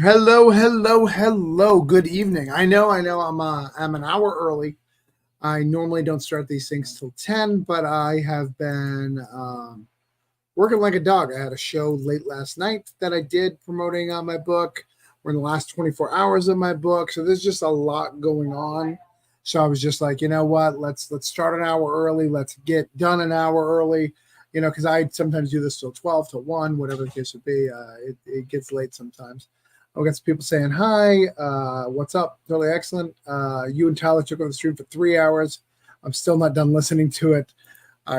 Hello, hello, hello. Good evening. I know. I'm an hour early. I normally don't start these things till 10, but I have been working like a dog. I had a show late last night that I did promoting my book. We're in the last 24 hours of my book, so there's just a lot going on. So I was just like, you know what? Let's start an hour early. Let's get done an hour early. Because I sometimes do this till 12 till 1, whatever the case would be. It gets late sometimes. I've got some people saying hi. What's up? Totally excellent. You and Tyler took over the stream for 3 hours. I'm still not done listening to it.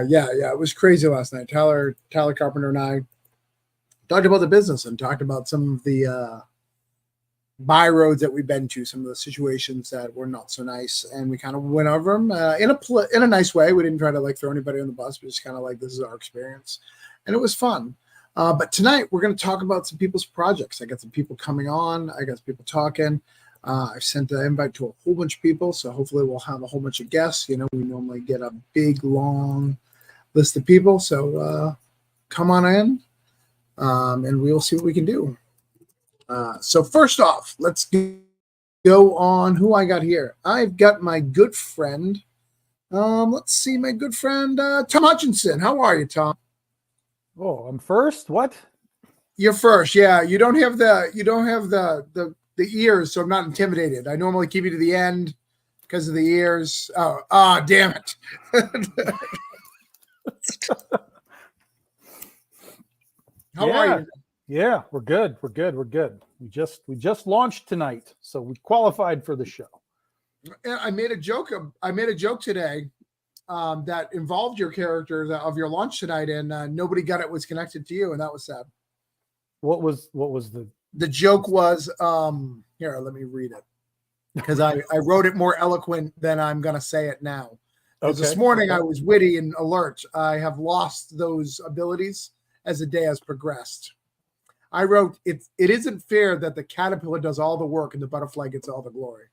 Yeah, it was crazy last night. Tyler Carpenter and I talked about the business and talked about some of the by roads that we've been to, some of the situations that were not so nice, and we kind of went over them in a nice way. We didn't try to throw anybody on the bus, but just kind of this is our experience, and it was fun. But tonight we're going to talk about some people's projects. I got some people coming on. I got some people talking. I've sent the invite to a whole bunch of people, so hopefully we'll have a whole bunch of guests. We normally get a big, long list of people, so come on in, and we'll see what we can do. So first off, let's go on who I got here. I've got my good friend. Let's see, my good friend Tom Hutchinson. How are you, Tom? Oh, I'm first. What? You're first. Yeah, you don't have the ears, so I'm not intimidated. I normally keep you to the end because of the ears. Oh, damn it. How are you? Yeah, we're good. We're good. We just launched tonight, so we qualified for the show. I made a joke today that involved your character of your launch tonight, and nobody got it was connected to you, and that was sad. What was the joke was? Here, let me read it because I wrote it more eloquent than I'm gonna say it now. Because this morning I was witty and alert. I have lost those abilities as the day has progressed. I wrote, it isn't fair that the caterpillar does all the work and the butterfly gets all the glory.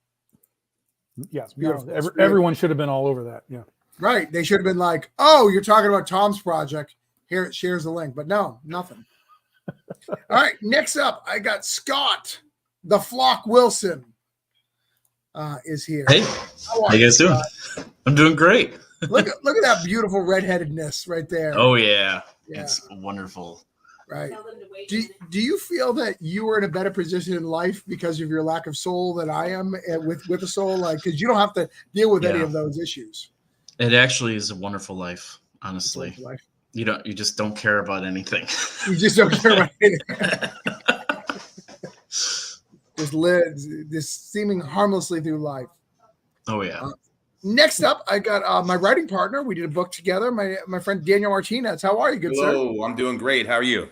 Yeah, everyone should have been all over that. Yeah. Right. They should have been like, oh, you're talking about Tom's project. Here, it shares the link. But no, nothing. All right. Next up, I got Scott, the Flock Wilson, is here. Hey, how you guys doing? I'm doing great. Look at that beautiful redheadedness right there. Oh, yeah. It's wonderful. Right. Do you feel that you are in a better position in life because of your lack of soul than I am with a soul? Because you don't have to deal with any of those issues. It actually is a wonderful life, honestly. You just don't care about anything. You just don't care about anything. Just seeming harmlessly through life. Oh, yeah. Next up, I got my writing partner. We did a book together. My friend Daniel Martinez. How are you, good sir? Hello, I'm doing great. How are you?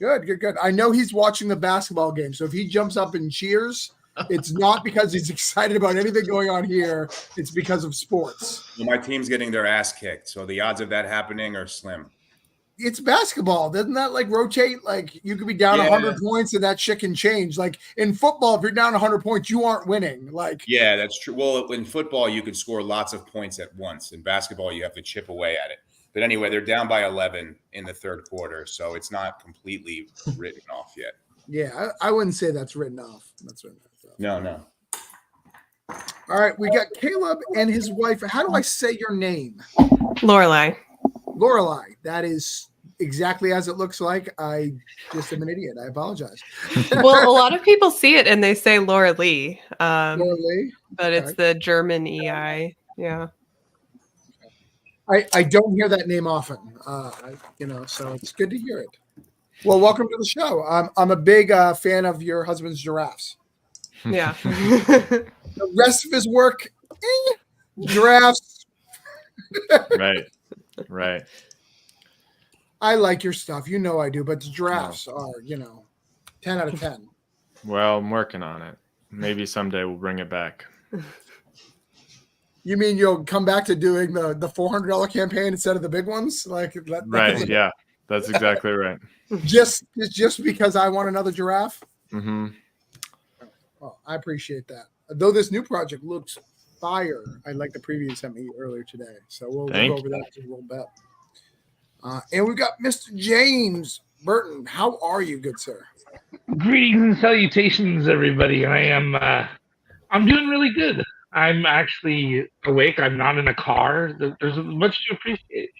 Good. I know he's watching the basketball game, so if he jumps up and cheers, it's not because he's excited about anything going on here. It's because of sports. Well, my team's getting their ass kicked, so the odds of that happening are slim. It's basketball. Doesn't that rotate? You could be down 100 points and that shit can change. In football, if you're down 100 points, you aren't winning. Yeah, that's true. Well, in football, you could score lots of points at once. In basketball, you have to chip away at it. But anyway, they're down by 11 in the third quarter, so it's not completely written off yet. Yeah, I wouldn't say that's written off. No. All right, we got Caleb and his wife. How do I say your name? Lorelai. That is exactly as it looks like. I just am an idiot. I apologize. Well, a lot of people see it and they say Laura Lee. Laura Lee? But it's the German EI. Yeah. I don't hear that name often, so it's good to hear it. Well, welcome to the show. I'm a big fan of your husband's giraffes. Yeah. The rest of his work, giraffes. Right. I like your stuff. I do, but the giraffes are, 10 out of 10. Well, I'm working on it. Maybe someday we'll bring it back. You mean you'll come back to doing the $400 campaign instead of the big ones? Right. Yeah, that's exactly right. Just because I want another giraffe? Mm-hmm. Well, I appreciate that. Though this new project looks fire. I like the preview you sent me earlier today. So we'll go over that in a little bit. And we've got Mr. James Burton, how are you, good sir? Greetings and salutations, everybody. I'm doing really good. I'm actually awake. I'm not in a car. There's much to appreciate.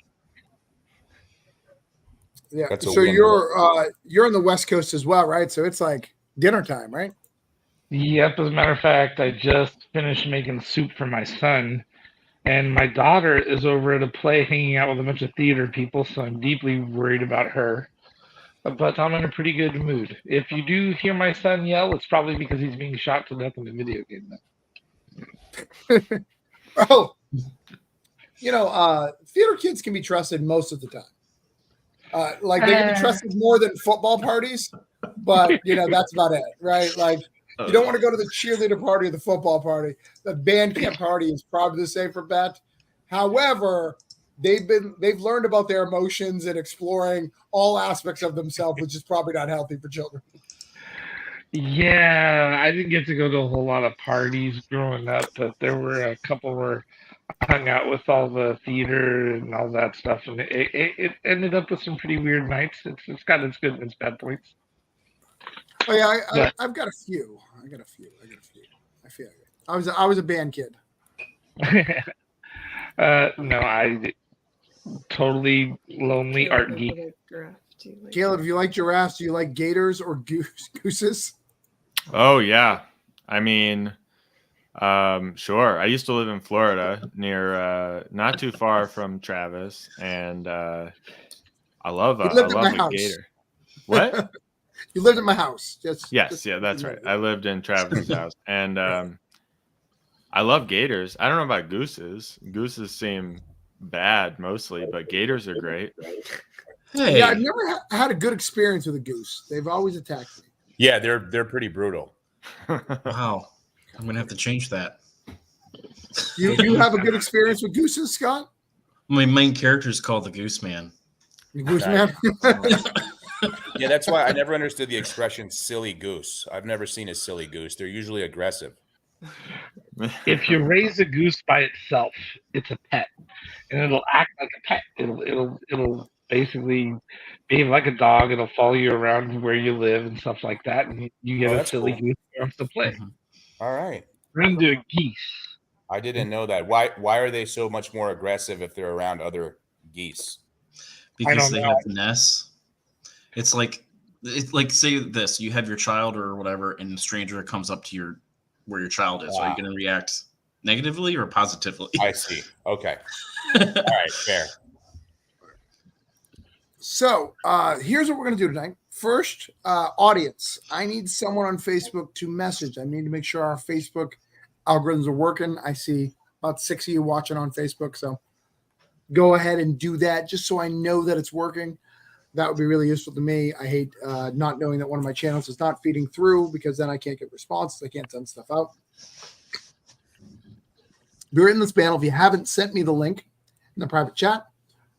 Yeah. That's a So win. you're on the West Coast as well, right? So it's like dinner time, right? Yep. As a matter of fact, I just finished making soup for my son, and my daughter is over at a play hanging out with a bunch of theater people. So I'm deeply worried about her. But I'm in a pretty good mood. If you do hear my son yell, it's probably because he's being shot to death in a video game. Oh, theater kids can be trusted most of the time. Like they can be trusted more than football parties, but that's about it, right? Like you don't want to go to the cheerleader party or the football party. The band camp party is probably the safer bet. However, they've learned about their emotions and exploring all aspects of themselves, which is probably not healthy for children. Yeah, I didn't get to go to a whole lot of parties growing up, but there were a couple where I hung out with all the theater and all that stuff, and it ended up with some pretty weird nights. It's got its good and its bad points. Oh yeah, I've got a few. I feel you. I was a band kid. No, I totally lonely art geek. Caleb, if you like giraffes, do you like gators or gooses? Oh yeah, I mean, sure. I used to live in Florida, near not too far from Travis, and I love a gator. What? You lived at my house. Yes, that's right. I lived in Travis's house, and I love gators. I don't know about gooses. Gooses seem bad mostly, but gators are great. Hey. Yeah, I've never had a good experience with a goose. They've always attacked me. Yeah, they're pretty brutal. Wow. I'm going to have to change that. You have a good experience with gooses, Scott? My main character is called the Goose Man. The Goose Man? Yeah, that's why I never understood the expression silly goose. I've never seen a silly goose. They're usually aggressive. If you raise a goose by itself, it's a pet, and it'll act like a pet. It'll basically behave like a dog. It'll follow you around where you live and stuff like that, and you get a silly goose who wants to play. Mm-hmm. All right. We're into a geese. I didn't know that. Why are they so much more aggressive if they're around other geese? Because they have finesse. It's like say this: you have your child or whatever, and a stranger comes up to where your child is. Wow. Are you going to react negatively or positively? I see. Okay. All right. Fair. So here's what we're going to do tonight. First, audience. I need someone on Facebook to message. I need to make sure our Facebook algorithms are working. I see about 6 of you watching on Facebook, so go ahead and do that just so I know that it's working. That would be really useful to me. I hate not knowing that one of my channels is not feeding through because then I can't get responses. I can't send stuff out. If you're in this panel, if you haven't sent me the link in the private chat,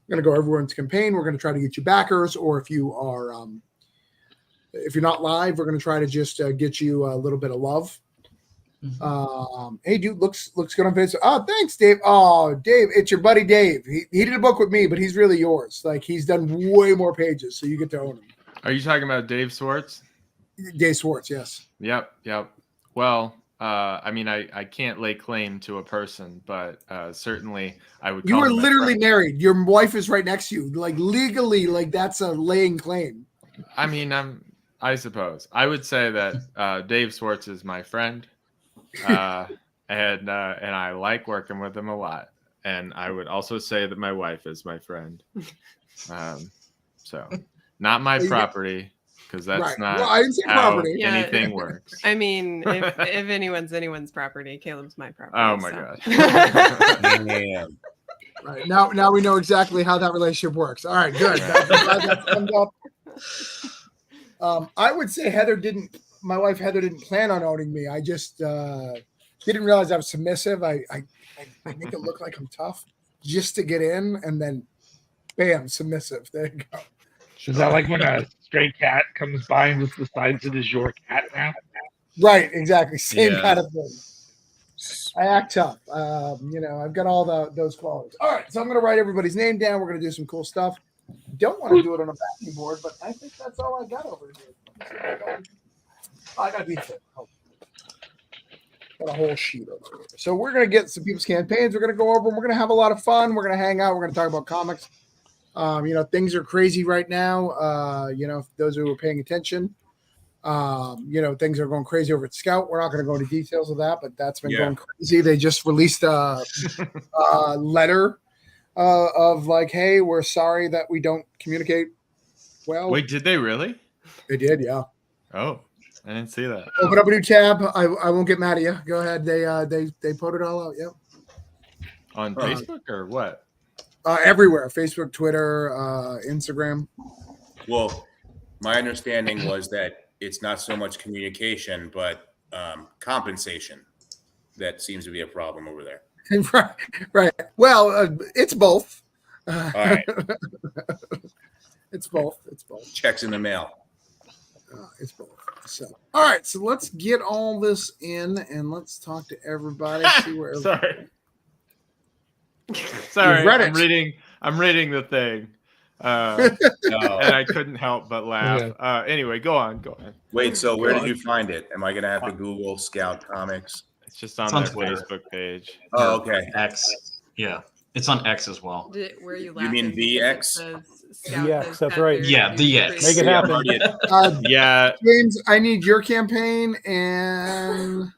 we're going to go everyone's campaign. We're going to try to get you backers, or if you are, if you're not live, we're going to try to just get you a little bit of love. Mm-hmm. Hey, dude, looks good on Facebook. Oh, thanks, Dave. Oh, Dave, it's your buddy Dave. He did a book with me, but he's really yours. Like he's done way more pages, so you get to own him. Are you talking about Dave Swartz? Dave Swartz, yes. Yep. Well, I mean, I can't lay claim to a person, but certainly I would. You were literally married. Your wife is right next to you. Like legally, like that's a laying claim. I mean, I suppose I would say that Dave Swartz is my friend. And I like working with him a lot. And I would also say that my wife is my friend. So not my property, because that's right. not I didn't say how property. anything works. I mean, if anyone's property, Caleb's my property. Oh my God. Man. Right. Now we know exactly how that relationship works. All right, good. That summed up. I would say my wife Heather didn't plan on owning me. I just didn't realize I was submissive. I make it look like I'm tough just to get in, and then bam, submissive. There you go. Is that like when a stray cat comes by and just decides it is your cat now? Right, exactly. Same kind of thing. I act tough. I've got all those qualities. All right, so I'm going to write everybody's name down. We're going to do some cool stuff. don't want to do it on a backing board, but I think that's all I got over here. Let me see if I got these. Got a whole sheet over here. So we're gonna get some people's campaigns. We're gonna go over them. We're gonna have a lot of fun. We're gonna hang out. We're gonna talk about comics. Things are crazy right now. Those who are paying attention, things are going crazy over at Scout. We're not going to go into details of that, but that's been going crazy. They just released a letter of like, hey, we're sorry that we don't communicate well. Wait, did they really? They did, yeah. Oh, I didn't see that. Open up a new tab. I won't get mad at you. Go ahead. They put it all out. Yep. On Facebook or what? Everywhere. Facebook, Twitter, Instagram. Well, my understanding was that it's not so much communication, but compensation that seems to be a problem over there. Right. Well, it's both. All right. It's both. Checks in the mail. It's both. So, all right. So let's get all this in and let's talk to everybody. See where. Sorry, read I'm reading the thing, and I couldn't help but laugh. Okay. Anyway, go on. Wait, so where did you find it? Am I going to have to Google Scout Comics? It's just on It's on their Twitter. Facebook page. Oh, okay. X. Yeah. It's on X as well. Where are you You laughing? mean VX? VX, that's right. Yeah, VX. Make it happen. Yeah, James, I need your campaign and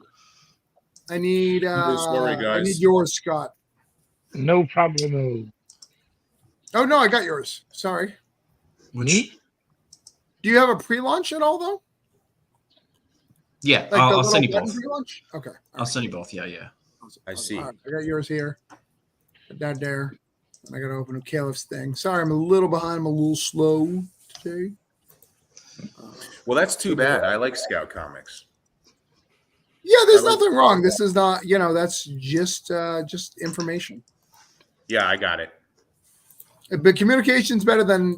I need Sorry, guys. I need yours, Scott. No problem. Oh no, I got yours. Sorry. Which? Do you have a pre-launch at all though? Yeah, Like the I'll little send you button both. pre-launch? Okay. I'll send you both. Yeah. I see. All right, I got yours here. Put that there. And I got to open up Caleb's thing. Sorry, I'm a little behind. I'm a little slow today. Well, that's too bad. I like Scout Comics. Yeah, there's I like- nothing wrong. This is not, that's just information. Yeah, I got it. But communication's better than,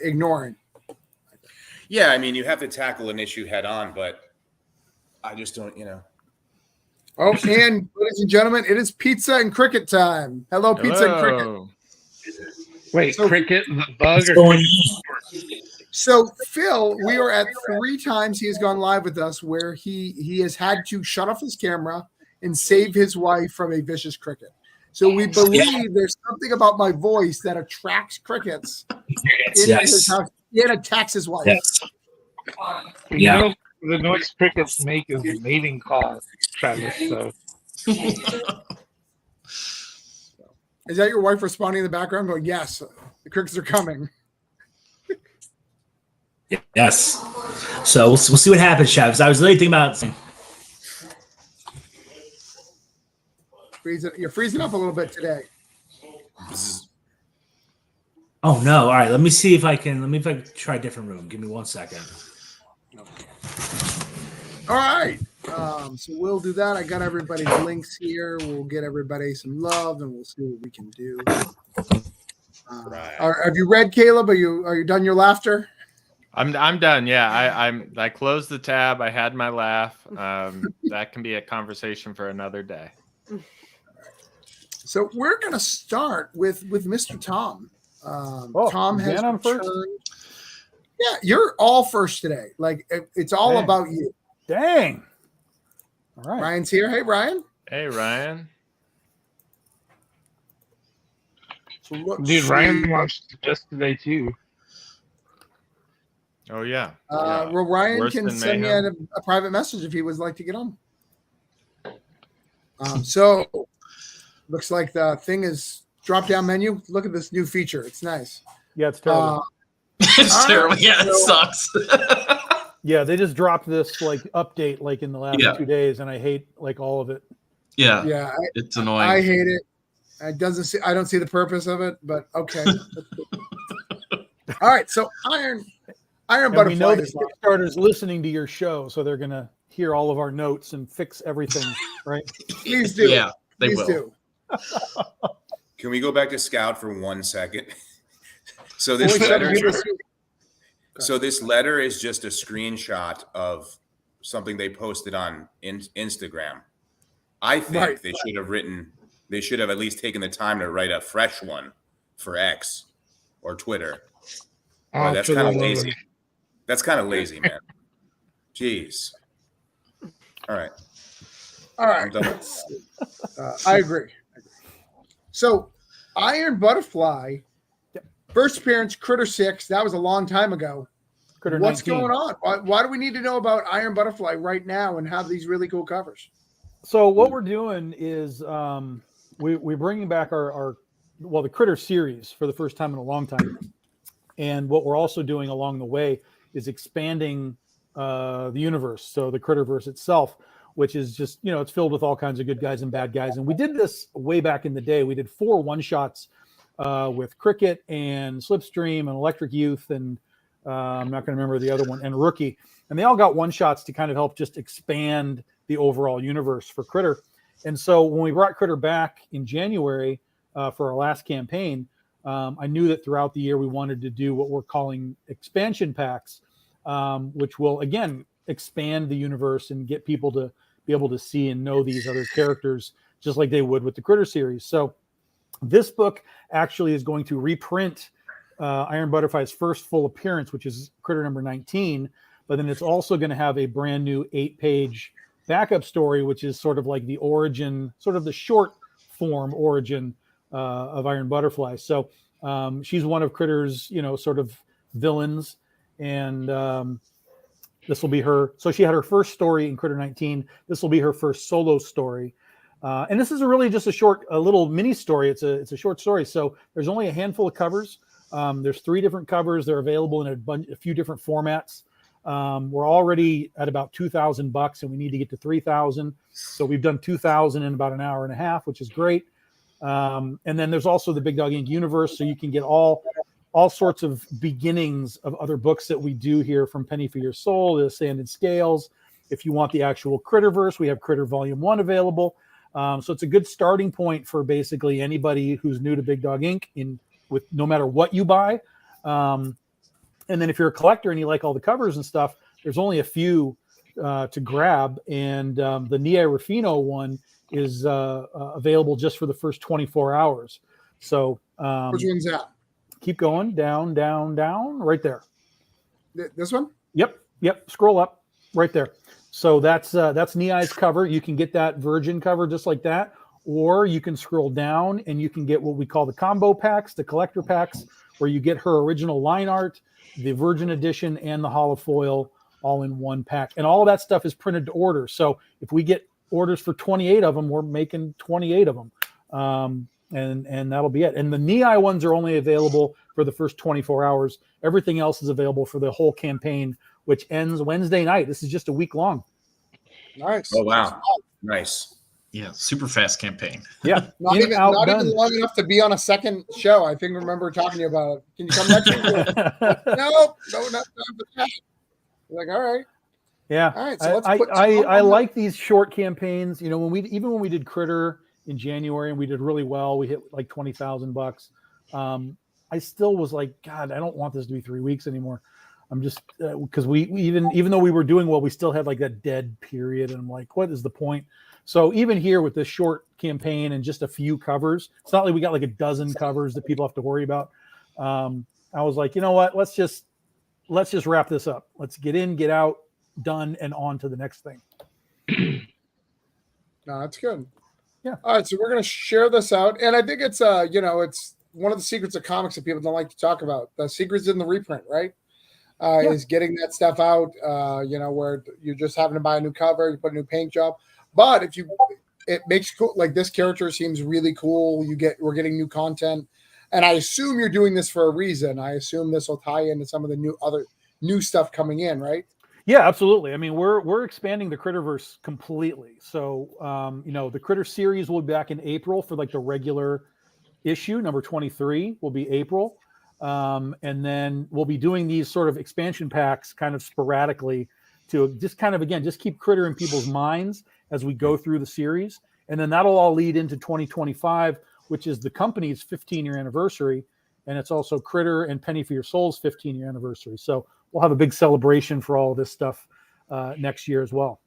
ignoring. Yeah, I mean, you have to tackle an issue head on, but I just don't, Oh, and ladies and gentlemen, it is pizza and cricket time. Hello, pizza and cricket. Hello. Wait, So- cricket, the bug, or going So, Phil, we are at 3 times he has gone live with us where he has had to shut off his camera and save his wife from a vicious cricket. So we believe there's something about my voice that attracts crickets into his yes. house. It attacks his wife. Yes. you Yeah. know, the noise crickets make is mating call, Travis. So Is that your wife responding in the background going, yes, the crickets are coming? Yes. So we'll see what happens, Travis. I was really thinking about. You're freezing up a little bit today. Oh no! All right, let me see if I can. Let me if I can try a different room. Give me 1 second. All right. So we'll do that. I got everybody's links here. We'll get everybody some love and we'll see what we can do. Right. Have you read, Caleb? Are you done your laughter? I'm done. Yeah, I closed the tab. I had my laugh. That can be a conversation for another day. So we're gonna start with Mr. Tom. Tom has Dan on first? returned. Yeah, you're all first today. Like it's all Dang. about you. Dang. All right. Ryan's here. Hey, Ryan. Hey, Ryan. So look, dude, Ryan launched just today too. Oh yeah. well, Ryan Worse can than send me mayhem. a private message if he would like to get on. So looks like the thing is drop down menu. Look at this new feature. It's nice. Yeah, it's terrible. It's All terrible. right, Yeah, it so- sucks. Yeah, they just dropped this update in the last Yeah. 2 days, and I hate all of it. Yeah, Yeah, it's annoying. I hate it. It doesn't see. I don't see the purpose of it, but okay. All right, so Iron And we Butterfly know that is live. Kickstarter's listening to your show, so they're gonna hear all of our notes and fix everything, right? Please do. Yeah, they Please will. do. Can we go back to Scout for 1 second? So Boy, this shut letter, up, this- this letter is just a screenshot of something they posted on Instagram. I think Right. they should have at least taken the time to write a fresh one for X. or Twitter. Oh, That's for kind of the lazy. logo. That's kind of lazy, man. Jeez. All right. All right. I'm done. Let's see. I agree. So, Iron Butterfly, first appearance, Critter 6. That was a long time ago. Critter What's 19. going on? Why do we need to know about Iron Butterfly right now and have these really cool covers? So what we're doing is we're bringing back our the Critter series for the first time in a long time. And what we're also doing along the way is expanding the universe. So the Critterverse itself, which is just, it's filled with all kinds of good guys and bad guys. And we did this way back in the day. We did 4 one-shots with Cricket and Slipstream and Electric Youth and I'm not going to remember the other one, and Rookie. And they all got one-shots to kind of help just expand the overall universe for Critter. And so when we brought Critter back in January for our last campaign, I knew that throughout the year we wanted to do what we're calling expansion packs, which will, again, expand the universe and get people to be able to see and know these other characters just like they would with the Critter series. So this book actually is going to reprint Iron Butterfly's first full appearance, which is Critter number 19, but then it's also going to have a brand new 8-page backup story, which is sort of like the origin, sort of the short form origin of Iron Butterfly. So she's one of Critter's, sort of villains, and this will be her. So she had her first story in Critter 19. This will be her first solo story. And this is really just a little mini story. It's a short story. So there's only a handful of covers. There's 3 different covers. They're available in a few different formats. We're already at about $2,000 and we need to get to 3,000. So we've done 2,000 in about an hour and a half, which is great. And then there's also the Big Dog Inc. universe. So you can get all sorts of beginnings of other books that we do here, from Penny for Your Soul to Sand and Scales. If you want the actual Critterverse, we have Critter Volume 1 available. So it's a good starting point for basically anybody who's new to Big Dog Inc. with no matter what you buy. And then if you're a collector and you like all the covers and stuff, there's only a few to grab. And the Nia Rufino one is available just for the first 24 hours. So Which one's that? Keep going down, right there. This one? Yep. Scroll up right there. So that's Nia's cover. You can get that virgin cover just like that, or you can scroll down and you can get what we call the combo packs, the collector packs, where you get her original line art, the virgin edition, and the holofoil all in one pack. And all of that stuff is printed to order. So if we get orders for 28 of them, we're making 28 of them. And that'll be it. And the Nia ones are only available for the first 24 hours. Everything else is available for the whole campaign, which ends Wednesday night. This is just a week long. Nice. Oh, wow. Nice. Yeah, super fast campaign. Yeah. Not even long enough to be on a second show. I think I remember talking to you about it. Can you come next week? No, not that. Like, all right. Yeah. All right. So I like these short campaigns. When we did Critter in January and we did really well, we hit like $20,000. I still was like, God, I don't want this to be 3 weeks anymore. I'm just because we even though we were doing well, we still had like that dead period, and I'm like, what is the point? So even here with this short campaign and just a few covers, it's not like we got like a dozen covers that people have to worry about. I was like, you know what? Let's just wrap this up. Let's get in, get out, done, and on to the next thing. No, that's good. Yeah. All right, so we're gonna share this out, and I think it's it's one of the secrets of comics that people don't like to talk about. The secret's in the reprint, right? Is getting that stuff out. Where you're just having to buy a new cover, you put a new paint job. But it makes cool. Like, this character seems really cool. We're getting new content, and I assume you're doing this for a reason. I assume this will tie into some of the new stuff coming in, right? Yeah, absolutely. I mean, we're expanding the Critterverse completely. So, the Critter series will be back in April for like the regular issue. Number 23 will be April. And then we'll be doing these sort of expansion packs kind of sporadically to just kind of, again, just keep Critter in people's minds as we go through the series. And then that'll all lead into 2025, which is the company's 15-year anniversary. And it's also Critter and Penny for Your Soul's 15-year anniversary. So we'll have a big celebration for all of this stuff next year as well.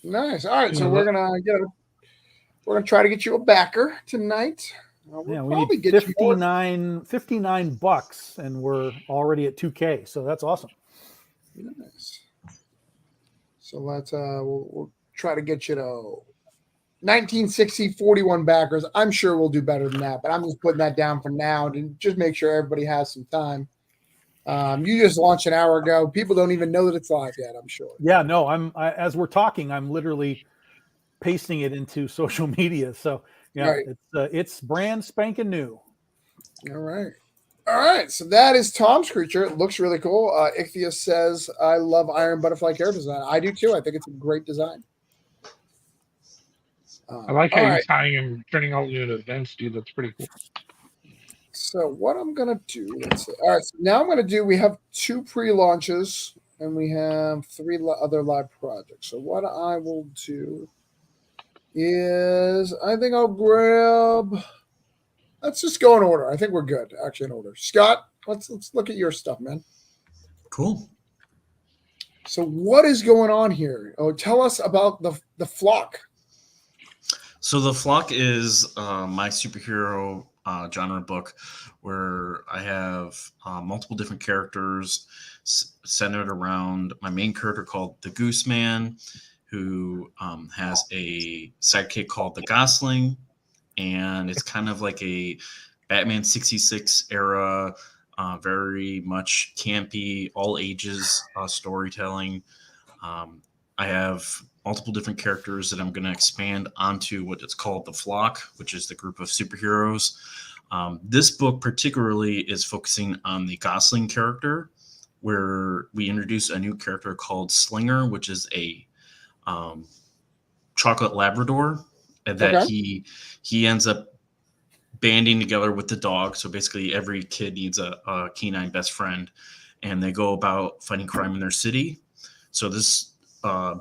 Nice. All right. So we're gonna try to get you a backer tonight. We'll Yeah, we probably need get you more. $59 and we're already at 2K. So that's awesome. Nice. So let's we'll try to get you to 1960 41 backers. I'm sure we'll do better than that, but I'm just putting that down for now to just make sure everybody has some time. You just launched an hour ago. People don't even know that it's live yet, I'm sure. Yeah, no, as we're talking, I'm literally pasting it into social media. So yeah, Right. it's brand spanking new. All right. All right. So that is Tom's creature. It looks really cool. Ichthyus says, I love Iron Butterfly character design. I do too. I think it's a great design. I like how all you're right. tying and turning all into events, dude. That's pretty cool. So what I'm gonna do, let's see. All right, so now I'm gonna do. We have 2 pre-launches and we have 3 other live projects. So what I will do is, I think I'll grab. Let's just go in order. I think we're good, actually, in order. Scott, let's look at your stuff, man. Cool. So what is going on here? Oh, tell us about the flock. So the Flock is my superhero genre book, where I have multiple different characters centered around my main character called the Goose Man, who has a sidekick called the Gosling, and it's kind of like a Batman 66 era, very much campy, all ages storytelling. I have multiple different characters that I'm going to expand onto what it's called the Flock, which is the group of superheroes. This book particularly is focusing on the Gosling character, where we introduce a new character called Slinger, which is a chocolate Labrador, and that he ends up banding together with the dog. So basically every kid needs a canine best friend, and they go about fighting crime in their city. So this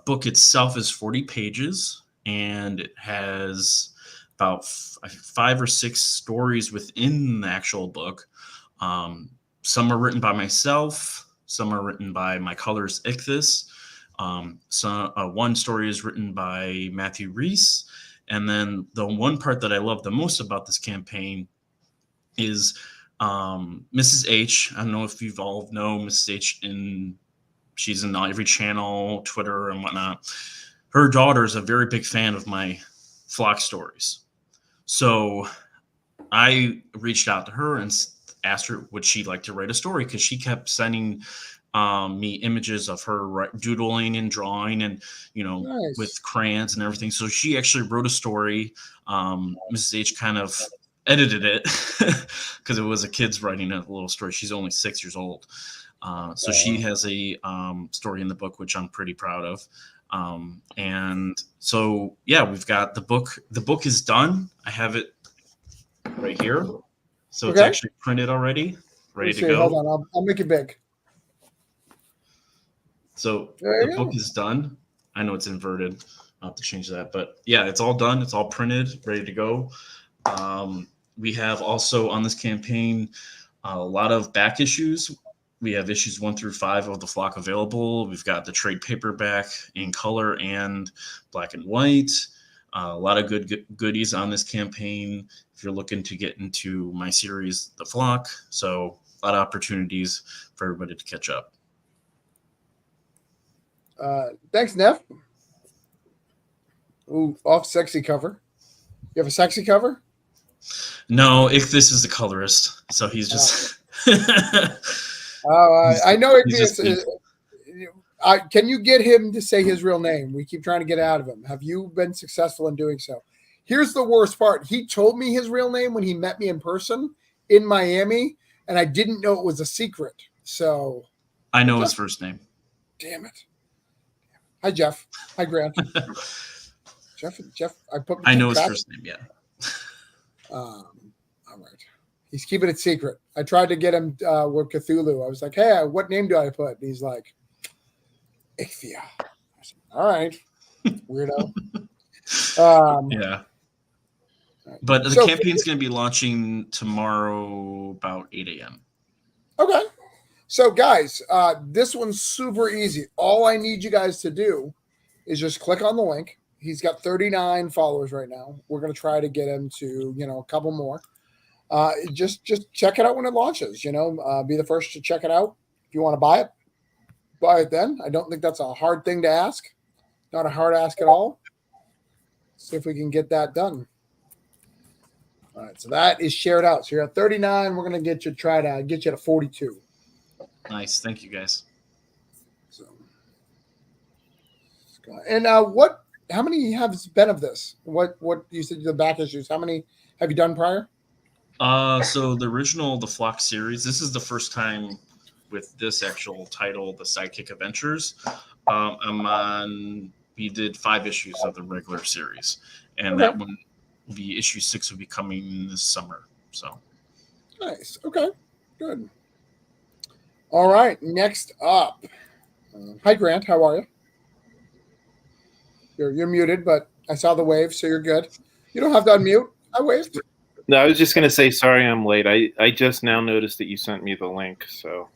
book itself is 40 pages, and it has about 5 or 6 stories within the actual book. Some are written by myself. Some are written by my colorist Ichthyus. One story is written by Matthew Reese. And then the one part that I love the most about this campaign is Mrs. H. I don't know if you've all know Mrs. H. She's in every channel, Twitter and whatnot. Her daughter is a very big fan of my Flock stories. So I reached out to her and asked her, would she like to write a story? Because she kept sending me images of her doodling and drawing and, Nice. with crayons and everything. So she actually wrote a story. Mrs. H kind of edited it because it was a kid's writing a little story. She's only 6 years old. So she has a story in the book, which I'm pretty proud of. And so, yeah, we've got the book. The book is done. I have it right here. So it's actually printed already, ready to go. Hold on. I'll make it big. So the book is done. I know it's inverted. I'll have to change that. But yeah, it's all done. It's all printed, ready to go. We have also on this campaign a lot of back issues. We have issues 1 through 5 of the Flock available. We've got the trade paperback in color and black and white. A lot of good goodies on this campaign if you're looking to get into my series, The Flock. So a lot of opportunities for everybody to catch up. Thanks, Neff. Ooh, off sexy cover. You have a sexy cover? No, this is the colorist. So he's just... I know it. Can you get him to say his real name? We keep trying to get out of him. Have you been successful in doing so? Here's the worst part. He told me his real name when he met me in person in Miami, and I didn't know it was a secret. So I know his first name. Damn it. Hi, Jeff. Hi, Grant. Jeff. I know his first name. Yeah. All right. He's keeping it secret. I tried to get him with Cthulhu. I was like, hey, what name do I put? And he's like, Ichthia. I said, all right, weirdo. Yeah. But the campaign's going to be launching tomorrow about 8 a.m. Okay. So, guys, this one's super easy. All I need you guys to do is just click on the link. He's got 39 followers right now. We're going to try to get him to, a couple more. just check it out when it launches. Be the first to check it out. If you want to buy it then. I don't think that's a hard thing to ask. Not a hard ask at all. See if we can get that done. All right, so that is shared out. So you're at 39. We're gonna try to get you to 42. Nice, thank you guys. So, and how many have been of this? What you said the back issues? How many have you done prior? So the original The Flock series. This is the first time with this actual title, The Sidekick Adventures. We did 5 issues of the regular series, and that one will be issue 6 will be coming this summer. So nice. Okay, good. All right, next up. Hi, Grant. How are you? You're muted, but I saw the wave, so you're good. You don't have to unmute. I waved. No, I was just going to say, sorry I'm late. I just now noticed that you sent me the link. So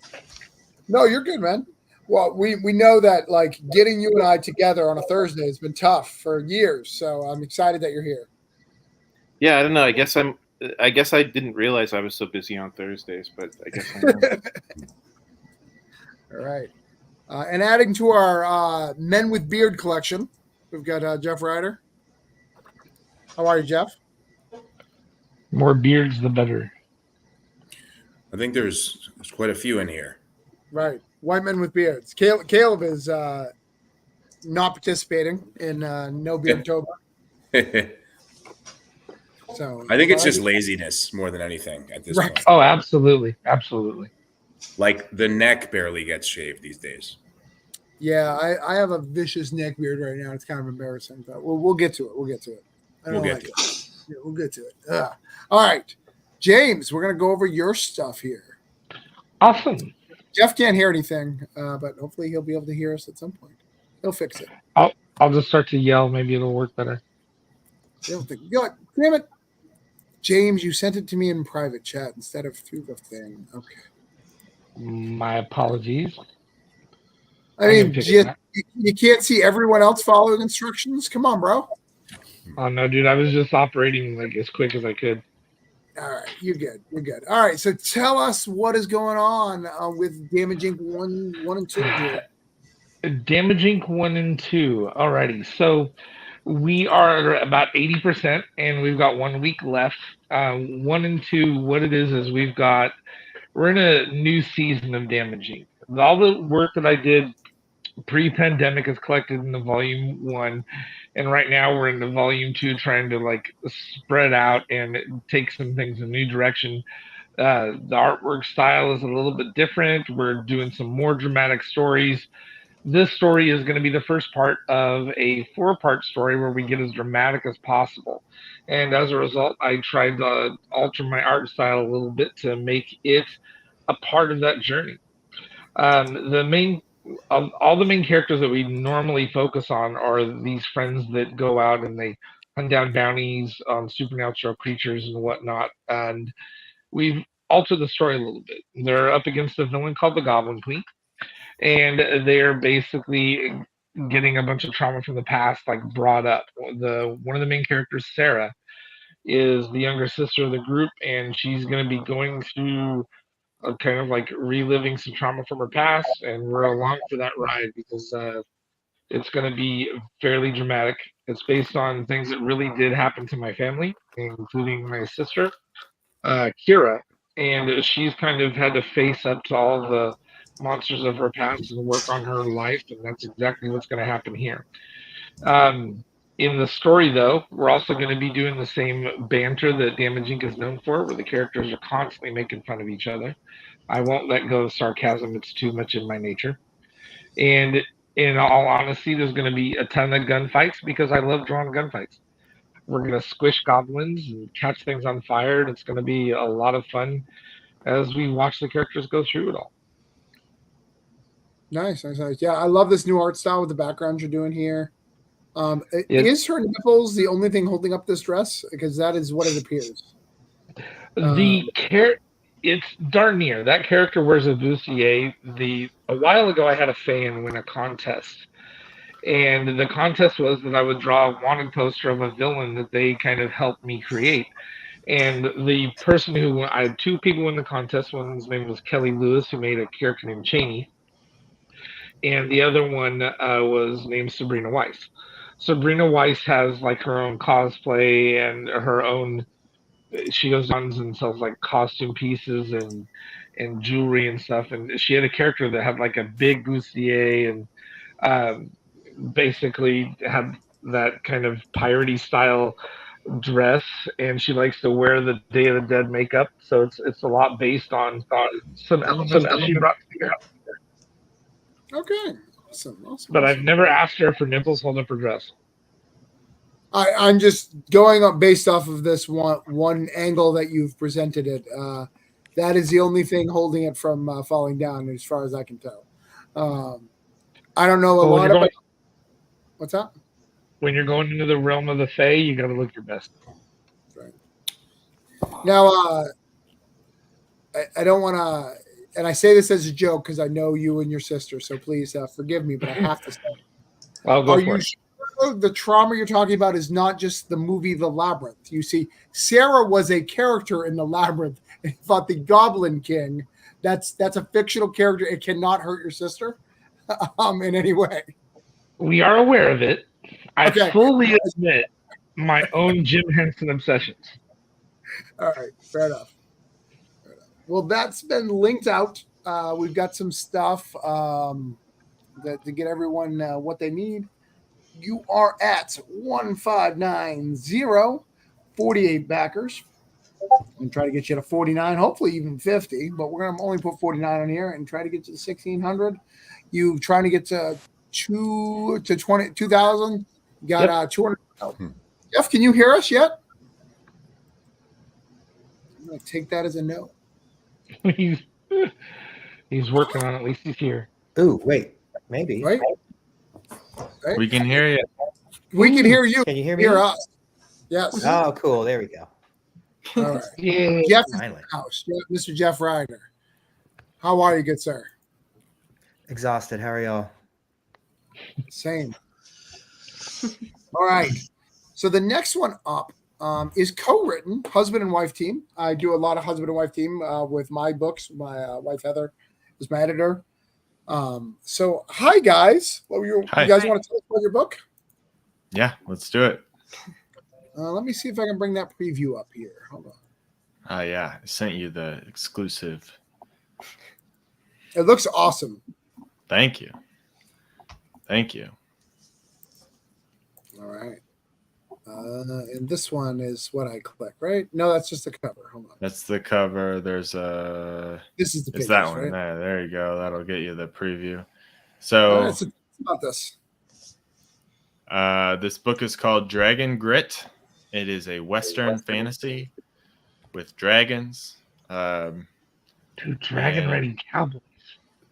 no, you're good, man. Well, we know that like getting you and I together on a Thursday has been tough for years. So I'm excited that you're here. Yeah, I don't know. I guess I didn't realize I was so busy on Thursdays, but I guess I am. All right. And adding to our Men with Beard collection, we've got Jeff Ryder. How are you, Jeff? More beards, the better. I think there's quite a few in here. Right. White men with beards. Caleb is not participating in No Beardtober. So I think it's just laziness more than anything at this point. Oh, absolutely. Absolutely. Like the neck barely gets shaved these days. Yeah, I have a vicious neck beard right now. It's kind of embarrassing, but we'll get to it. We'll get to it. We'll get to it. Yeah, we'll get to it. All right. James, we're going to go over your stuff here. Awesome. Jeff can't hear anything, but hopefully he'll be able to hear us at some point. He'll fix it. I'll just start to yell. Maybe it'll work better. Damn it. James, you sent it to me in private chat instead of through the thing. Okay. My apologies. I mean, you can't see everyone else following instructions? Come on, bro. Oh, no, dude. I was just operating like as quick as I could. All right. You're good. You're good. All right. So tell us what is going on with Damage Inc. 1 and 2 here. Damage Inc. 1 and 2. Alrighty. So we are about 80%, and we've got 1 week left. 1 and 2, what it is we're in a new season of Damage Inc. All the work that I did pre-pandemic is collected in the volume 1, and right now we're in the volume 2 trying to like spread out and take some things in a new direction. The artwork style is a little bit different. We're doing some more dramatic stories. This story is going to be the first part of a 4-part story where we get as dramatic as possible. And as a result, I tried to alter my art style a little bit to make it a part of that journey. All the main characters that we normally focus on are these friends that go out and they hunt down bounties on supernatural creatures and whatnot. And we've altered the story a little bit. They're up against a villain called the Goblin Queen, and they're basically getting a bunch of trauma from the past like brought up. One of the main characters, Sarah, is the younger sister of the group, and she's going to be going through kind of like reliving some trauma from her past, and we're along for that ride because it's going to be fairly dramatic. It's based on things that really did happen to my family, including my sister, Kira, and she's kind of had to face up to all the monsters of her past and work on her life, and that's exactly what's going to happen here. In the story, though, we're also going to be doing the same banter that Damage Inc. is known for, where the characters are constantly making fun of each other. I won't let go of sarcasm. It's too much in my nature. And in all honesty, there's going to be a ton of gunfights because I love drawing gunfights. We're going to squish goblins and catch things on fire, and it's going to be a lot of fun as we watch the characters go through it all. Nice. Yeah, I love this new art style with the background you're doing here. Is her nipples the only thing holding up this dress? Because that is what it appears. It's darn near. That character wears a bustier. A while ago, I had a fan win a contest, and the contest was that I would draw a wanted poster of a villain that they kind of helped me create. And the person who won, I had two people win the contest. One's name was Kelly Lewis, who made a character named Cheney, and the other one was named Sabrina Weiss. Sabrina Weiss has like her own cosplay and her own. She goes on and sells like costume pieces and jewelry and stuff. And she had a character that had like a big bustier and um, basically had that kind of piratey style dress, and she likes to wear the Day of the Dead makeup. So it's a lot based on some elements that she brought together. Okay. Awesome. But I've never asked her for nipples hold up her dress. I'm just going up based off of this one angle that you've presented it. That is the only thing holding it from falling down, as far as I can tell. I don't know a lot about. What's that? When you're going into the realm of the Fae, you got to look your best. Right. Now, I don't want to, and I say this as a joke because I know you and your sister, so please forgive me, but I have to say, I'll go are for you it. sure the trauma you're talking about is not just the movie The Labyrinth? You see, Sarah was a character in The Labyrinth and fought the Goblin King. That's a fictional character. It cannot hurt your sister in any way. We are aware of it. I Okay. fully admit my own Jim Henson obsessions. All right, fair enough. Well, that's been linked out. We've got some stuff to get everyone what they need. You are at 1590, 48 backers. And try to get you to 49, hopefully even 50, but we're going to only put 49 on here and try to get to the 1600. You trying to get to 2,000. You got 200. Jeff, can you hear us yet? I'm going to take that as a no. He's working on it. At least he's here. Ooh, wait, maybe. Right? We can hear you. We can hear you. Can you hear me? Hear us. Yes. Oh, cool. There we go. All right. Yeah. Jeff is in Finally. the house. Mr. Jeff Ryder. How are you, good sir? Exhausted. How are y'all? Same. All right. So the next one up is co-written, husband and wife team. I do a lot of husband and wife team with my books. My wife Heather is my editor. So hi guys. You guys want to tell us about your book? Yeah, let's do it. Let me see if I can bring that preview up here. Hold on. Yeah, I sent you the exclusive. It looks awesome. Thank you. Thank you. All right. And this one is what I click, right? No, that's just the cover. Hold on. That's the cover. There's a. This is the It's pages, that one. right? There you go. That'll get you the preview. So It's about this. This book is called Dragon Grit. It is a Western fantasy with dragons. Two dragon riding cowboys.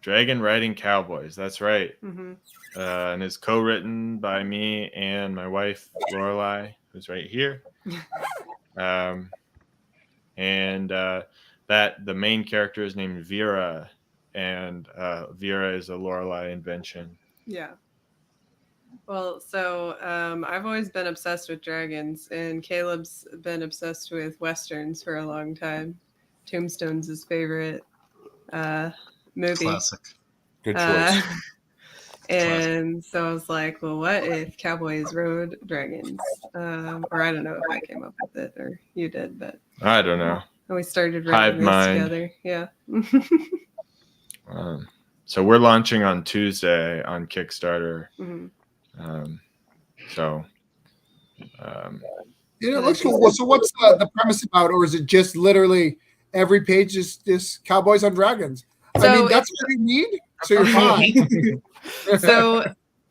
Dragon riding cowboys. That's right. Mm-hmm. And it's co-written by me and my wife Lorelai, who's right here. And that the main character is named Vera, and Vera is a Lorelai invention. Yeah. Well, so I've always been obsessed with dragons, and Caleb's been obsessed with Westerns for a long time. Tombstone's his favorite movie. Classic. Good choice. And so I was like, well, what if cowboys rode dragons? Or I don't know if I came up with it or you did, but I don't know. we started Hive writing this mind. together. Yeah. So we're launching on Tuesday on Kickstarter. Mhm. It looks cool. Well, so what's the premise about, or is it just literally every page is just cowboys on dragons? So I mean, that's what you need. So you're fine. So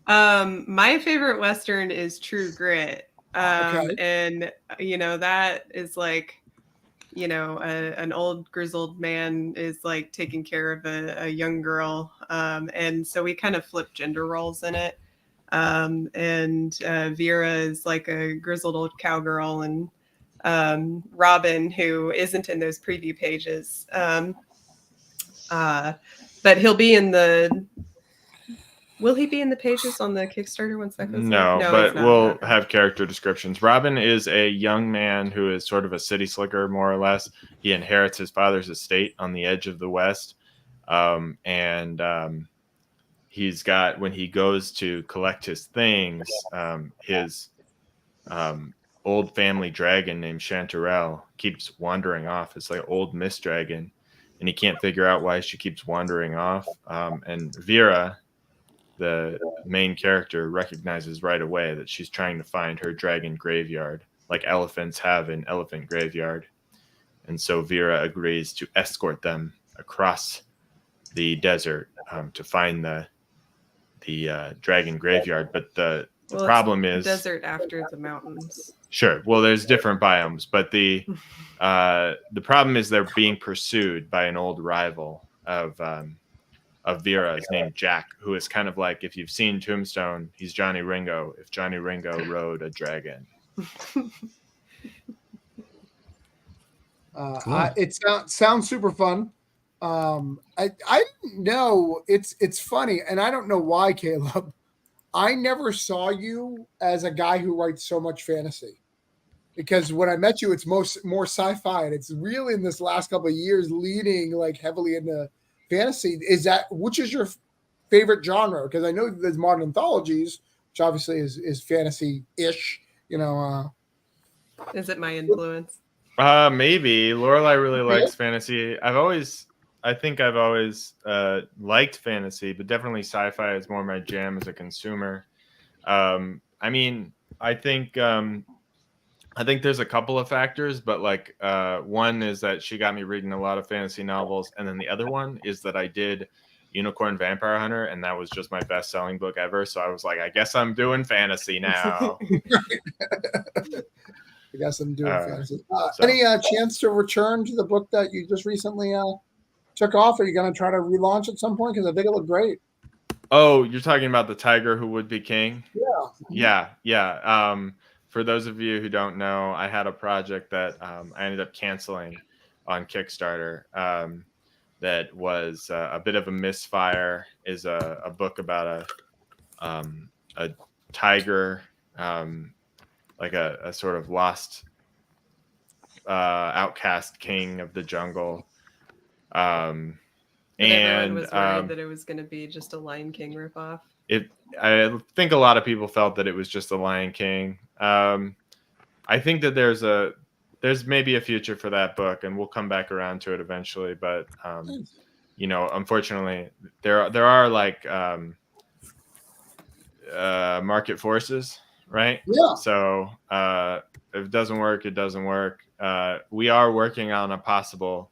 my favorite Western is True Grit. Okay. And, that is like, an old grizzled man is like taking care of a young girl. And so we kind of flip gender roles in it. And Vera is like a grizzled old cowgirl, and Robin, who isn't in those preview pages, but he'll be in the Will he be in the pages on the Kickstarter once that goes No, live? but he's not. we'll Okay. have character descriptions. Robin is a young man who is sort of a city slicker, more or less. He inherits his father's estate on the edge of the West. He's got, when he goes to collect his things, his old family dragon named Chanterelle keeps wandering off. It's like old Miss Dragon, and he can't figure out why she keeps wandering off. And Vera, the main character, recognizes right away that she's trying to find her dragon graveyard, like elephants have in Elephant Graveyard. And so Vera agrees to escort them across the desert to find the dragon graveyard. But the problem is desert after the mountains. Sure. Well, there's different biomes, but the problem is they're being pursued by an old rival of Vera's named Jack, who is kind of like, if you've seen Tombstone, he's Johnny Ringo. If Johnny Ringo rode a dragon. It sounds super fun. I didn't know. It's funny, and I don't know why, Caleb. I never saw you as a guy who writes so much fantasy, because when I met you, it's more sci-fi, and it's really in this last couple of years leading like heavily into fantasy. Which is your favorite genre? Because I know there's modern anthologies, which obviously is fantasy-ish. Is it my influence? Maybe. Lorelai really likes fantasy. I think I've always liked fantasy, but definitely sci-fi is more my jam as a consumer. I mean, I think there's a couple of factors, but like one is that she got me reading a lot of fantasy novels, and then the other one is that I did Unicorn Vampire Hunter, and that was just my best-selling book ever. So I was like, I guess I'm doing fantasy now. I guess I'm doing fantasy. Any chance to return to the book that you just recently took off? Are you going to try to relaunch at some point? Because I think it looked great. Oh, you're talking about The Tiger Who Would Be King? Yeah. Yeah. For those of you who don't know, I had a project that I ended up canceling on Kickstarter that was a bit of a misfire. Is a book about a tiger, like a sort of lost outcast king of the jungle. And everyone was worried that it was going to be just a Lion King ripoff. I think a lot of people felt that it was just a Lion King. I think that there's maybe a future for that book, and we'll come back around to it eventually. But unfortunately, there are like market forces, right? Yeah. So if it doesn't work, it doesn't work. We are working on a possible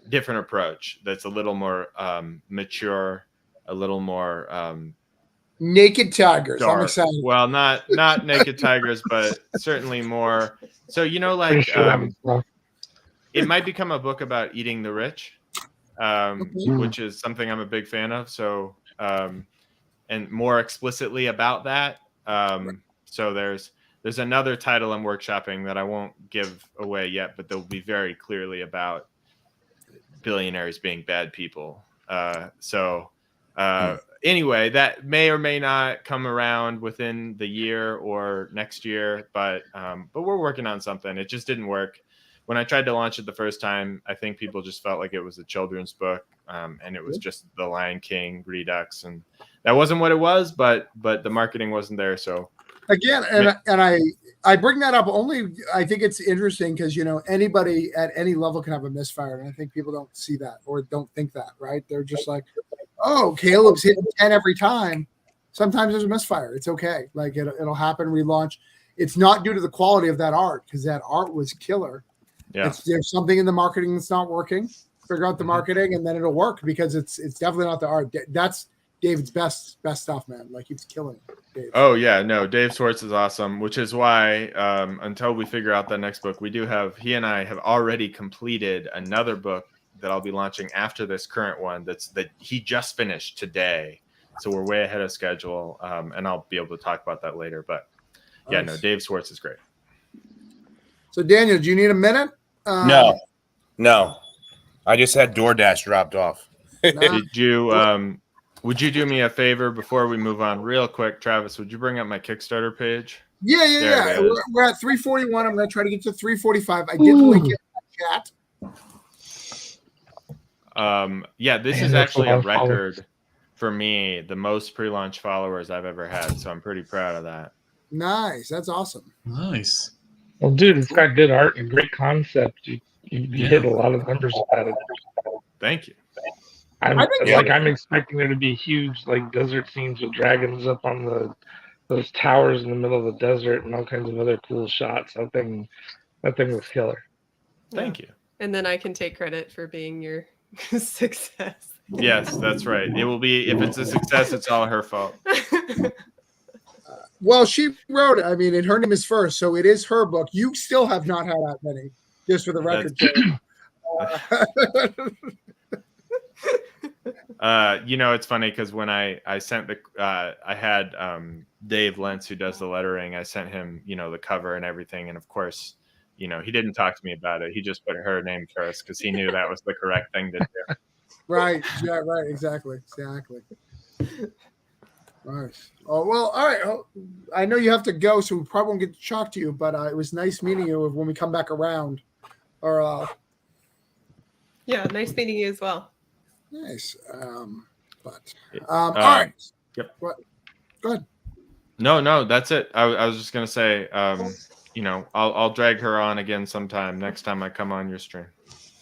different approach that's a little more mature, a little more Naked Tigers. dark. I'm excited. Well, not Naked Tigers, but certainly more. So it might become a book about eating the rich, which is something I'm a big fan of. So and more explicitly about that. So there's another title I'm workshopping that I won't give away yet, but they'll be very clearly about billionaires being bad people. Anyway, that may or may not come around within the year or next year, but we're working on something. It just didn't work. When I tried to launch it the first time, I think people just felt like it was a children's book, and it was just the Lion King Redux, and that wasn't what it was. But the marketing wasn't there. So again, and I bring that up only. I think it's interesting because anybody at any level can have a misfire, and I think people don't see that or don't think that. Right? They're just like, oh, Caleb's hitting 10 every time. Sometimes there's a misfire. It's okay. Like it'll happen. Relaunch. It's not due to the quality of that art, because that art was killer. Yeah. There's something in the marketing that's not working. Figure out the marketing, and then it'll work, because it's definitely not the art. That's David's best stuff, man. Like, he's killing it, Dave. Oh yeah, no, Dave Swartz is awesome, which is why until we figure out the next book, he and I have already completed another book that I'll be launching after this current one that he just finished today. So we're way ahead of schedule, and I'll be able to talk about that later. But yeah, Nice. no, Dave Swartz is great. So Daniel, do you need a minute? No. I just had DoorDash dropped off. Did you Would you do me a favor before we move on real quick, Travis? Would you bring up my Kickstarter page? Yeah. There it is. We're at 341. I'm going to try to get to 345. I did link it in the chat. Yeah, this Man, is that's actually a a lot of followers. record for me, the most pre-launch followers I've ever had. So I'm pretty proud of that. Nice. That's awesome. Nice. Well, dude, it's got good art and great concept. You Yeah. hit a lot of numbers about it. Thank you. I'm think- expecting there to be huge like desert scenes with dragons up on those towers in the middle of the desert and all kinds of other cool shots. That thing was killer. Thank you. And then I can take credit for being your success. Yes, that's right. It will be, if it's a success, it's all her fault. Well, she wrote it. I mean, and her name is first, so it is her book. You still have not had that many, just for the record. It's funny because when I sent I had Dave Lentz, who does the lettering, I sent him, the cover and everything. And of course, he didn't talk to me about it. He just put her name first because he knew that was the correct thing to do. Right. Yeah, right. Exactly. Nice. Oh, well, all right. Oh, I know you have to go, so we probably won't get to talk to you, but it was nice meeting you when we come back around. Or Yeah, nice meeting you as well. nice. All right. Yep. What? Go ahead. No, that's it. I was just gonna say, I'll drag her on again sometime next time I come on your stream.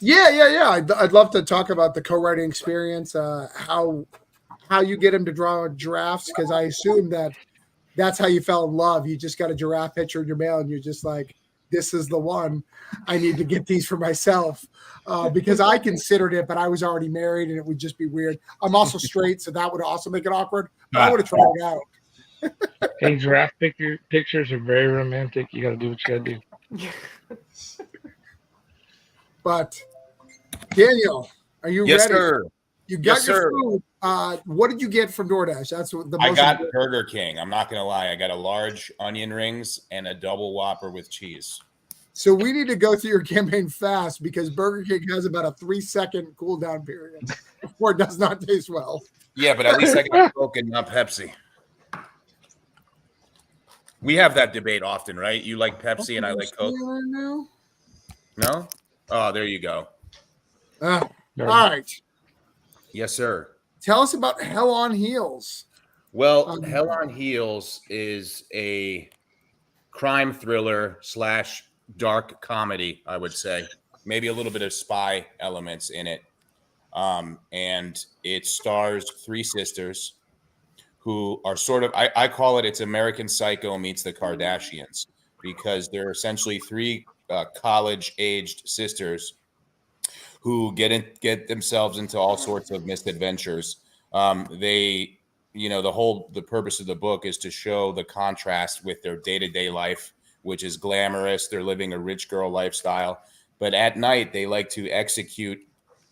Yeah. I'd love to talk about the co-writing experience, how you get him to draw drafts, because I assume that's how you fell in love. You just got a giraffe picture in your mail, and you're just like, this is the one. I need to get these for myself, because I considered it, but I was already married, and it would just be weird. I'm also straight, so that would also make it awkward. But I would have tried it out. Hey, giraffe pictures are very romantic. You got to do what you got to do. But Daniel, are you Yes, ready? sir. You got Yes, your sir. food. What did you get from DoorDash? That's what the I most got important. Burger King. I'm not gonna lie. I got a large onion rings and a double Whopper with cheese. So we need to go through your campaign fast, because Burger King has about a 3-second cool down period before it does not taste well. Yeah, but at least I got Coke and not Pepsi. We have that debate often, right? You like Pepsi and I like Coke. Now? No? Oh, there you go. All right. Yes, sir. Tell us about Hell on Heels. Well, Hell on Heels is a crime thriller / dark comedy, I would say. Maybe a little bit of spy elements in it. And it stars 3 sisters who are sort of, I call it's American Psycho meets the Kardashians, because they're essentially 3 college-aged sisters who get themselves into all sorts of misadventures. The purpose of the book is to show the contrast with their day-to-day life, which is glamorous. They're living a rich girl lifestyle, but at night they like to execute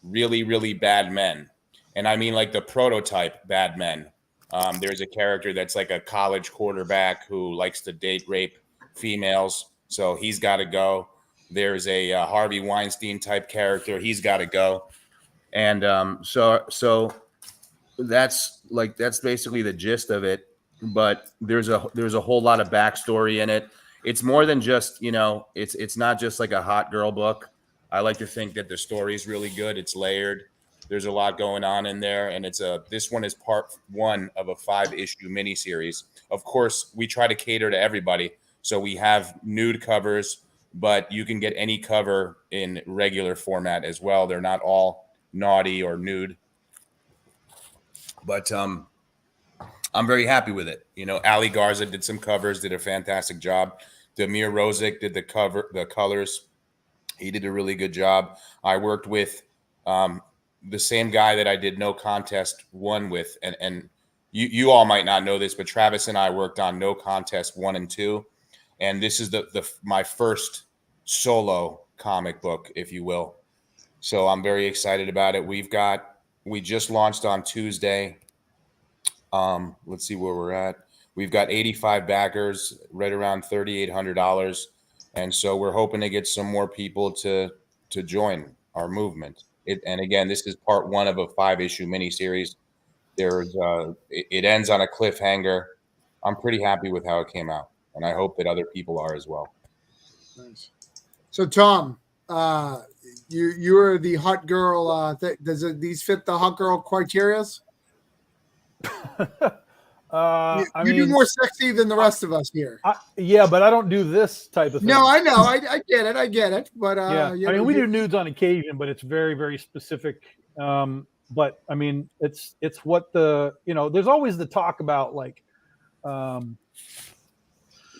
really, really bad men. And I mean like the prototype bad men. There's a character that's like a college quarterback who likes to date rape females, so he's got to go. There's a Harvey Weinstein type character. He's got to go. And so that's basically the gist of it. But there's a whole lot of backstory in it. It's more than just, it's not just like a hot girl book. I like to think that the story is really good. It's layered. There's a lot going on in there. And this one is part 1 of a 5-issue miniseries. Of course, we try to cater to everybody. So we have nude covers, but you can get any cover in regular format as well. They're not all naughty or nude. But I'm very happy with it. Ali Garza did some covers, did a fantastic job. Damir Rozic did the colors. He did a really good job. I worked with the same guy that I did No Contest 1 with. And you all might not know this, but Travis and I worked on No Contest 1 and 2. And this is my first solo comic book, if you will. So I'm very excited about it. We just launched on Tuesday. Let's see where we're at. We've got 85 backers, right around $3,800. And so we're hoping to get some more people to join our movement. And again, this is part 1 of a 5-issue miniseries. it ends on a cliffhanger. I'm pretty happy with how it came out, and I hope that other people are as well. Nice. So Tom, you're the hot girl. These fit the hot girl criterias? I you do mean, more sexy than the rest of us here. Yeah, but I don't do this type of thing. No, I know, I get it. But yeah, I mean, we do nudes on occasion, but it's very, very specific. But I mean, it's what there's always the talk about like,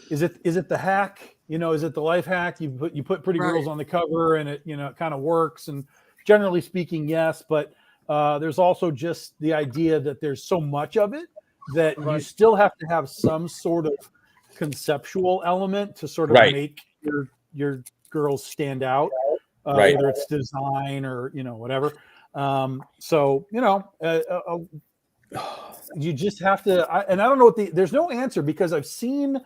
is it the hack? Is it the life hack? You put pretty girls on the cover, and it it kind of works. And generally speaking, yes, but there's also just the idea that there's so much of it that you still have to have some sort of conceptual element to sort of make your girls stand out, whether it's design or whatever. So you just have to. And I don't know there's no answer, because I've seen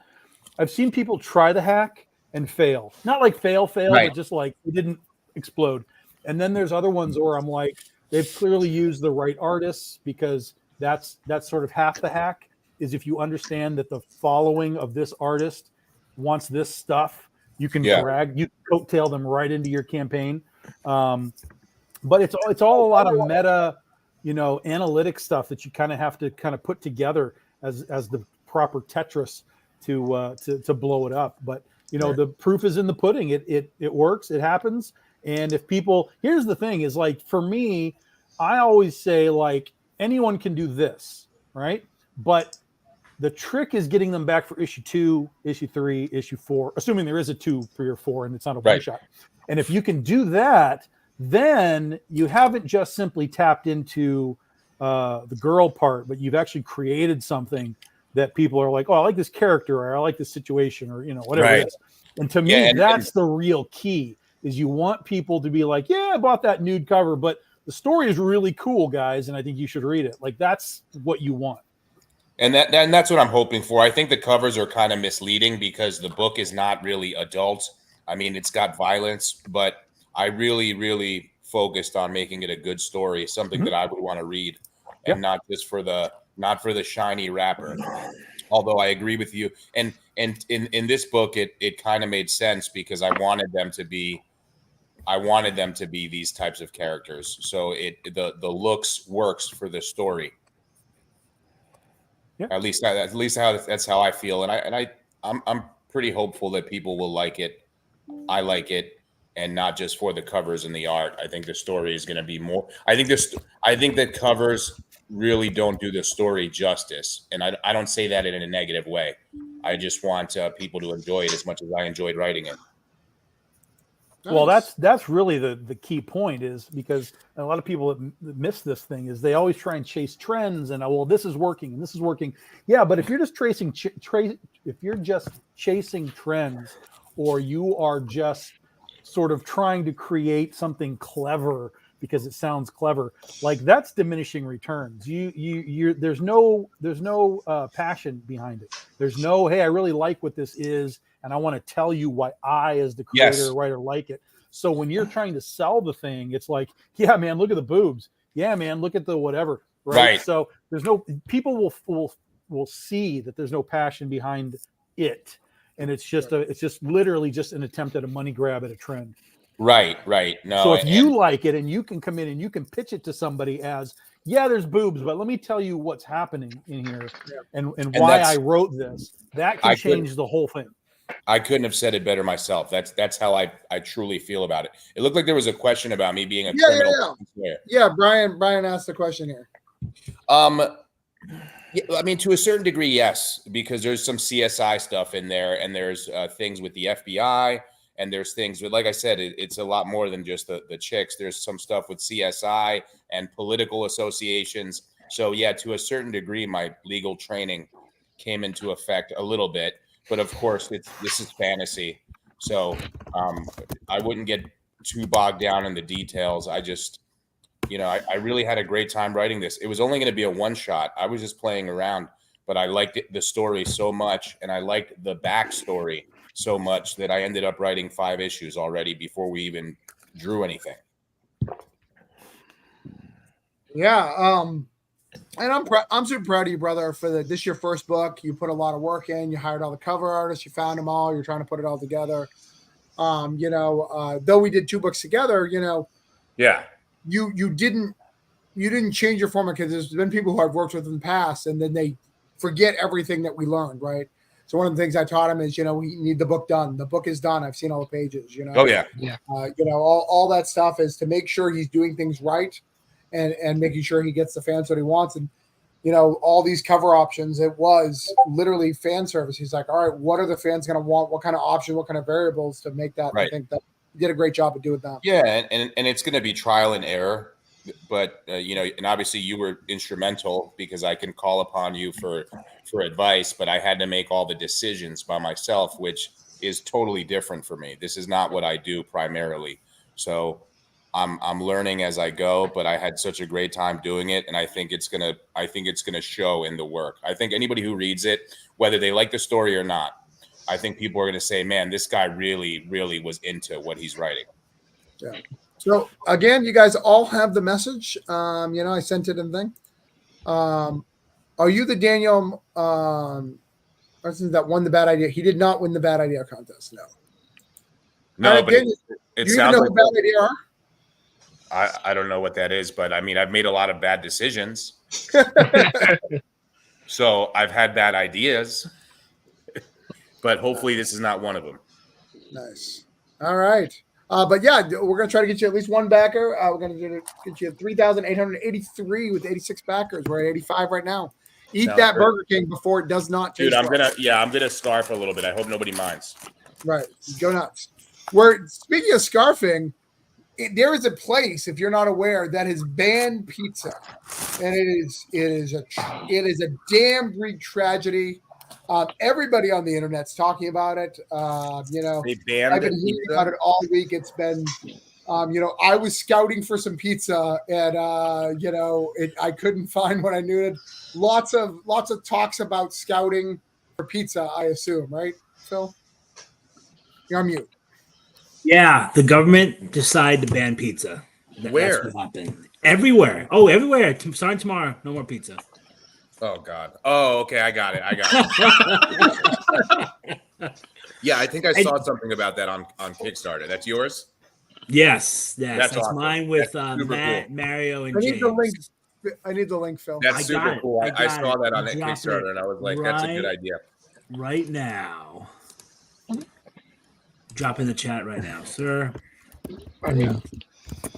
people try the hack and fail. Not like fail, but just like it didn't explode. And then there's other ones where I'm like, they've clearly used the right artists, because that's sort of half the hack, is if you understand that the following of this artist wants this stuff, you can coattail them right into your campaign. But it's all a lot of meta, analytic stuff that you kind of have to put together as the proper Tetris to blow it up. But the proof is in the pudding. It works. It happens. And if people, here's the thing, is like, for me, I always say, like, anyone can do this, right? But the trick is getting them back for issue 2, issue 3, issue 4, assuming there is a 2, 3, or 4, and it's not a one shot. And if you can do that, then you haven't just simply tapped into the girl part, but you've actually created something that people are like, oh, I like this character, or I like this situation, or whatever it is. And to me, that's the real key, is you want people to be like, yeah, I bought that nude cover, but the story is really cool, guys, and I think you should read it. Like, that's what you want. And that's what I'm hoping for. I think the covers are kind of misleading, because the book is not really adult. I mean, it's got violence, but I really, really focused on making it a good story, something that I would want to read, and not just for the shiny wrapper. Although I agree with you, and in this book, it kind of made sense, because I wanted them to be these types of characters. So the looks works for the story. Yeah. At least that's how I feel, and I'm pretty hopeful that people will like it. I like it, and not just for the covers and the art. I think the story is going to be more. I think that covers really don't do the story justice, and I don't say that in a negative way. I just want people to enjoy it as much as I enjoyed writing it. Nice. Well, that's really the key point, is because a lot of people that miss this thing is they always try and chase trends, and this is working and this is working. Yeah, but if you're just if you're just chasing trends, or you are just sort of trying to create something clever because it sounds clever, like, that's diminishing returns. There's no passion behind it. There's no, hey, I really like what this is, and I want to tell you why I, as the creator or writer, like it. So when you're trying to sell the thing, it's like, yeah, man, look at the boobs. Yeah, man, look at the whatever. Right. So there's people will see that there's no passion behind it, and it's just literally just an attempt at a money grab at a trend. Right. No. So if you like it, and you can come in and you can pitch it to somebody as, yeah, there's boobs, but let me tell you what's happening in here, and why I wrote this, that can change the whole thing. I couldn't have said it better myself. That's how I truly feel about it. It looked like there was a question about me being a criminal. Yeah, Brian asked the question here. I mean, to a certain degree, yes, because there's some CSI stuff in there, and there's things with the FBI, and there's things with, like I said, it's a lot more than just the chicks. There's some stuff with CSI and political associations. So yeah, to a certain degree, my legal training came into effect a little bit. But of course, this is fantasy, so I wouldn't get too bogged down in the details. I just, I really had a great time writing this. It was only going to be a one shot. I was just playing around, but I liked the story so much, and I liked the backstory so much, that I ended up writing 5 issues already before we even drew anything. Yeah. And I'm super proud of you, brother, for this your first book. You put a lot of work in. You hired all the cover artists. You found them all. You're trying to put it all together. Though we did 2 books together, Yeah. you didn't change your format, because there's been people who I've worked with in the past, and then they forget everything that we learned, right? So one of the things I taught him is, we need the book done. The book is done. I've seen all the pages. Oh yeah. All that stuff is to make sure he's doing things right, and making sure he gets the fans what he wants. And all these cover options, it was literally fan service. He's like, all right, what are the fans going to want? What kind of options? What kind of variables to make that? Right. I think that you did a great job of doing that. Yeah, and it's going to be trial and error. But and obviously you were instrumental, because I can call upon you for advice, but I had to make all the decisions by myself, which is totally different for me. This is not what I do primarily. So I'm learning as I go, but I had such a great time doing it, and I think it's gonna show in the work. I think anybody who reads it, whether they like the story or not, I think people are gonna say, man, this guy really, really was into what he's writing. Yeah. So again, you guys all have the message. I sent it and thing. Are you the Daniel person that won the bad idea? He did not win the bad idea contest. No, but Daniel, it you sounds know like who bad idea are? I don't know what that is, but I mean, I've made a lot of bad decisions. So I've had bad ideas, but hopefully this is not one of them. Nice. All right. But yeah, we're going to try to get you at least one backer. We're going to get you 3,883 with 86 backers. We're at 85 right now. Eat Sounds that great. Burger King before it does not taste Dude, I'm well. gonna scarf a little bit. I hope nobody minds. Right. Go nuts. We're speaking of scarfing, there is a place, if you're not aware, that has banned pizza. And it is a damn Greek tragedy. Everybody on the internet's talking about it. They banned I've been hearing about it all week. It's been, I was scouting for some pizza, and I couldn't find what I needed. Lots of talks about scouting for pizza, I assume, right, Phil? You're on mute. Yeah, the government decided to ban pizza. Where? That's what happened. Everywhere. Oh, everywhere. Starting tomorrow, no more pizza. Oh God. Oh, okay. I got it. Yeah, I think I saw something about that on Kickstarter. That's yours? Yes. That's awesome. Mine with That's super Matt, cool. Mario, and I need James. the link. I need the link, Phil. That's I super got it. cool. I I got saw it. that on I'm that dropping Kickstarter, it and I was like, that's a good idea. Right now. Drop in the chat right now, sir.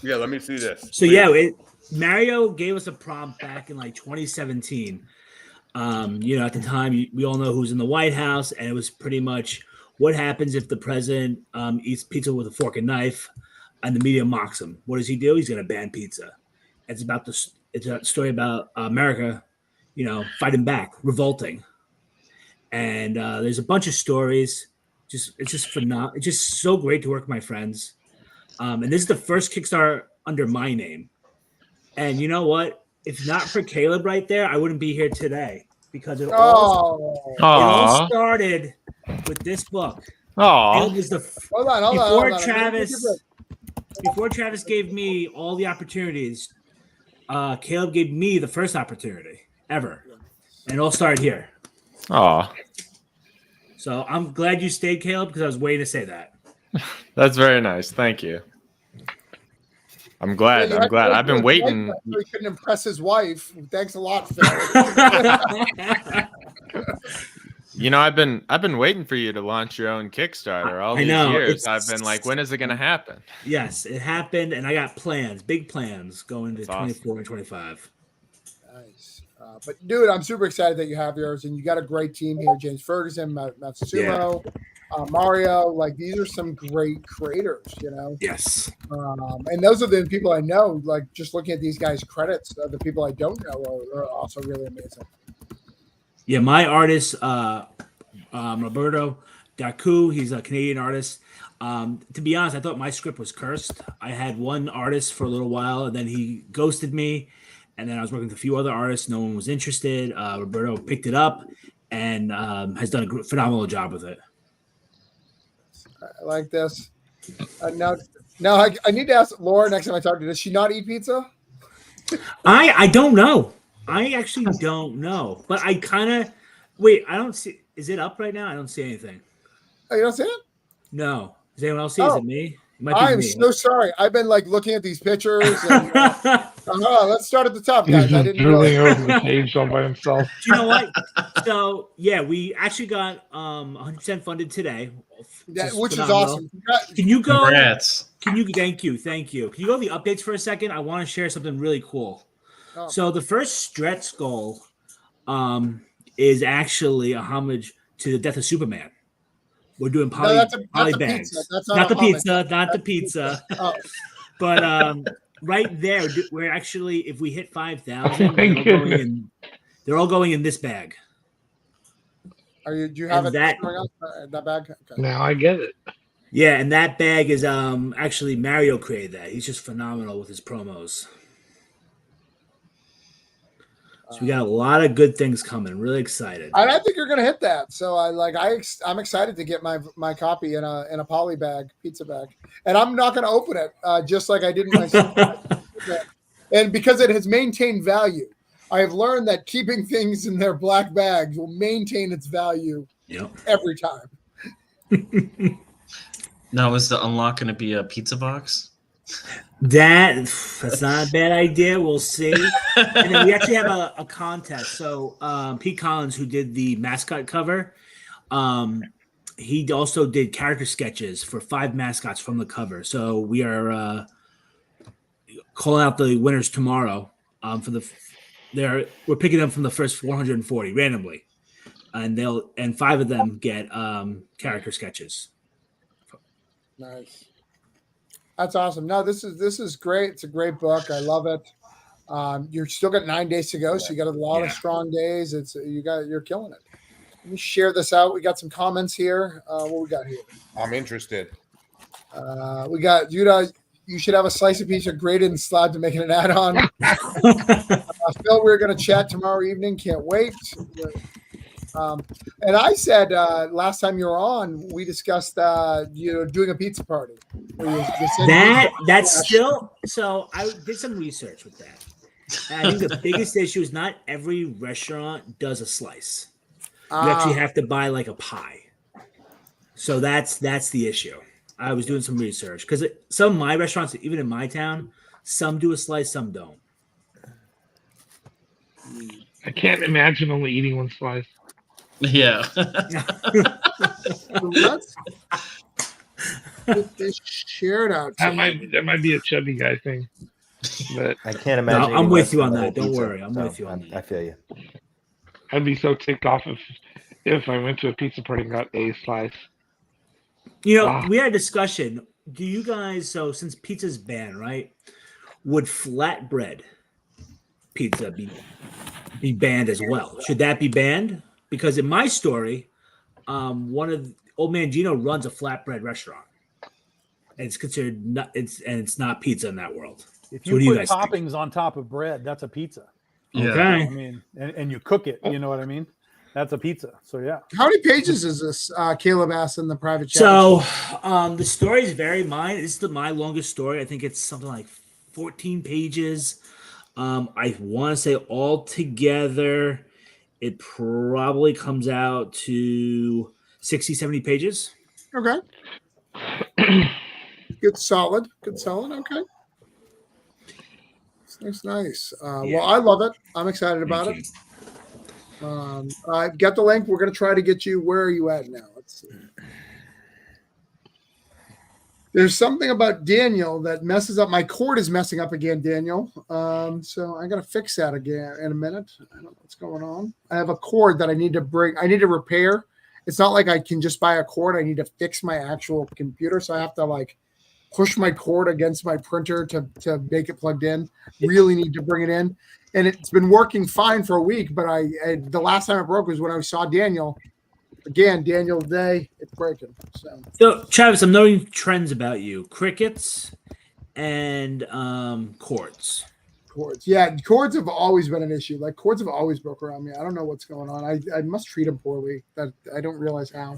Yeah, let me see this. So yeah, Mario gave us a prompt back in like 2017. At the time, we all know who's in the White House, and it was pretty much what happens if the president eats pizza with a fork and knife, and the media mocks him. What does he do? He's going to ban pizza. It's a story about America, fighting back, revolting, and there's a bunch of stories. It's just phenomenal. It's just so great to work with my friends. And this is the first Kickstarter under my name. And you know what? If not for Caleb right there, I wouldn't be here today, because it all started with this book. Oh, Hold on. Before Travis gave me all the opportunities, Caleb gave me the first opportunity ever. And it all started here. oh, So I'm glad you stayed, Caleb, because I was waiting to say that. that's very nice. Thank you. I'm glad. I've been waiting. He couldn't impress his wife. Thanks a lot, Phil. I've been waiting for you to launch your own Kickstarter all these years. I've been like, when is it going to happen? Yes, it happened, and I got plans, big plans, going to 24 awesome. and 25. Nice. But dude, I'm super excited that you have yours, and you got a great team here. James Ferguson, Matsumo, Mario. Like, these are some great creators, Yes. And those are the people I know. Like, just looking at these guys' credits, the people I don't know are also really amazing. Yeah, my artist, Roberto Dacu, he's a Canadian artist. To be honest, I thought my script was cursed. I had one artist for a little while, and then he ghosted me. And then I was working with a few other artists. No one was interested. Roberto picked it up and has done a phenomenal job with it. I like this. Now I need to ask Laura next time I talk to her. Does she not eat pizza? I don't know. I actually don't know, but I kind of wait. I don't see. Is it up right now? I don't see anything. Oh, you don't see it? No. Does anyone else see? Is Oh, it me? It might be I'm me. so sorry. I've been like looking at these pictures. And, let's start at the top, He's guys. I just didn't realize. drooling over the page all by himself. Do you know what? So yeah, we actually got 100% funded today, Which is phenomenal. awesome. Can you go? Congrats. Can you? Thank you. Can you go to the updates for a second? I want to share something really cool. Oh. So the first stretch goal, is actually a homage to the death of Superman. We're doing poly, that's a bags. pizza. That's Not the a homage. pizza, not the pizza. Oh. But right there, we're actually, if we hit 5,000, Oh my goodness. they're all going in this bag. Do you have And it that- showing up, that bag? Okay. Now I get it. Yeah, and that bag is actually Mario created that. He's just phenomenal with his promos. So we got a lot of good things coming. Really excited. And I think you're going to hit that. So I'm excited to get my copy in a poly bag, pizza bag, and I'm not going to open it just like I did in my. And because it has maintained value, I have learned that keeping things in their black bags will maintain its value every time. Now, is the unlock going to be a pizza box? That's not a bad idea. We'll see. And then we actually have a contest. So Pete Collins, who did the mascot cover, he also did character sketches for 5 mascots from the cover. So we are calling out the winners tomorrow. We're picking them from the first 440 randomly, and 5 of them get character sketches. Nice. That's awesome. No, this is great. It's a great book. I love it. You're still got 9 days to go, so you got a lot of strong days. You're killing it. Let me share this out. We got some comments here. What we got here? I'm interested. We got Judah. You should have a slice of pizza grated and slab to make it an add-on. Phil, we're going to chat tomorrow evening. Can't wait. And I said last time you were on, we discussed doing a pizza party. That's still so. I did some research with that. And I think the biggest issue is not every restaurant does a slice. You actually have to buy like a pie. So that's the issue. I was doing some research because some of my restaurants, even in my town, some do a slice, some don't. I can't imagine only eating one slice. Yeah. Let's get this shared out. That might be a chubby guy thing. But I can't imagine. I'm with you on that. Don't worry. I'm with you on that. I feel you. I'd be so ticked off if I went to a pizza party and got a slice. We had a discussion. Do you guys, so since pizza's banned, right? Would flatbread pizza be banned as well? Should that be banned? Because in my story, Old Man Gino runs a flatbread restaurant. And it's considered it's not pizza in that world. If So you what do put think? toppings on top of bread, that's a pizza. Yeah. Okay. I mean, and you cook it. You know what I mean? That's a pizza. So yeah. How many pages is this? Caleb asked in the private chat. So the stories vary. This is my longest story. I think it's something like 14 pages. I want to say all together, it probably comes out to 60, 70 pages. Okay. Good solid. Okay. It's nice. Well, I love it. I'm excited about it. I've got the link. We're going to try to get you. Where are you at now? Let's see. There's something about Daniel that messes up. My cord is messing up again, Daniel. So I got to fix that again in a minute. I don't know what's going on. I have a cord that I need to bring. I need to repair. It's not like I can just buy a cord. I need to fix my actual computer. So I have to push my cord against my printer to make it plugged in. Really need to bring it in. And it's been working fine for a week, but the last time it broke was when I saw Daniel. Again, Daniel today, it's breaking. So Travis, I'm noting trends about you: crickets and cords. Cords, yeah, cords have always been an issue. Cords have always broke around me. I don't know what's going on. I must treat them poorly. That I don't realize how.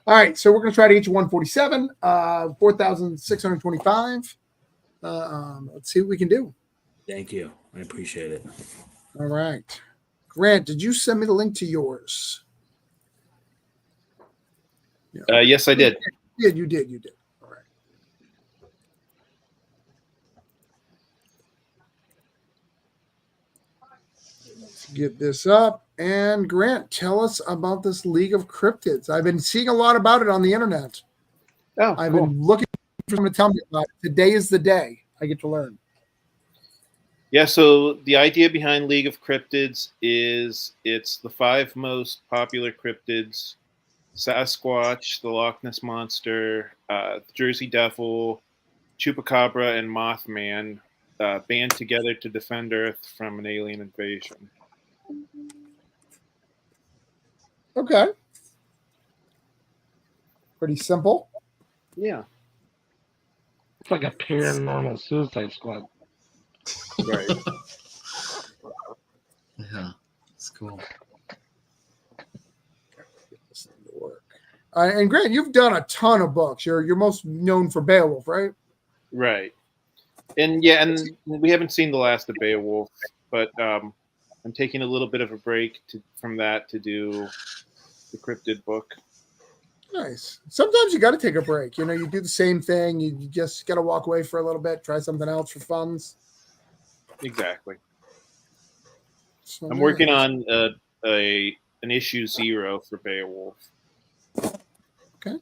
All right, so we're gonna try to get you 147, 4,625. Let's see what we can do. Thank you. I appreciate it. All right. Grant, did you send me the link to yours? Yes, I did. Yeah, you did. You did. All right. Let's get this up. And Grant, tell us about this League of Cryptids. I've been seeing a lot about it on the internet. Oh, I've cool. been looking for someone to tell me about it. Today is the day I get to learn. Yeah, so the idea behind League of Cryptids is it's the 5 most popular cryptids: Sasquatch, the Loch Ness Monster, the Jersey Devil, Chupacabra, and Mothman band together to defend Earth from an alien invasion. Okay. Pretty simple. Yeah. It's like a paranormal Suicide Squad. Right. Yeah, it's cool. And Grant, you've done a ton of books. You're most known for Beowulf, right? Right. And yeah, and we haven't seen the last of Beowulf, but I'm taking a little bit of a break from that to do the cryptid book. Nice. Sometimes you got to take a break. You know, you do the same thing. You just got to walk away for a little bit, try something else for funds. Exactly. So I'm working on an issue 0 for Beowulf. Okay.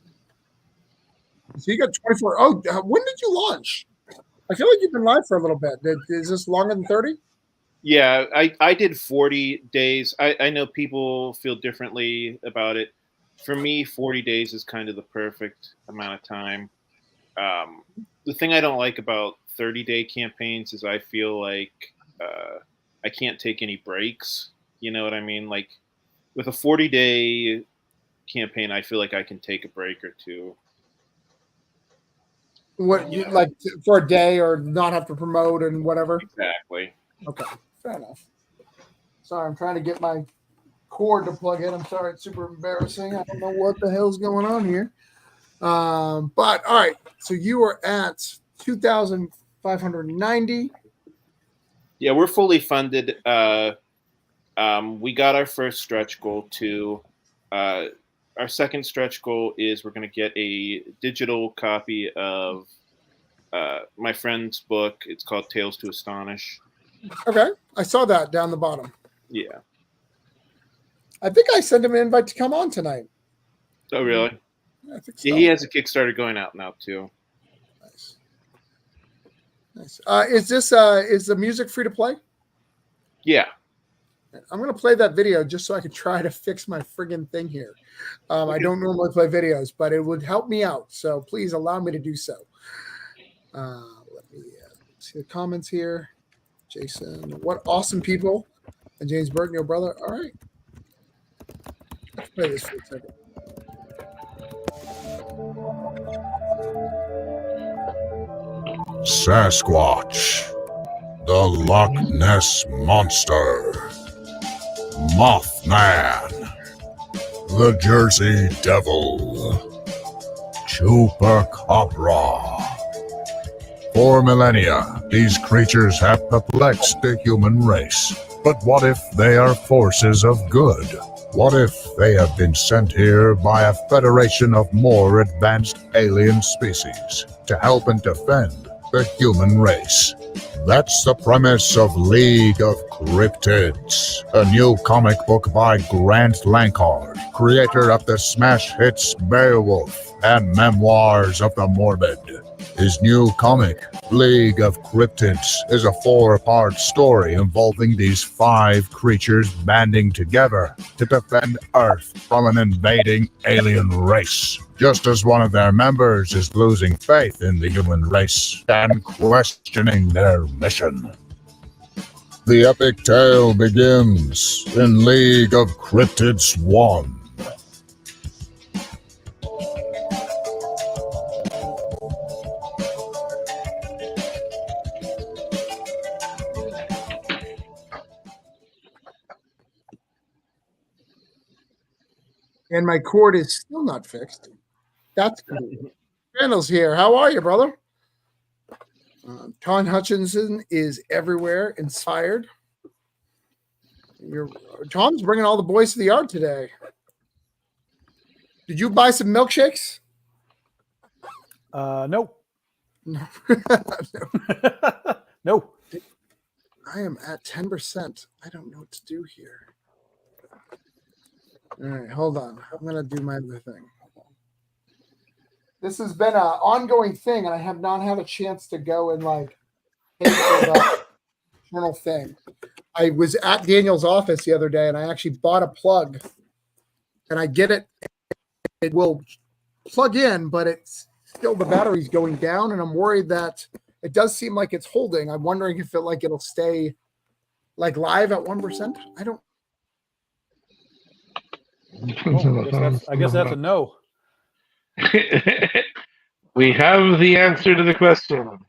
So you got 24. Oh, when did you launch? I feel like you've been live for a little bit. Is this longer than 30? Yeah, I did 40 days. I know people feel differently about it. For me, 40 days is kind of the perfect amount of time. The thing I don't like about 30-day campaigns is I feel like I can't take any breaks. You know what I mean? Like with a 40-day campaign, I feel like I can take a break or two. What you like for a day or not have to promote and whatever? Exactly. Okay, fair enough. Sorry, I'm trying to get my cord to plug in. I'm sorry, it's super embarrassing. I don't know what the hell's going on here. But all right, so you are at 2,590. Yeah, we're fully funded. We got our first stretch goal too. Our second stretch goal is we're going to get a digital copy of my friend's book. It's called Tales to Astonish. Okay, I saw that down the bottom. Yeah. I think I sent him an invite to come on tonight. Oh, really? I think so. Yeah, he has a Kickstarter going out now too. Nice. Nice. Is the music free to play? Yeah. I'm going to play that video just so I can try to fix my friggin' thing here. I don't normally play videos, but it would help me out. So please allow me to do so. Let me see the comments here. Jason, what awesome people. And James Burton, your brother. All right. Let's play this for a second. Sasquatch, the Loch Ness Monster, Mothman, the Jersey Devil, Chupacabra. For millennia, these creatures have perplexed the human race. But what if they are forces of good? What if they have been sent here by a federation of more advanced alien species to help and defend the human race? That's the premise of League of Cryptids, a new comic book by Grant Lankard, creator of the smash hits Beowulf and Memoirs of the Morbid. His new comic, League of Cryptids, is a 4-part story involving these 5 creatures banding together to defend Earth from an invading alien race, just as one of their members is losing faith in the human race and questioning their mission. The epic tale begins in League of Cryptids 1. And my cord is still not fixed. That's cool. Randall's here. How are you, brother? Ton Hutchinson is everywhere, inspired. Tom's bringing all the boys to the yard today. Did you buy some milkshakes? Nope. No. No. I am at 10%. I don't know what to do here. All right, hold on. I'm going to do my other thing. This has been an ongoing thing, and I have not had a chance to go and pay for the journal thing. I was at Daniel's office the other day, and I actually bought a plug, and I get it. It will plug in, but it's still the battery's going down, and I'm worried that it does seem like it's holding. I'm wondering if it'll stay live at 1%. I don't. I guess that's a no. We have the answer to the question.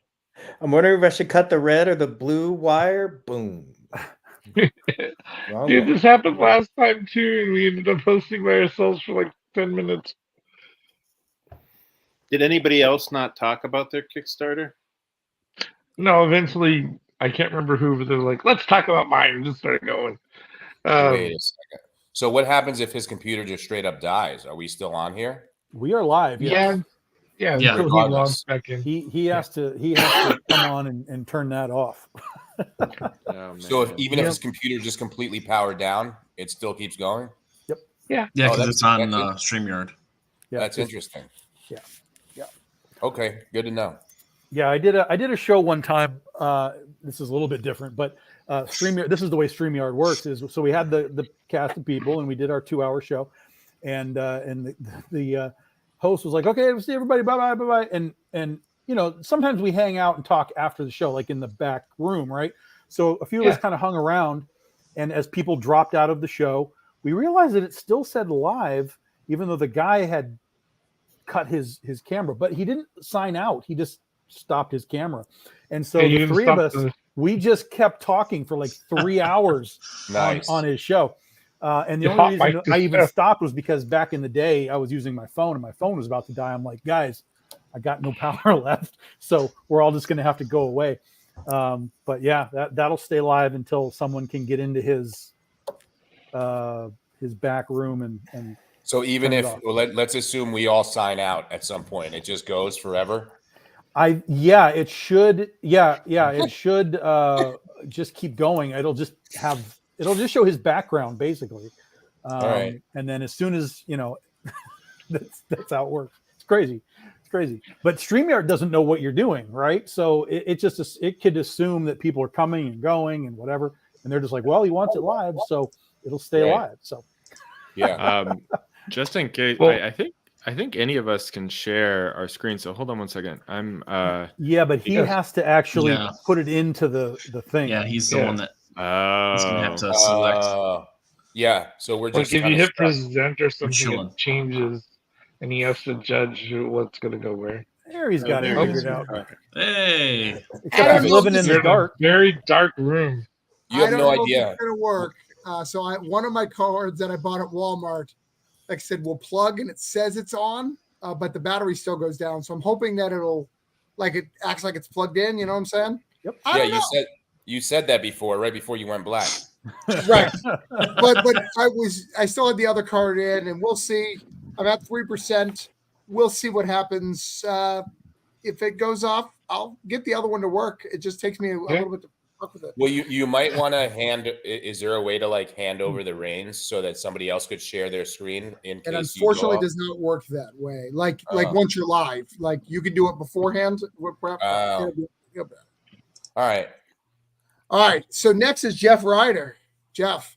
I'm wondering if I should cut the red or the blue wire. Boom. Wrong Dude, one. this happened last time too, and we ended up hosting by ourselves for 10 minutes. Did anybody else not talk about their Kickstarter? No, eventually, I can't remember who, but they're like, let's talk about mine, and just started going. Wait a second. So what happens if his computer just straight up dies? Are we still on here? We are live. Yes. Yeah. Yeah, Until he regardless. logs back in. He has to come on and turn that off. Oh, So man. even if his computer just completely powered down, it still keeps going? Yeah. Yeah, Oh, because that's- it's on that's- StreamYard. Yeah. That's interesting. Yeah. Okay, good to know. Yeah, I did a show one time. This is a little bit different, but StreamYard. This is the way StreamYard works. Is so we had the cast of people, and we did our 2-hour show, and the host was like, "Okay, we'll see everybody. Bye bye. And sometimes we hang out and talk after the show, like in the back room, right? So a few of us kind of hung around, and as people dropped out of the show, we realized that it still said live, even though the guy had cut his camera, but he didn't sign out. He just stopped his camera. And so the three of us, we just kept talking for 3 hours Nice. on his show. And the only reason I even stopped was because back in the day, I was using my phone and my phone was about to die. I'm like, guys, I got no power left. So we're all just going to have to go away. But yeah, that'll stay live until someone can get into his back room and So even if let's assume we all sign out at some point, it just goes forever. It should just keep going. It'll just show his background basically. All right. And then as soon as that's how it works. It's crazy. But StreamYard doesn't know what you're doing, right? So it could assume that people are coming and going and whatever, and they're just like, well, he wants it live, so it'll stay live. So yeah. Just in case, Well, I think any of us can share our screen. So hold on one second. I'm but he has to actually Yeah. put it into the thing. Yeah, he's the one that he's gonna have to select. Yeah. So we're just if you hit stuck. present or something, chilling. it changes, and he has to judge what's going to go where. There he's got it figured out. Hey, Except he's living in the dark. Very dark room. You have I don't no know idea. if it's going to work. So one of my cards that I bought at Walmart, like I said, will plug and it says it's on, but the battery still goes down. So I'm hoping that it acts like it's plugged in. You know what I'm saying? Yep. Yeah, you said that before, right before you went black. Right. but I still had the other card in, and we'll see. I'm at 3%. We'll see what happens. If it goes off, I'll get the other one to work. It just takes me a little bit to work with it. Well, you might want to hand. Is there a way to hand over the reins so that somebody else could share their screen in case? And unfortunately, it does not work that way. Like once you're live, you can do it beforehand. All right. All right. So next is Jeff Ryder. Jeff.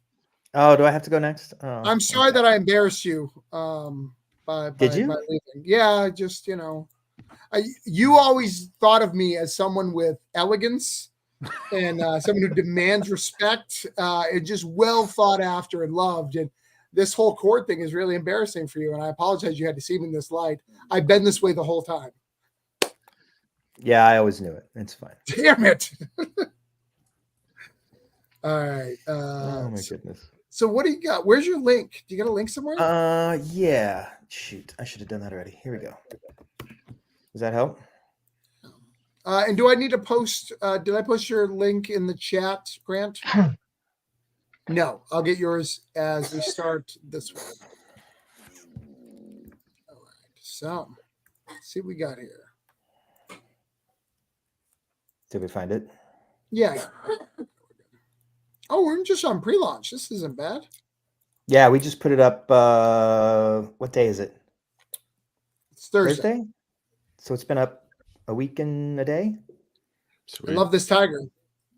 Oh, do I have to go next? Oh, I'm sorry that I embarrassed you. By leaving. Yeah, just you always thought of me as someone with elegance and someone who demands respect. And just well thought after and loved. And this whole court thing is really embarrassing for you. And I apologize you had to see me in this light. I've been this way the whole time. Yeah, I always knew it. It's fine. Damn it. All right. Oh my goodness. So what do you got? Where's your link? Do you got a link somewhere? Yeah. Shoot, I should have done that already. Here we go. Does that help? And do I need to post? Did I post your link in the chat, Grant? No, I'll get yours as we start this one. All right. So, let's see what we got here. Did we find it? Yeah. Oh, we're just on pre-launch. This isn't bad. Yeah, we just put it up. What day is it? It's Thursday. So it's been up a week and a day. I love this tiger. I'll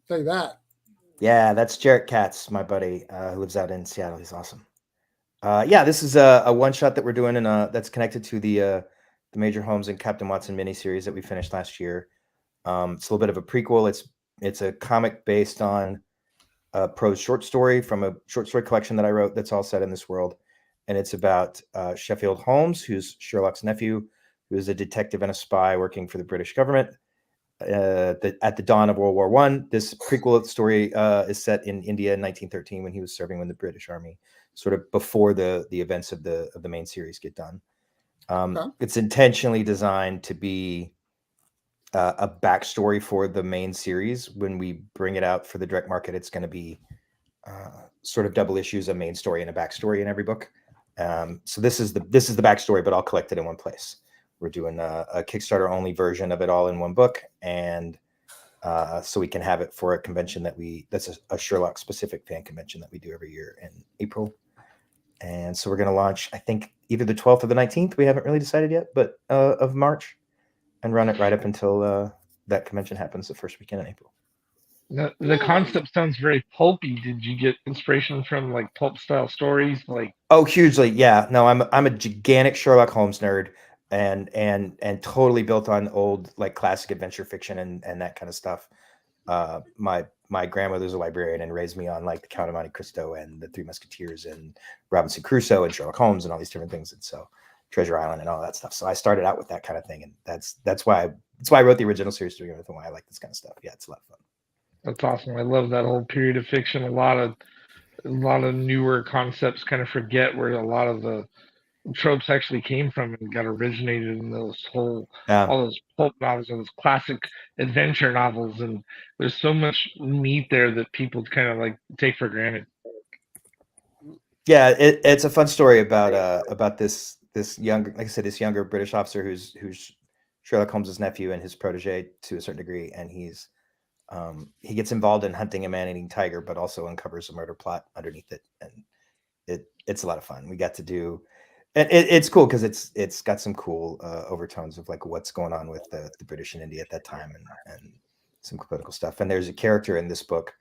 tell you that. Yeah, that's Jarrett Katz, my buddy, who lives out in Seattle. He's awesome. Yeah, this is a one shot that we're doing, and that's connected to the Major Holmes and Captain Watson miniseries that we finished last year. It's a little bit of a prequel. It's a comic based on a prose short story from a short story collection that I wrote that's all set in this world. And it's about Sheffield Holmes, who's Sherlock's nephew, who is a detective and a spy working for the British government at the dawn of World War I. This prequel story is set in India in 1913 when he was serving in the British Army, sort of before the events of the main series get done. Okay. It's intentionally designed to be a backstory for the main series. When we bring it out for the direct market, it's going to be sort of double issues, a main story and a backstory in every book. So this is the backstory, but I'll collect it in one place. We're doing a Kickstarter only version of it all in one book, and so we can have it for a convention that's a Sherlock specific fan convention that we do every year in April. And so we're going to launch, I think, either the 12th or the 19th. We haven't really decided yet, but of March, and run it right up until that convention happens the first weekend in April. The concept sounds very pulpy. Did you get inspiration from like pulp style stories? Like, oh, hugely, yeah. No, I'm a gigantic Sherlock Holmes nerd, and totally built on old like classic adventure fiction and that kind of stuff. My grandmother's a librarian and raised me on like the Count of Monte Cristo and the Three Musketeers and Robinson Crusoe and Sherlock Holmes and all these different things, and so Treasure Island and all that stuff. So I started out with that kind of thing, and that's why I wrote the original series to begin with, and why I like this kind of stuff. Yeah, it's a lot of fun. That's awesome. I love that whole period of fiction. A lot of newer concepts kind of forget where a lot of the tropes actually came from and got originated in those all those pulp novels and those classic adventure novels. And there's so much meat there that people kind of like take for granted. Yeah, it's a fun story about this younger, like I said, this younger British officer who's Sherlock Holmes' nephew and his protege to a certain degree, and he gets involved in hunting a man-eating tiger, but also uncovers a murder plot underneath it, and it's a lot of fun. We got to do, and it's cool because it's got some cool overtones of like what's going on with the British in India at that time, and some political stuff. And there's a character in this book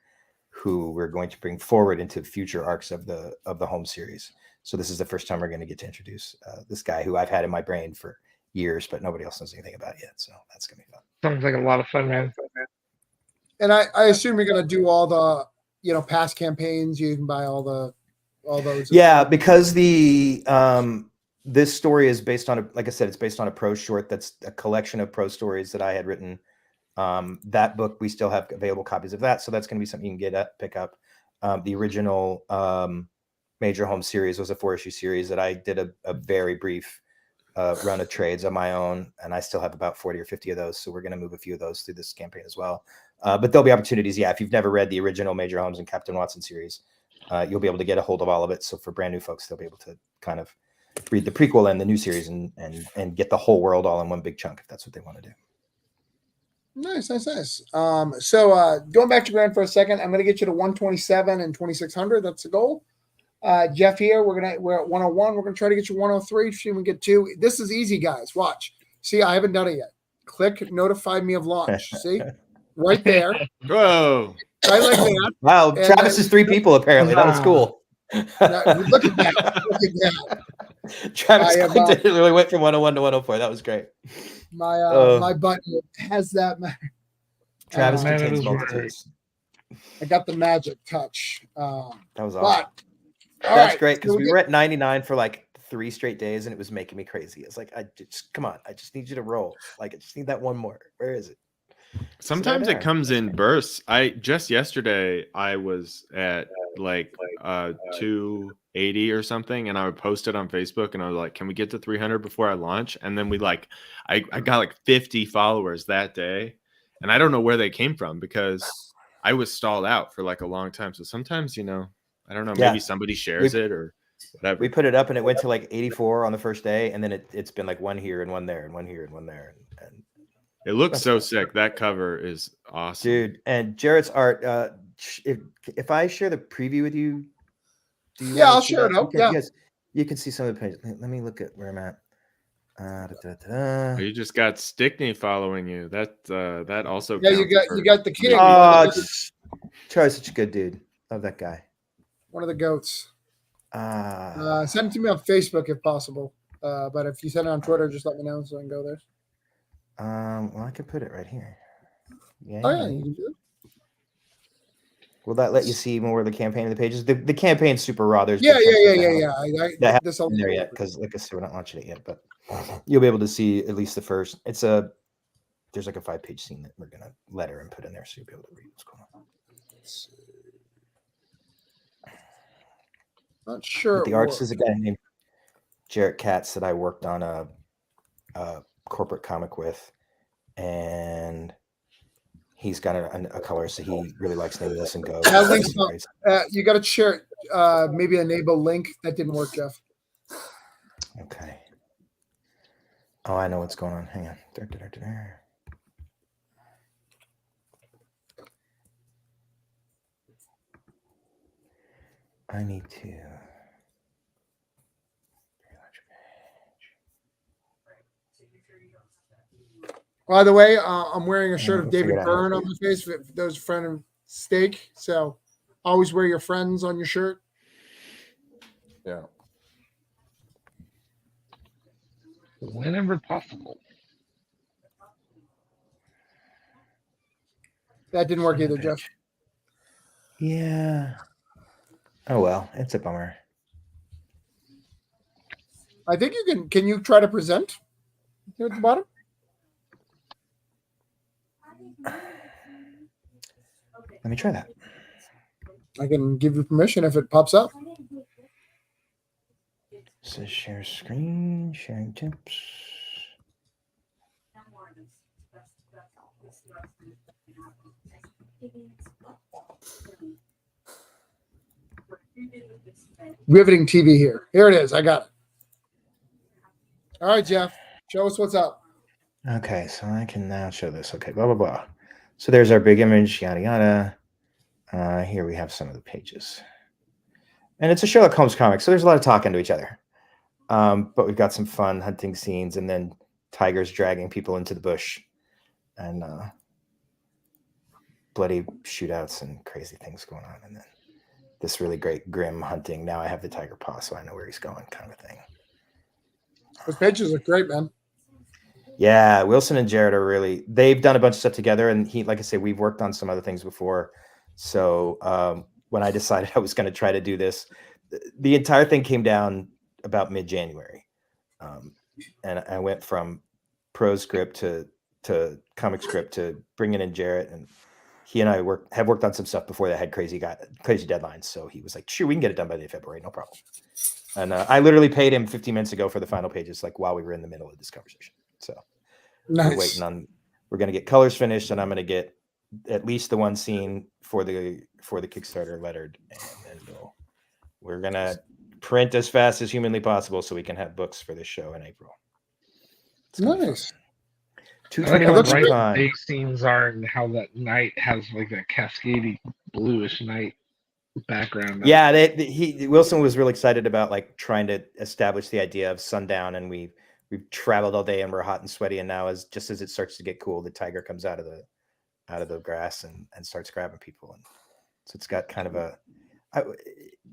who we're going to bring forward into future arcs of the Holmes series. So this is the first time we're going to get to introduce this guy who I've had in my brain for years, but nobody else knows anything about yet. So that's going to be fun. Sounds like a lot of fun, man. And I assume you're going to do all the past campaigns. You can buy all those. Yeah, because the this story is based on like I said, it's based on a prose short that's a collection of prose stories that I had written. That book, we still have available copies of that, so that's going to be something you can pick up. The original Major Holmes series was a 4-issue series that I did a very brief run of trades on my own, and I still have about 40 or 50 of those. So we're going to move a few of those through this campaign as well. But there'll be opportunities. Yeah, if you've never read the original Major Holmes and Captain Watson series, you'll be able to get a hold of all of it. So for brand new folks, they'll be able to kind of read the prequel and the new series and get the whole world all in one big chunk if that's what they want to do. Nice. So going back to Grand for a second, I'm going to get you to 127 and 2600. That's the goal. Jeff here, we're at 101. We're going to try to get you 103. See if we can get 2. This is easy, guys. Watch. See, I haven't done it yet. Click notify me of launch. See, right there. Whoa! I like that. Wow, and Travis is 3 people apparently. That was cool. Look at that. Travis really went from 101 to 104. That was great. My button has that. Travis contains multitudes. I got the magic touch. That was awesome. That's great because we were at 99 for like 3 straight days, and it was making me crazy. It's like, come on, I just need you to roll. Like, I just need that one more. Where is it? Sometimes it comes in bursts. Yesterday I was at like 280 or something, and I would post it on Facebook, and I was like, can we get to 300 before I launch? And then I got like 50 followers that day, and I don't know where they came from because I was stalled out for like a long time. So sometimes, I don't know. Yeah. Maybe somebody shares it or whatever. We put it up and it went to like 84 on the first day, and then it's been like one here and one there and one here and one there, and It looks That's so cool. sick. That cover is awesome. dude. And Jarrett's art. If I share the preview with you, do you? Yeah, wanna I'll see share that? it out. You can, Yeah. yes, you can see some of the pages. Let me look at where I'm at. Oh, you just got Stickney following you. That also Yeah, you counts got for the king. Oh, Charlie's such a good dude. Love that guy. One of the goats. Ah, Send it to me on Facebook if possible. But if you send it on Twitter, just let me know so I can go there. well, I can put it right here. Yeah. Oh yeah, you can do it. Will that let you see more of the campaign in the pages? The campaign's super raw. There's Yeah. big chunks of that That haven't this been there yet because, like I said, we're not launching it yet. But you'll be able to see at least the first. There's like a 5-page scene that we're gonna letter and put in there, so you'll be able to read what's going on. Not sure. But the artist is a guy named Jarrett Katz that I worked on a corporate comic with, and he's got a color, so he really likes Name This and Go. That link's not, you got to share it. Maybe enable link. That didn't work, Jeff. Okay. Oh, I know what's going on. Hang on. I need to. By the way, I'm wearing a shirt of we'll David figure it out. Byrne on my face. For those friend of steak, so always wear your friends on your shirt. Yeah. Whenever possible. That didn't work either, Jeff. Yeah. Oh well, it's a bummer. I think you can. Can you try to present here at the bottom? Let me try that. I can give you permission if it pops up. Says share screen, sharing tips. Riveting TV here. Here it is. I got it. All right, Jeff. Show us what's up. Okay, so I can now show this. Okay, blah blah blah. So there's our big image, yada yada. Here we have some of the pages, and it's a Sherlock Holmes comic, so there's a lot of talking to each other. But we've got some fun hunting scenes, and then tigers dragging people into the bush, and bloody shootouts and crazy things going on, and then this really great grim hunting. Now I have the tiger paw, so I know where he's going, kind of thing. Those pages are great, man. Yeah, Wilson and Jared are really, they've done a bunch of stuff together, and like I say, we've worked on some other things before. So when I decided I was going to try to do this, the entire thing came down about mid-January. And I went from prose script to comic script to bringing in Jarrett, and he and I have worked on some stuff before that had crazy deadlines. So he was like, sure, we can get it done by the end of February, no problem. And I literally paid him 15 minutes ago for the final pages, like while we were in the middle of this conversation. So Nice. we're waiting on, we're going to get colors finished, and I'm going to get at least the one scene for the Kickstarter lettered, and then we're going to print as fast as humanly possible so we can have books for this show in April. It's gonna be fun. Nice. I like how 221 bright Recon. big scenes are and how that night has like that cascading bluish night background. Yeah, Wilson was really excited about like trying to establish the idea of sundown, and we've traveled all day and we're hot and sweaty, and now just as it starts to get cool, the tiger comes out of the grass and starts grabbing people, and so it's got kind of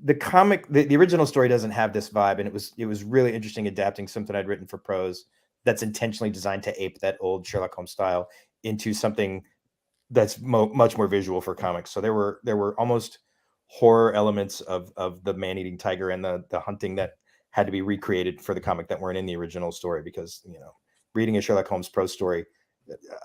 the comic, the original story doesn't have this vibe, and it was really interesting adapting something I'd written for prose that's intentionally designed to ape that old Sherlock Holmes style into something that's much more visual for comics. So there were almost horror elements of the man-eating tiger and the hunting that had to be recreated for the comic that weren't in the original story, because reading a Sherlock Holmes prose story,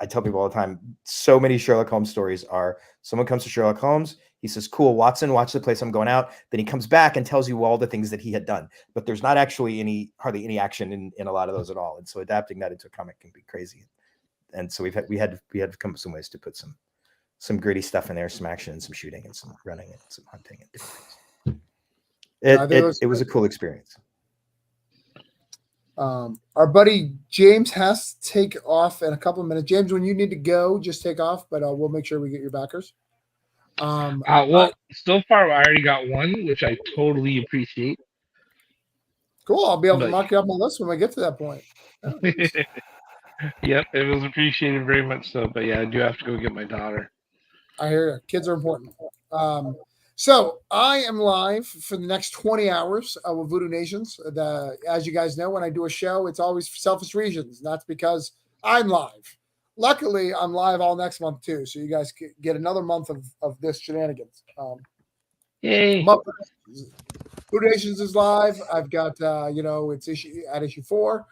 I tell people all the time, so many Sherlock Holmes stories are someone comes to Sherlock Holmes, he says, cool, Watson, watch the place I'm going out. Then he comes back and tells you all the things that he had done. But there's not actually hardly any action in a lot of those at all. And so adapting that into a comic can be crazy. And so we had to come up with some ways to put some gritty stuff in there, some action and some shooting and some running and some hunting and different things. It was a cool experience. Our buddy James has to take off in a couple of minutes. James, when you need to go, just take off, but we'll make sure we get your backers. Well, so far I already got one, which I totally appreciate. Cool. I'll be able to But- mark you up my list when we get to that point. Oh, nice. Yep, it was appreciated very much so. But yeah, I do have to go get my daughter. I hear you. Kids are important. So I am live for the next 20 hours with Voodoo Nations. As you guys know, when I do a show, it's always for selfish reasons. And that's because I'm live. Luckily, I'm live all next month too. So you guys get another month of this shenanigans. Yay. Voodoo Nations is live. I've got, it's issue 4.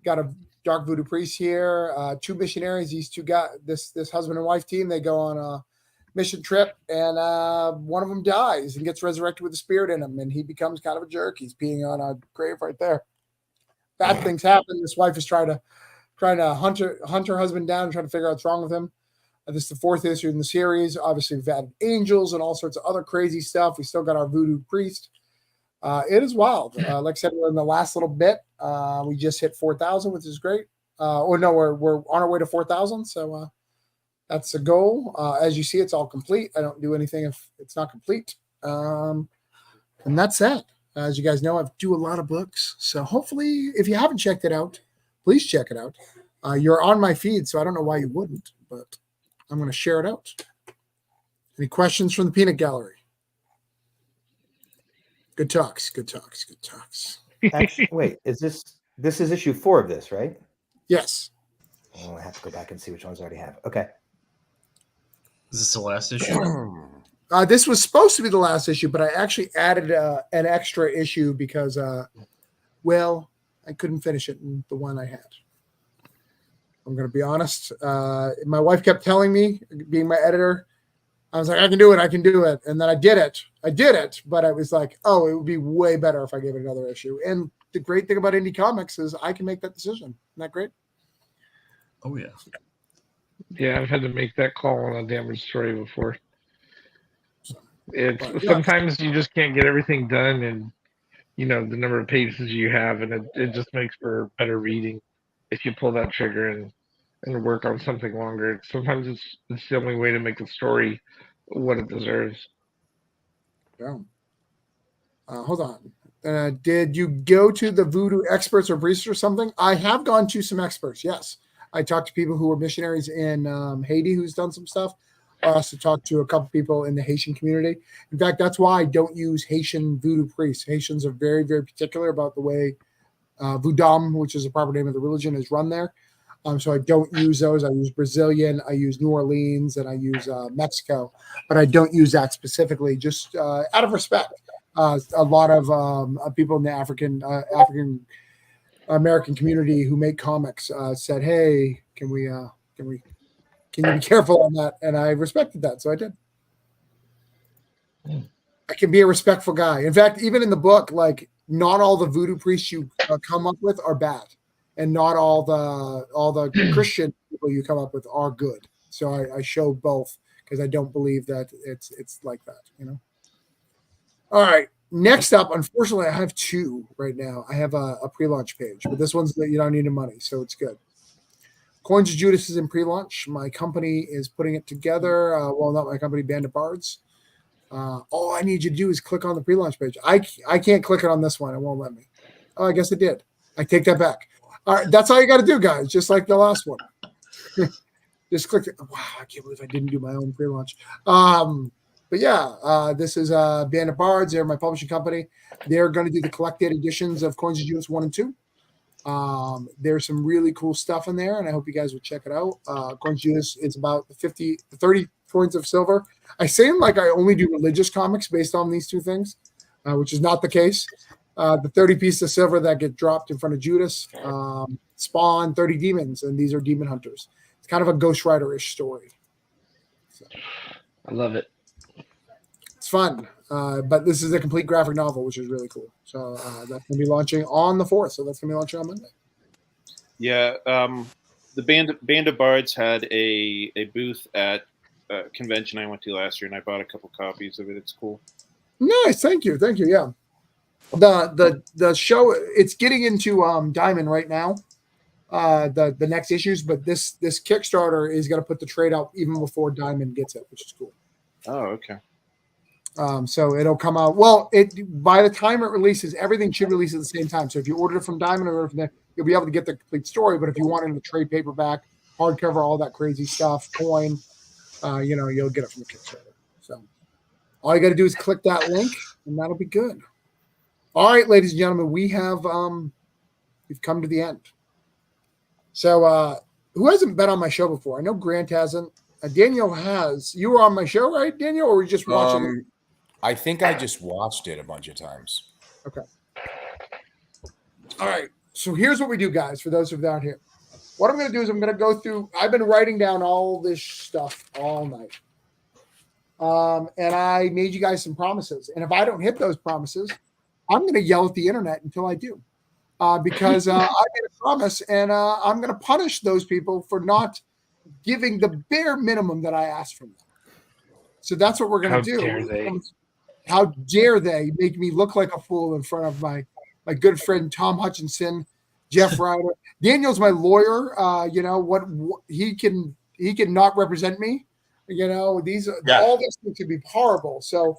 Got a Dark Voodoo Priest here. 2 missionaries. These two got this husband and wife team. They go on a mission trip, and one of them dies and gets resurrected with a spirit in him, and he becomes kind of a jerk. He's peeing on a grave right there. Bad things happen. This wife is trying to hunt her husband down and trying to figure out what's wrong with him. This is the 4th issue in the series. Obviously, we've added angels and all sorts of other crazy stuff. We still got our voodoo priest. It is wild. Like I said, we're in the last little bit. We just hit 4,000, which is great. We're on our way to 4,000. So that's the goal. As you see, it's all complete. I don't do anything if it's not complete. And that's that. As you guys know, I do a lot of books. So hopefully, if you haven't checked it out, please check it out. You're on my feed, so I don't know why you wouldn't, but I'm going to share it out. Any questions from the Peanut Gallery? Good talks. Actually, wait, is this is issue 4 of this, right? Yes. Oh, I have to go back and see which ones I already have. Okay. Is this the last issue? This was supposed to be the last issue, but I actually added an extra issue because, I couldn't finish it in the one I had. I'm going to be honest. My wife kept telling me, being my editor, I was like, I can do it. And then I did it, but I was like, oh, it would be way better if I gave it another issue. And the great thing about indie comics is I can make that decision. Isn't that great? Oh, yeah. Yeah, I've had to make that call on a damaged story before. Sometimes you just can't get everything done, and the number of pages you have, and it just makes for better reading if you pull that trigger and work on something longer. Sometimes it's the only way to make the story what it deserves. Yeah. Hold on. Did you go to the voodoo experts or priests or something? I have gone to some experts, yes. I talked to people who were missionaries in Haiti who's done some stuff. I also talked to a couple people in the Haitian community. In fact, that's why I don't use Haitian voodoo priests. Haitians are very, very particular about the way Voodoo, which is the proper name of the religion, is run there. So I don't use those. I use Brazilian, I use New Orleans, and I use Mexico. But I don't use that specifically, just out of respect. A lot of people in the African American community who make comics said, "Hey, can you be careful on that?" And I respected that, so I did. I can be a respectful guy. In fact, even in the book, like not all the voodoo priests you come up with are bad, and not all the Christian people you come up with are good. So I show both because I don't believe that it's like that. All right. Next up, unfortunately, I have 2 right now. I have a pre-launch page, but this one's that you don't need the money, so it's good. Coins of Judas is in pre-launch. My company is putting it together. Not my company, Band of Bards. All I need you to do is click on the pre-launch page. I can't click it on this one. It won't let me. Oh, I guess it did. I take that back. All right, that's all you got to do, guys, just like the last one. Just click it. Wow, I can't believe I didn't do my own pre-launch. But yeah, this is Band of Bards. They're my publishing company. They're going to do the collected editions of Coins of Judas 1 and 2. There's some really cool stuff in there, and I hope you guys will check it out. Coins of Judas is about 30 points of silver. I seem like I only do religious comics based on these 2 things, which is not the case. The 30 pieces of silver that get dropped in front of Judas spawn 30 demons, and these are demon hunters. It's kind of a Ghost Rider-ish story. So. I love it. It's fun, but this is a complete graphic novel, which is really cool. So that's going to be launching on the 4th. So that's going to be launching on Monday. Yeah, the Band of Bards had a booth at a convention I went to last year, and I bought a couple copies of it. It's cool. Nice, thank you. Yeah, The show, it's getting into Diamond right now. The next issues, but this Kickstarter is going to put the trade out even before Diamond gets it, which is cool. Oh, okay. So it'll come out. Well, by the time it releases, everything should release at the same time. So if you order it from Diamond or from there, you'll be able to get the complete story. But if you want it in the trade paperback, hardcover, all that crazy stuff, coin, you'll get it from the Kickstarter. So all you got to do is click that link, and that'll be good. All right, ladies and gentlemen, we've come to the end. So who hasn't been on my show before? I know Grant hasn't. Daniel has. You were on my show, right, Daniel, or were you just watching it? I think I just watched it a bunch of times. Okay. All right. So here's what we do, guys, for those who are down here. What I'm going to do is I'm going to go through. I've been writing down all this stuff all night. And I made you guys some promises. And if I don't hit those promises, I'm going to yell at the internet until I do. Because I made a promise, and I'm going to punish those people for not giving the bare minimum that I asked from them. So that's what we're going to do. Dare they? How dare they make me look like a fool in front of my good friend Tom Hutchinson, Jeff Ryder. Daniel's my lawyer. What he can not represent me. All this could be horrible. So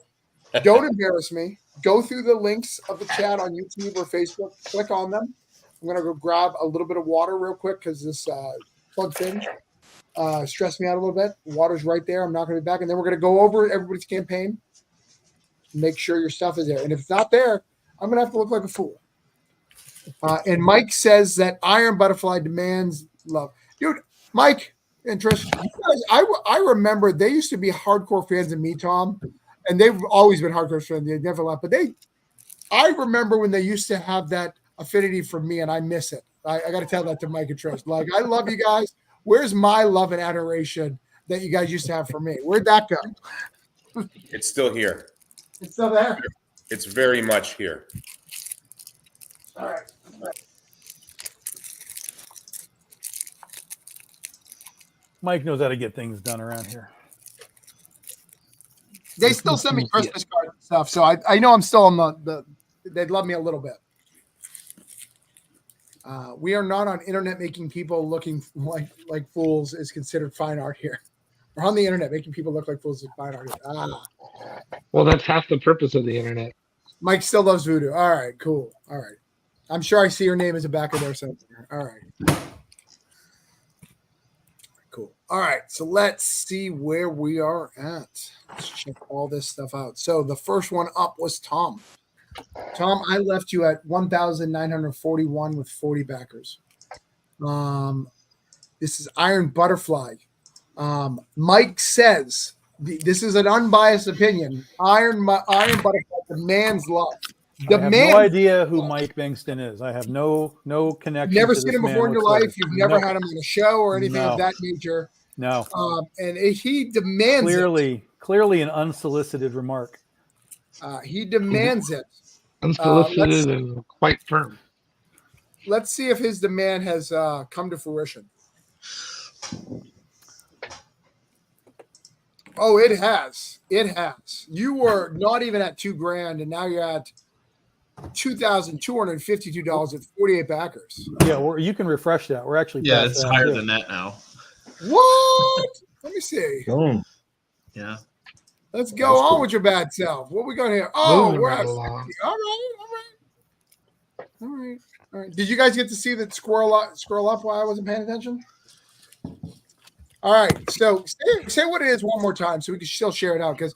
don't embarrass me. Go through the links of the chat on YouTube or Facebook. Click on them. I'm going to go grab a little bit of water real quick because this plug thing stressed me out a little bit. Water's right there. I'm not going to be back. And then we're going to go over everybody's campaign. Make sure your stuff is there. And if it's not there, I'm going to have to look like a fool. And Mike says that Iron Butterfly demands love. Dude, Mike and Trish, you guys, I remember they used to be hardcore fans of me, Tom. And they've always been hardcore fans. They never left. But I remember when they used to have that affinity for me, and I miss it. I got to tell that to Mike and Trish. Like, I love you guys. Where's my love and adoration that you guys used to have for me? Where'd that go? It's still here. It's still there? It's very much here. All right. Mike knows how to get things done around here. They still send me Christmas cards and stuff, so I know I'm still on the they'd love me a little bit. We are not on internet making people looking like fools is considered fine art here. We're on the internet making people look like fools is fine art here. Well, that's half the purpose of the internet. Mike still loves voodoo. All right, cool. All right. I'm sure I see your name as a back of there somewhere. All right. Cool. All right. So let's see where we are at. Let's check all this stuff out. So the first one up was Tom. Tom, I left you at 1,941 with 40 backers. This is Iron Butterfly. Mike says, this is an unbiased opinion. Iron Butterfly demands love. I have no idea who Mike Bengston is. I have no connection. You've never to seen this him before in your whatsoever. life. You've never had him on a show or anything of that nature. No. And he demands clearly an unsolicited remark. He demands it. Unsolicited and quite firm. Let's see if his demand has come to fruition. Oh, it has. It has. You were not even at $2,000, and now you're at $2,252 at 48 backers. Yeah, you can refresh that. We're actually it's higher than that now. What? Let me see. Boom. Yeah. Let's go on with your bad self. What we got here? Oh, we're at 60. All right. Did you guys get to see that scroll up while I wasn't paying attention? All right. So say what it is one more time so we can still share it out because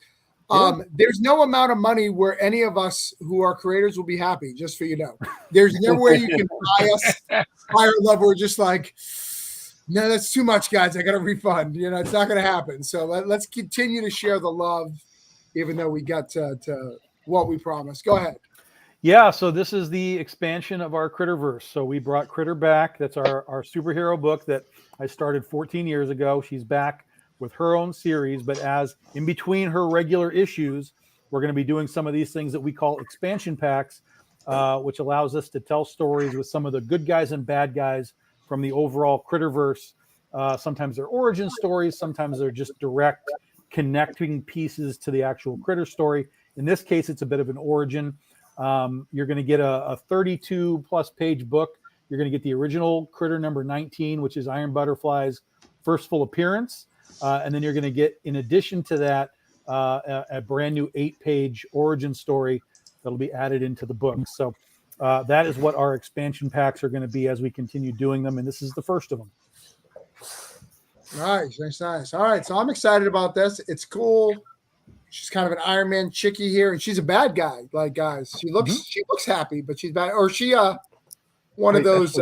there's no amount of money where any of us who are creators will be happy, just so you know. There's nowhere you can buy us higher level. We're just like, no, that's too much, guys. I got a refund. It's not going to happen. So let's continue to share the love, even though we got to what we promised. Go ahead. Yeah, so this is the expansion of our Critterverse. So we brought Critter back. That's our superhero book that I started 14 years ago. She's back with her own series, but as in between her regular issues, we're going to be doing some of these things that we call expansion packs, which allows us to tell stories with some of the good guys and bad guys from the overall Critterverse. Sometimes they're origin stories. Sometimes they're just direct connecting pieces to the actual Critter story. In this case, it's a bit of an origin. You're going to get a 32 plus page book. You're going to get the original Critter number 19, which is Iron Butterfly's first full appearance. And then you're going to get, in addition to that, a brand new 8-page origin story that'll be added into the book. So that is what our expansion packs are going to be as we continue doing them. And this is the first of them. Nice. All right. So I'm excited about this. It's cool. She's kind of an Iron Man chickie here, and she's a bad guy. Like, guys, she looks happy, but she's bad. Or she one of those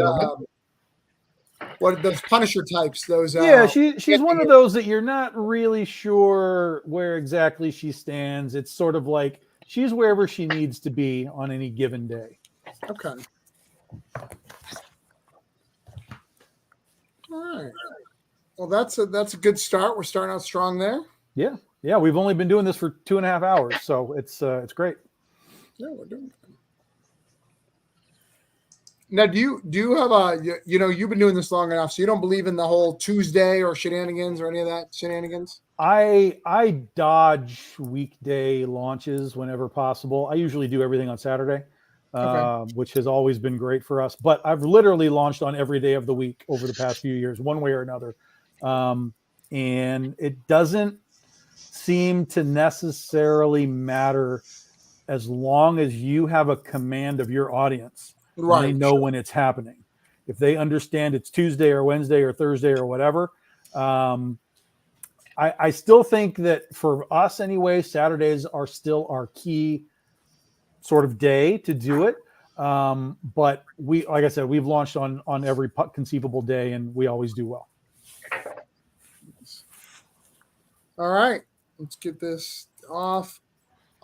what are those Punisher types? Those she's one of those that you're not really sure where exactly she stands. It's sort of like she's wherever she needs to be on any given day. Okay. All right. Well, that's a good start. We're starting out strong there. Yeah. We've only been doing this for 2.5 hours, so it's great. Yeah, we're doing good. Now, do you have you've been doing this long enough, so you don't believe in the whole Tuesday or shenanigans or any of that shenanigans? I dodge weekday launches whenever possible. I usually do everything on Saturday, which has always been great for us. But I've literally launched on every day of the week over the past few years, one way or another. And it doesn't seem to necessarily matter as long as you have a command of your audience. Right. They know when it's happening. If they understand it's Tuesday or Wednesday or Thursday or whatever. I still think that for us anyway, Saturdays are still our key sort of day to do it. But like I said, we've launched on every conceivable day, and we always do well. All right, let's get this off.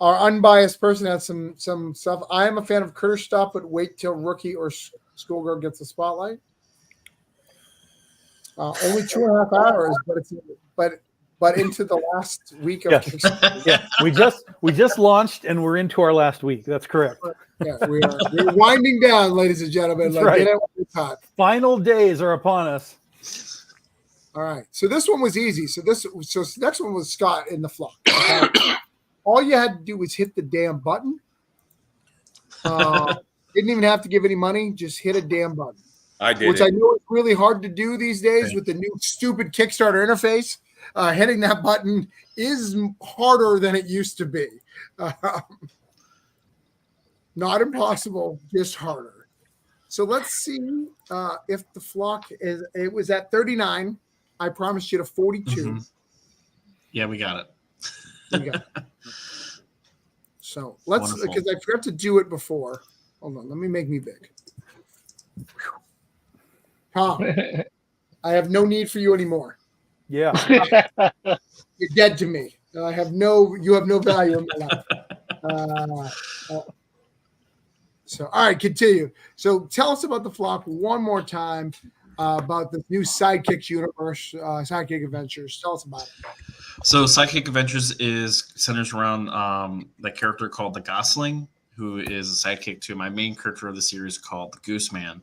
Our unbiased person has some stuff. I am a fan of Critter stuff, but wait till Rookie or Schoolgirl gets the spotlight. Only 2.5 hours, but into the last week of Kickstarter. Yeah, we just launched and we're into our last week. That's correct. Yeah, we're winding down, ladies and gentlemen. That's right. Get it when it's hot. Final days are upon us. All right. So this one was easy. So the next one was Scott in the flock. Okay? All you had to do was hit the damn button. Didn't even have to give any money. Just hit a damn button. I did. Which I know is really hard to do these days with the new stupid Kickstarter interface. Hitting that button is harder than it used to be. Not impossible, just harder. So let's see if the flock is. It was at 39. I promised you to 42. Mm-hmm. Yeah, we got it. So let's, because I forgot to do it before. Hold on, let me make me big. Tom, I have no need for you anymore. Yeah, you're dead to me. You have no value in my life. So, all right, continue. So, tell us about the flock one more time. About the new Sidekicks universe, Sidekick Adventures. Tell us about it. So Sidekick Adventures centers around the character called the Gosling, who is a sidekick to my main character of the series called the Goose Man.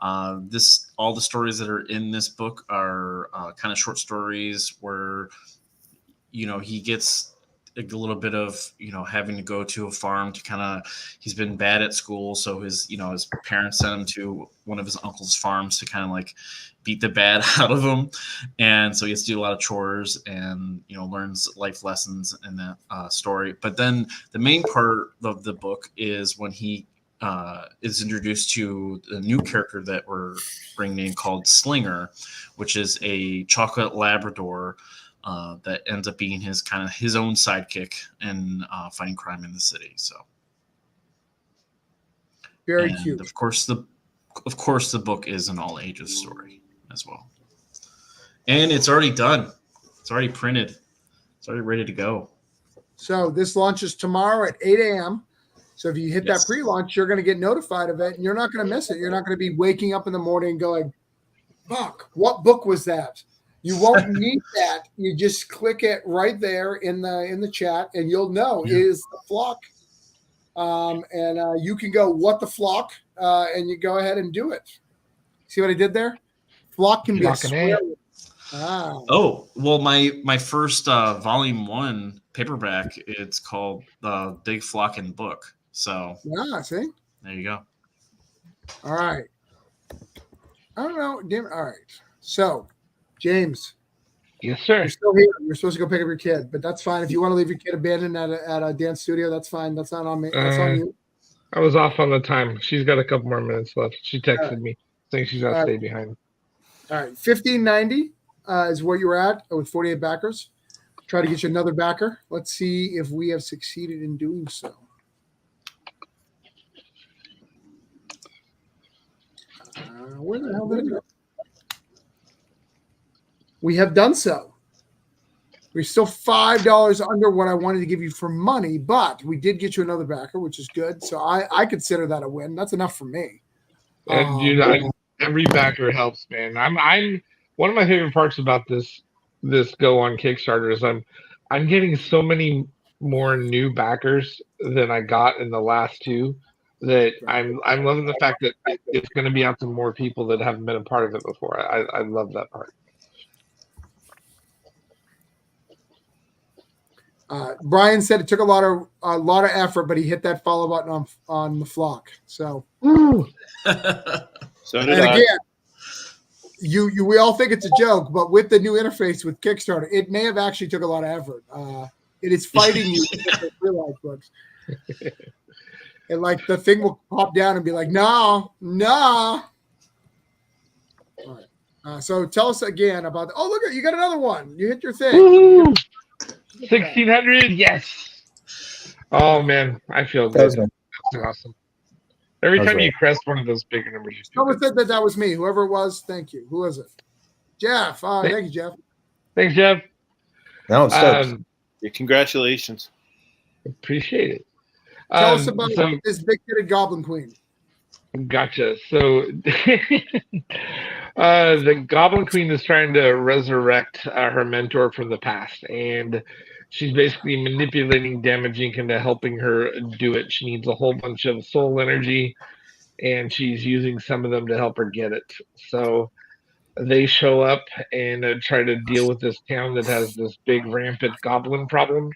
All the stories that are in this book are kind of short stories where, he gets a little bit of, having to go to a farm to he's been bad at school. So his parents sent him to one of his uncle's farms to kind of like beat the bad out of him. And so he has to do a lot of chores and, learns life lessons in that story. But then the main part of the book is when he is introduced to the new character that we're bringing in called Slinger, which is a chocolate Labrador that ends up being his own sidekick and fighting crime in the city. So very cute. Of course, the book is an all ages story as well, and it's already done. It's already printed. It's already ready to go. So this launches tomorrow at 8 a.m. So if you hit that pre-launch, you're going to get notified of it, and you're not going to miss it. You're not going to be waking up in the morning going, "Fuck, what book was that?" You won't need that. You just click it right there in the chat, and you'll know it is the flock. And you can go, "What the flock?" And you go ahead and do it. See what I did there? Flock can be a swear word. Oh, well, my first volume 1 paperback, it's called Big Flock and Book. So Yeah, see? there you go. All right. I don't know. Damn it. All right. So, James, Yes, sir. you're still here. You're supposed to go pick up your kid, but that's fine. If you want to leave your kid abandoned at a dance studio, that's fine. That's not on me. That's on you. I was off on the time. She's got a couple more minutes left. She texted right. me saying she's got to All stay right. behind. All right. 1590 is where you were at with 48 backers. Try to get you another backer. Let's see if we have succeeded in doing so. Where the hell did it go? We have done so. We're still $5 under what I wanted to give you for money, but we did get you another backer, which is good. So I consider that a win. That's enough for me. Dude, every backer helps, man. I'm one of my favorite parts about this go on Kickstarter is I'm getting so many more new backers than I got in the last two that I'm loving the fact that it's going to be out to more people that haven't been a part of it before. I love that part. Brian said it took a lot of effort, but he hit that follow button on the flock. So, Woo! So did and I. again, we all think it's a joke, but with the new interface with Kickstarter, it may have actually took a lot of effort. It is fighting you with real-life books. And like the thing will pop down and be like, no. All right. So tell us again about. Oh, look at you got another one. You hit your thing. Woo! 1,600, yes. Oh man, I feel That good. was good. That's awesome. Every That was time you right. crest one of those bigger numbers, you feel Someone good. said that was me. Whoever it was, thank you. Who was it? Jeff. Thank you, Jeff. Thanks, Jeff. No, it's stoked. Congratulations. Appreciate it. Tell us about so, this big-headed Goblin Queen. Gotcha. So the Goblin Queen is trying to resurrect her mentor from the past, and she's basically manipulating Damage Inc. into helping her do it. She needs a whole bunch of soul energy, and she's using some of them to help her get it. So they show up and try to deal with this town that has this big rampant goblin problem,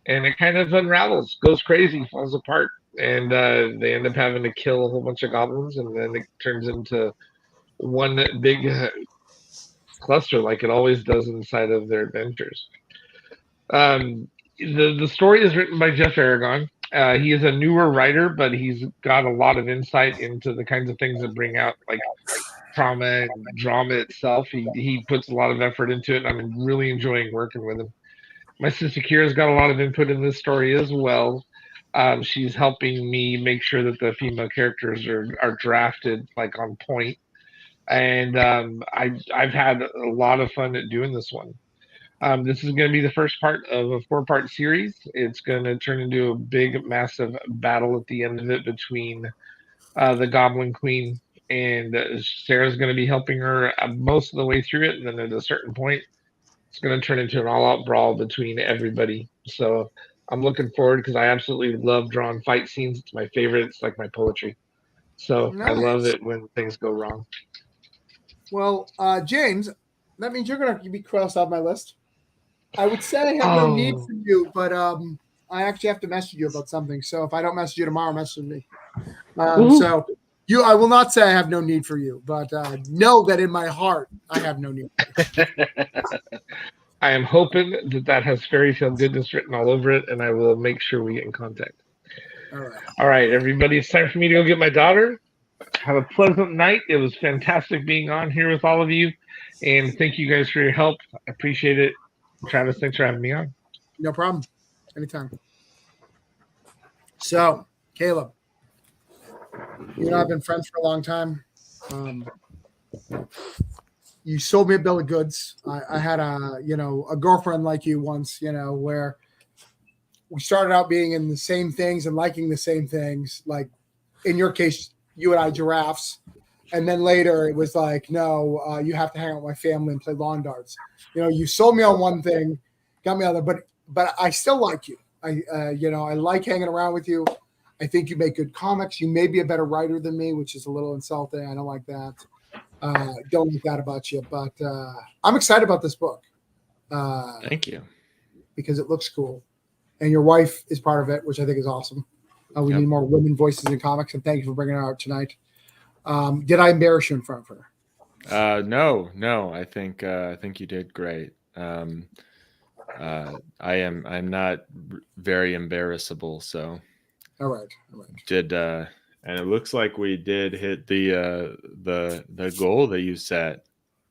and it kind of unravels, goes crazy, falls apart. And they end up having to kill a whole bunch of goblins, and then it turns into one big cluster, like it always does inside of their adventures. The story is written by Jeff Aragon. He is a newer writer, but he's got a lot of insight into the kinds of things that bring out like trauma and drama itself. He puts a lot of effort into it, and I'm really enjoying working with him. My sister Kira's got a lot of input in this story as well. She's helping me make sure that the female characters are drafted like on point, and I've had a lot of fun at doing this one. This is going to be the first part of a 4-part series. It's going to turn into a big, massive battle at the end of it between the Goblin Queen, and Sarah's going to be helping her most of the way through it, and then at a certain point, it's going to turn into an all-out brawl between everybody. So I'm looking forward because I absolutely love drawing fight scenes. It's my favorite. It's like my poetry. So I love it when things go wrong. Well, James, that means you're going to be crossed off my list. I would say I have no need for you, but I actually have to message you about something. So if I don't message you tomorrow, message me. So I will not say I have no need for you, but know that in my heart, I have no need for you. I am hoping that has fairy tale goodness written all over it, and I will make sure we get in contact. All right, everybody, it's time for me to go get my daughter. Have a pleasant night. It was fantastic being on here with all of you, and thank you guys for your help. I appreciate it. Travis, thanks for having me on. No problem. Anytime. So, Caleb, you and I have been friends for a long time. You sold me a bill of goods. I had a girlfriend like you once, where we started out being in the same things and liking the same things. Like in your case, you and I giraffes. And then later it was like, no, you have to hang out with my family and play lawn darts. You sold me on one thing, got me on other, but I still like you. I like hanging around with you. I think you make good comics. You may be a better writer than me, which is a little insulting. I don't like that. Don't like that about you, but I'm excited about this book. Thank you. Because it looks cool. And your wife is part of it, which I think is awesome. We need more women voices in comics, and thank you for bringing it out tonight. Did I embarrass you in front of her? No. I think you did great. I'm not very embarrassable, so. All right. And it looks like we did hit the goal that you set.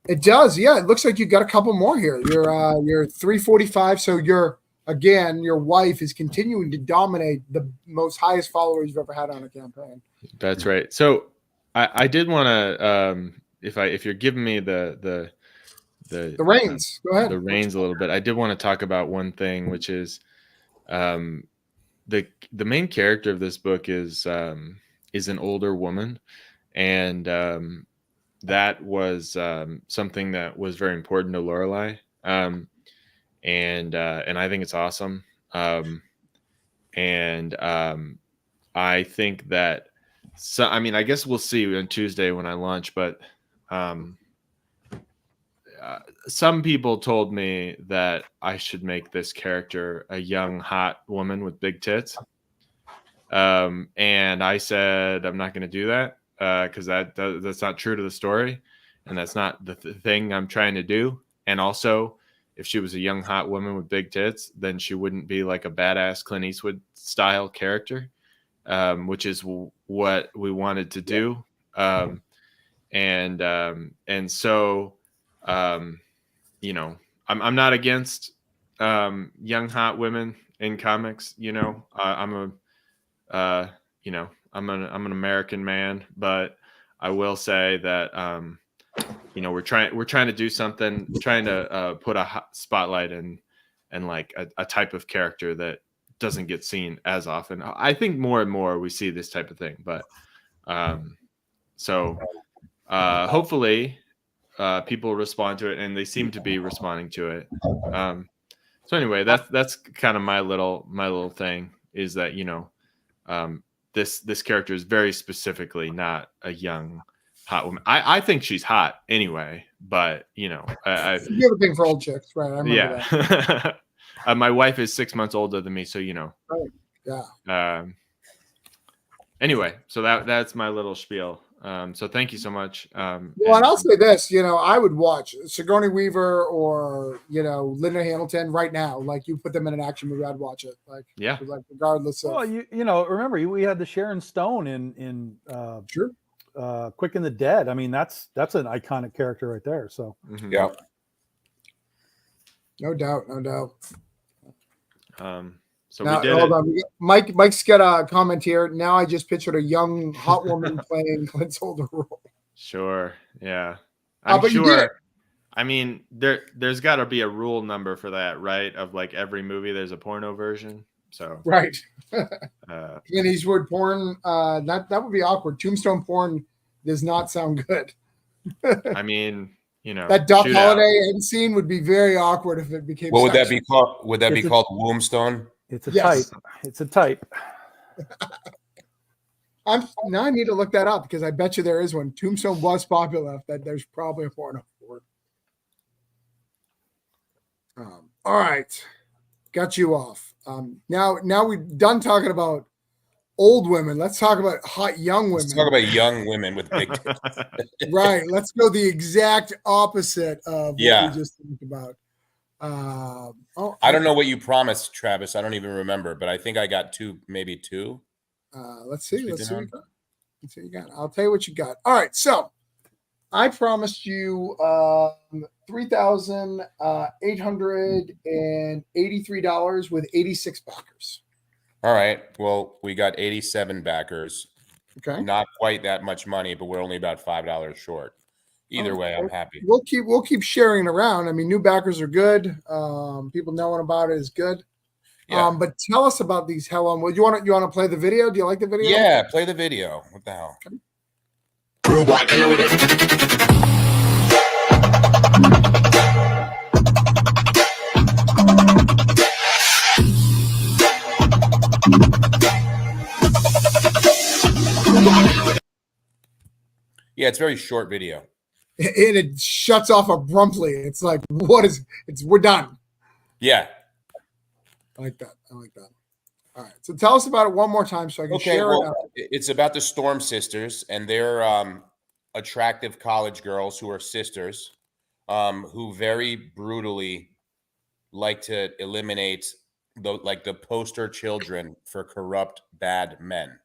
It does, yeah. It looks like you got a couple more here. You're 345. So your wife is continuing to dominate the most highest followers you've ever had on a campaign. That's right. So I did want to, if you're giving me the reins, go ahead. The reins a little bit. I did want to talk about one thing, which is, the main character of this book is an older woman, and that was something that was very important to Lorelai, and I think it's awesome, and I think that I guess we'll see on Tuesday when I launch, but some people told me that I should make this character a young, hot woman with big tits. And I said, I'm not going to do that because that's not true to the story. And that's not the thing I'm trying to do. And also, if she was a young, hot woman with big tits, then she wouldn't be like a badass Clint Eastwood style character, which is what we wanted to do. And so, I'm not against young hot women in comics. I'm an American man, but I will say that we're trying to do something, trying to put a spotlight and like a type of character that doesn't get seen as often. I think more and more we see this type of thing, but hopefully people respond to it, and they seem to be responding to it. So anyway, that's kind of my little thing is that this character is very specifically not a young hot woman. I think she's hot anyway, but you have a thing for old chicks, right? I remember that. My wife is 6 months older than me, so Right. Yeah. Anyway, so that's my little spiel. So thank you so much. And I'll say this, I would watch Sigourney Weaver or, Linda Hamilton right now. Like, you put them in an action movie, I'd watch it. Like, yeah. Like, regardless of. Well, remember we had the Sharon Stone in sure. Quick and the Dead. I mean, that's an iconic character right there. So yeah. No doubt. So now, we did hold on. Mike's got a comment here. Now I just pictured a young hot woman playing Clint's older role. Sure. Yeah. I'm but sure. You did. I mean, there's got to be a rule number for that, right? Of like every movie, there's a porno version. So right. Clint Eastwood porn. That would be awkward. Tombstone porn does not sound good. I mean, that Doc Holliday end scene would be very awkward if it became. What would that be called? Would that be called Wombstone? It's a type. It's a type. Now I need to look that up because I bet you there is one. Tombstone was popular. That there's probably a porno for it. All right, got you off. Now we're done talking about old women. Let's talk about hot young women. Let's talk about young women with big tits. Right. Let's go the exact opposite of what we just talked about. I don't know what you promised, Travis. I don't even remember, but I think I got maybe two. Let's see. Let's see what you got. I'll tell you what you got. All right. So I promised you $3,883 with 86 backers. All right. Well, we got 87 backers. Okay. Not quite that much money, but we're only about $5 short. Either way, I'm happy. We'll keep sharing it around. I mean, new backers are good. People knowing about it is good. Yeah. But tell us about these. How long? You want to play the video? Do you like the video? Yeah, play the video. What the hell? Okay. Yeah, it's a very short video. And it shuts off abruptly. It's like, we're done. Yeah. I like that. All right. So tell us about it one more time so I can Okay, share it well, out. it's about the Storm sisters, and they're attractive college girls who are sisters, who very brutally like to eliminate the poster children for corrupt bad men,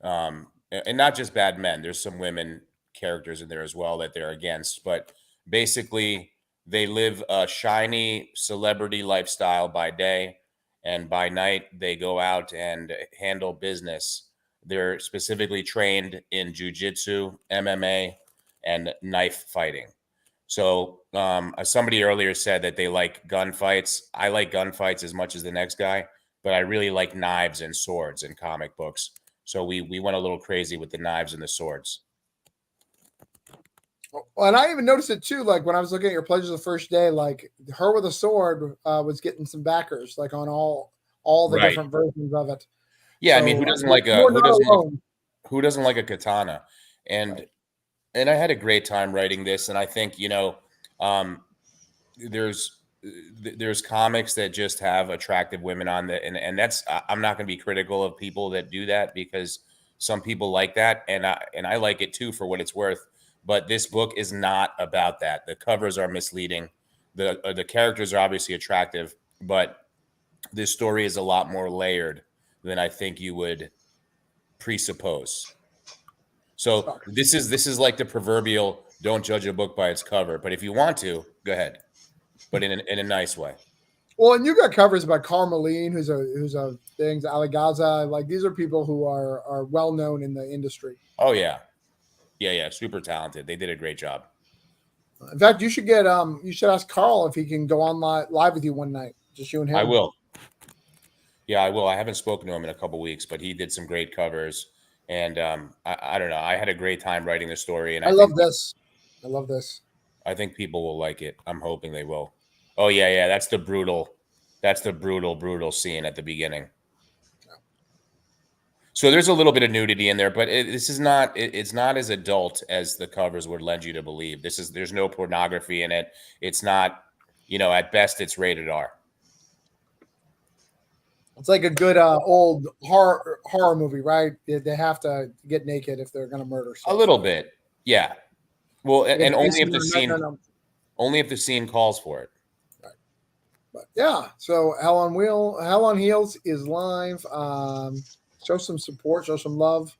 and not just bad men. There's some women characters in there as well that they're against, but basically they live a shiny celebrity lifestyle by day, and by night they go out and handle business. They're specifically trained in jujitsu, MMA, and knife fighting. So, somebody earlier said that they like gunfights. I like gunfights as much as the next guy, but I really like knives and swords in comic books. So we went a little crazy with the knives and the swords. Well, and I even noticed it too. Like when I was looking at your pledges the first day, like her with a sword was getting some backers, like on all the Right. different versions of it. Yeah, I So, mean, who doesn't like you're not alone. who doesn't like a katana? And and I had a great time writing this, and I think um, there's there's comics that just have attractive women on the and that's I'm not going to be critical of people that do that because some people like that, and I like it too for what it's worth. But this book is not about that. The covers are misleading. The characters are obviously attractive, but this story is a lot more layered than I think you would presuppose. So this is like the proverbial don't judge a book by its cover, but if you want to, go ahead, but in a nice way. Well, and you got covers by Carmeline, who's a things, Ali Gaza. Like these are people who are well known in the industry. Oh yeah, super talented. They did a great job. In fact, you should ask Carl if he can go on live with you one night, just you and him. I will. Yeah, I will. I haven't spoken to him in a couple weeks, but he did some great covers, and I don't know. I had a great time writing the story, and I love this. I love this. I think people will like it. I'm hoping they will. Oh yeah. That's the brutal scene at the beginning. So there's a little bit of nudity in there, but it's not as adult as the covers would lend you to believe. There's no pornography in it. It's not, at best it's rated R. It's like a good old horror movie, right? They have to get naked if they're going to murder someone. A little bit, yeah. Well, and only if the scene scene calls for it. Right. But yeah, so Hell on Heels is live. Show some support, show some love.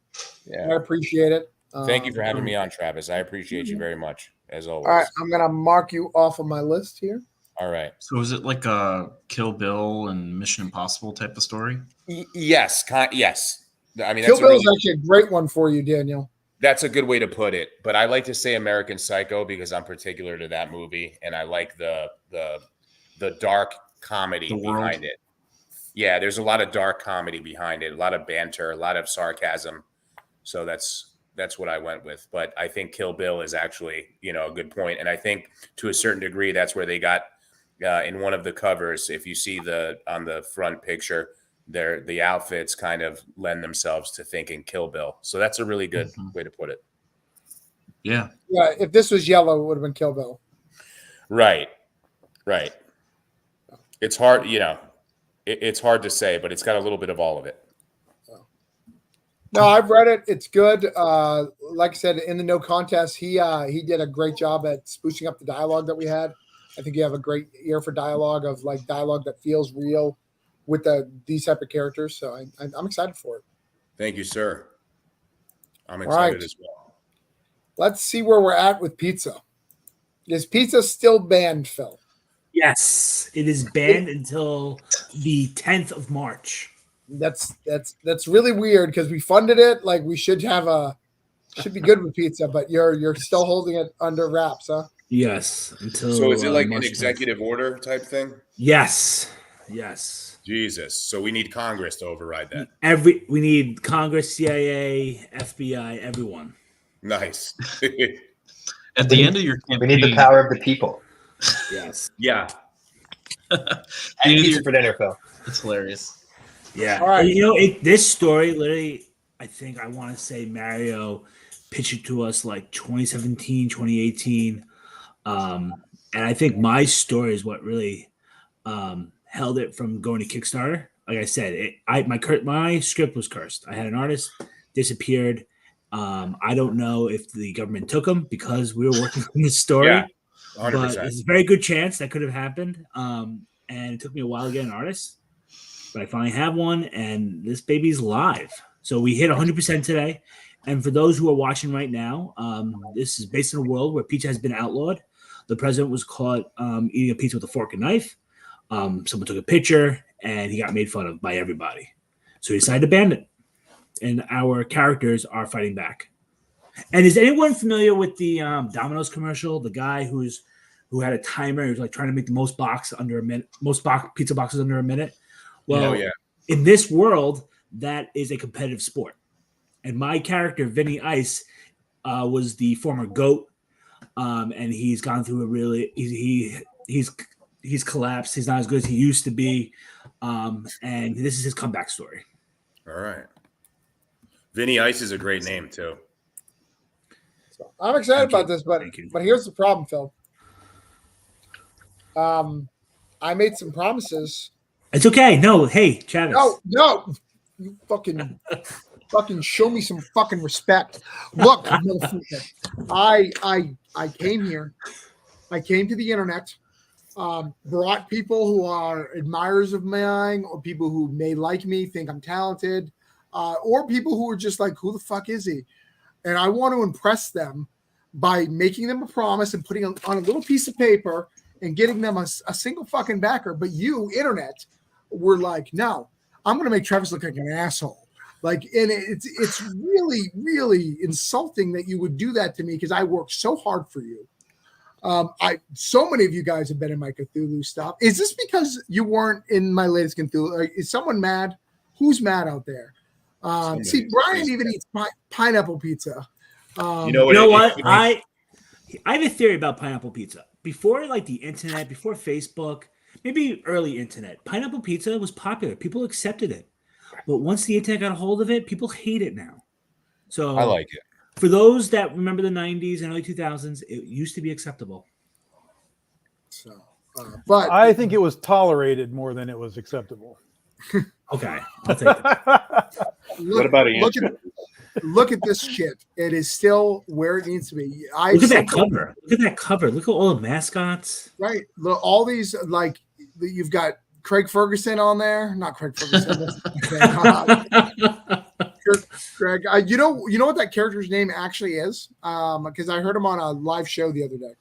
Yeah, I appreciate it. Thank you for having me on, Travis. I appreciate you very much, as always. All right, I'm gonna mark you off of my list here. All right. So is it like a Kill Bill and Mission Impossible type of story? Yes. Yes. I mean, Kill Bill is actually a great one for you, Daniel. That's a good way to put it. But I like to say American Psycho because I'm particular to that movie, and I like the dark comedy behind it. Yeah, there's a lot of dark comedy behind it, a lot of banter, a lot of sarcasm. So that's what I went with. But I think Kill Bill is actually, a good point. And I think to a certain degree, that's where they got in one of the covers. If you see on the front picture, the outfits kind of lend themselves to thinking Kill Bill. So that's a really good way to put it. Yeah. Yeah. If this was yellow, it would have been Kill Bill. Right. It's hard, it's hard to say, but it's got a little bit of all of it. No, I've read it. It's good. Like I said, in the No Contest, he did a great job at sprucing up the dialogue that we had. I think you have a great ear for dialogue that feels real with these type of characters. So I'm excited for it. Thank you, sir. I'm excited as well. Let's see where we're at with pizza. Is pizza still banned, Phil? Yes, it is banned until the 10th of March. That's really weird because we funded it. Like we should be good with pizza, but you're still holding it under wraps, huh? Yes. Until so is it like March an executive 10th. Order type thing? Yes. Jesus. So we need Congress to override that. We need Congress, CIA, FBI, everyone. Nice. At the end of your campaign, we need the power of the people. Yes. Yeah. And pizza for dinner, Phil. That's hilarious. Yeah. All right. This story literally, I think I want to say Mario pitched it to us like 2017, 2018. And I think my story is what really held it from going to Kickstarter. like I said, my script was cursed. I had an artist disappeared. I don't know if the government took him because we were working on this story. Yeah, 100%. But there's a very good chance that could have happened. And it took me a while to get an artist, but I finally have one, and this baby's live. So we hit 100% today. And for those who are watching right now, this is based in a world where pizza has been outlawed. The president was caught eating a pizza with a fork and knife. Someone took a picture, and he got made fun of by everybody. So he decided to ban it. And our characters are fighting back. And is anyone familiar with the Domino's commercial? The guy who had a timer, who was like trying to make the most pizza boxes under a minute. Well, in this world, that is a competitive sport. And my character, Vinny Ice, was the former GOAT, and he's gone through he's collapsed. He's not as good as he used to be, and this is his comeback story. All right. Vinny Ice is a great name too. So I'm excited about this, but here's the problem, Phil. I made some promises. It's okay. No, hey, Travis. No, you fucking show me some fucking respect. Look, I came here. I came to the internet. Brought people who are admirers of mine, or people who may like me, think I'm talented, or people who are just like, who the fuck is he? And I want to impress them by making them a promise and putting it on a little piece of paper and getting them a single fucking backer. But you, internet, were like, no, I'm going to make Travis look like an asshole. Like, and it's really, really insulting that you would do that to me because I worked so hard for you. So many of you guys have been in my Cthulhu stuff. Is this because you weren't in my latest Cthulhu? Like, is someone mad? Who's mad out there? See, Brian even eats pineapple pizza. You know what? I have a theory about pineapple pizza. Before like the internet, before Facebook, maybe early internet, pineapple pizza was popular. People accepted it. But once the internet got a hold of it, people hate it now. So I like it. For those that remember the 90s and early 2000s, it used to be acceptable. So, but I think it was tolerated more than it was acceptable. Okay. I'll take that. What about Andrew? Look at this shit. It is still where it needs to be. Look at that cover. Look at that cover. Look at all the mascots. Right. Look, all these, like, you've got Craig Ferguson on there. Not Craig Ferguson. Craig. You know what that character's name actually is? Because I heard him on a live show the other day.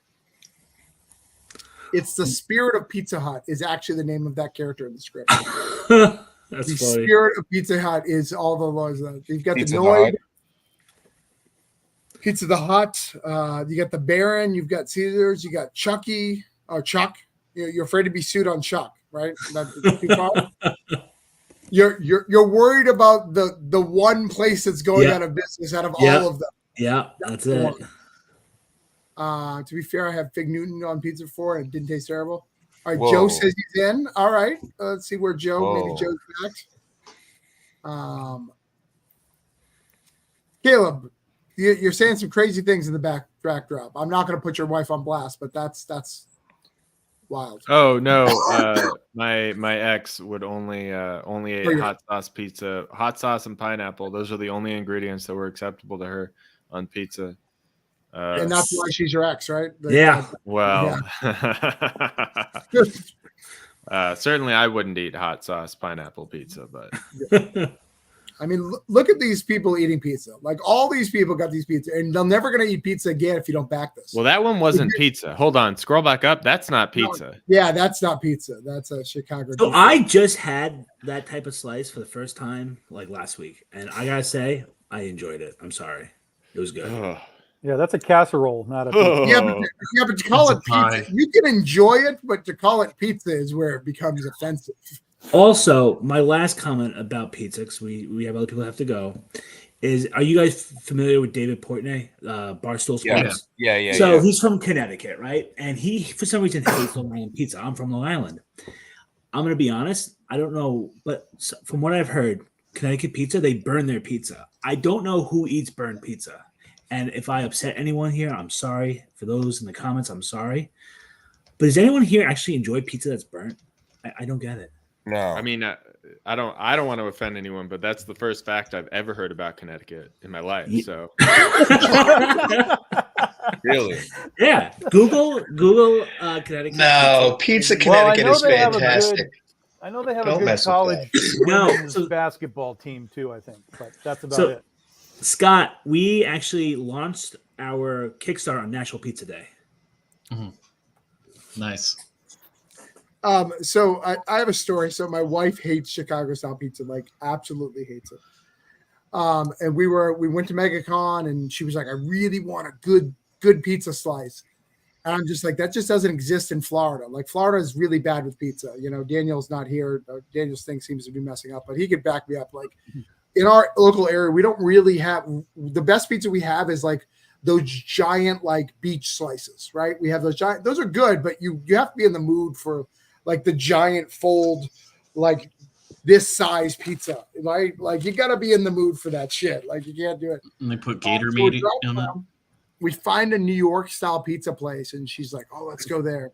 It's the Spirit of Pizza Hut is actually the name of that character in the script. That's the funny. Spirit of Pizza Hut is all the laws. You've got Pizza the Noid, Pizza the Hut. You got the Baron. You've got Caesars. You got Chucky or Chuck. You're afraid to be sued on Chuck, right? You're worried about the one place that's going out of business out of all of them. Yeah, that's it. To be fair, I have Fig Newton on pizza before and it didn't taste terrible. All right, Joe says he's in. All right, let's see where maybe Joe's next. Caleb, you're saying some crazy things in the backdrop. I'm not going to put your wife on blast, but that's wild. Oh no, my ex would only eat hot sauce pizza, hot sauce and pineapple. Those are the only ingredients that were acceptable to her on pizza. And that's why she's your ex, right? Well, certainly I wouldn't eat hot sauce pineapple pizza, but I mean, look at these people eating pizza. Like all these people got these pizza, and they're never going to eat pizza again if you don't back this. Well, that one wasn't pizza. Hold on, scroll back up. That's not pizza. No, yeah, that's not pizza. That's a Chicago. So I just had that type of slice for the first time like last week, and I gotta say I enjoyed it. I'm sorry, it was good. Ugh. Yeah, that's a casserole, not a pizza. Yeah, but to call it pizza, you can enjoy it, but to call it pizza is where it becomes offensive. Also, my last comment about pizza, because we have other people who have to go, is are you guys familiar with David Portnoy, Barstool Sports? Yeah. So he's from Connecticut, right? And he, for some reason, hates Long Island pizza. I'm from Long Island. I'm going to be honest. I don't know, but from what I've heard, Connecticut pizza, they burn their pizza. I don't know who eats burned pizza. And if I upset anyone here, I'm sorry. For those in the comments, I'm sorry. But does anyone here actually enjoy pizza that's burnt? I don't get it. No. I mean, I don't want to offend anyone, but that's the first fact I've ever heard about Connecticut in my life. So Really? Yeah. Google Connecticut. No, Pizza Well, I Connecticut know is they have a fantastic. good. I know they have a Don't good mess with college No, women's so- basketball team too. I think, but that's about So- it. Scott, we actually launched our Kickstarter on National Pizza Day. Nice. So I have a story. So my wife hates Chicago style pizza, like absolutely hates it. And we went to MegaCon, and she was like, "I really want a good pizza slice." And I'm just like, that just doesn't exist in Florida. Like Florida is really bad with pizza. You know, Daniel's not here. Daniel's thing seems to be messing up, but he could back me up. Like in our local area, we don't really have the best pizza we have is like those giant like beach slices, right? We have those giant, those are good, but you have to be in the mood for like the giant fold, like this size pizza, right? Like you got to be in the mood for that shit. Like you can't do it. And they put gator So we're meat driving on it. around. We find a New York style pizza place, and she's like, "Oh, let's go there."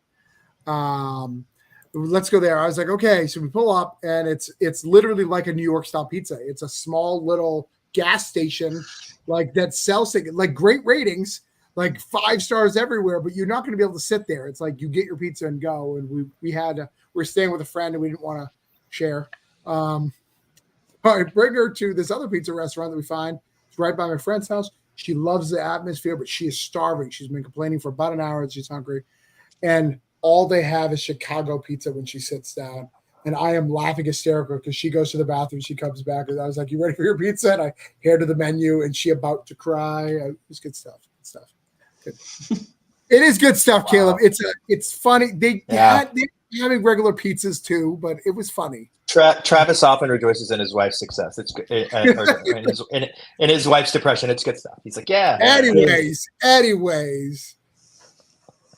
Let's go there. I was like, "Okay." So we pull up, and it's literally like a New York style pizza. It's a small little gas station, like that sells like great ratings, like 5 stars everywhere. But you're not going to be able to sit there. It's like you get your pizza and go. And we're staying with a friend, and we didn't want to share. I bring her to this other pizza restaurant that we find. It's right by my friend's house. She loves the atmosphere, but she is starving. She's been complaining for about an hour and she's hungry. And all they have is Chicago pizza when she sits down. And I am laughing hysterical because she goes to the bathroom. She comes back. And I was like, "You ready for your pizza?" And I hand her the menu and she about to cry. It was good stuff. Good stuff. Good. It is good stuff, wow. Caleb. It's funny. They're having regular pizzas too, but it was funny. Travis often rejoices in his wife's success. It's good, in his wife's depression. It's good stuff. He's like, "Yeah." Anyways,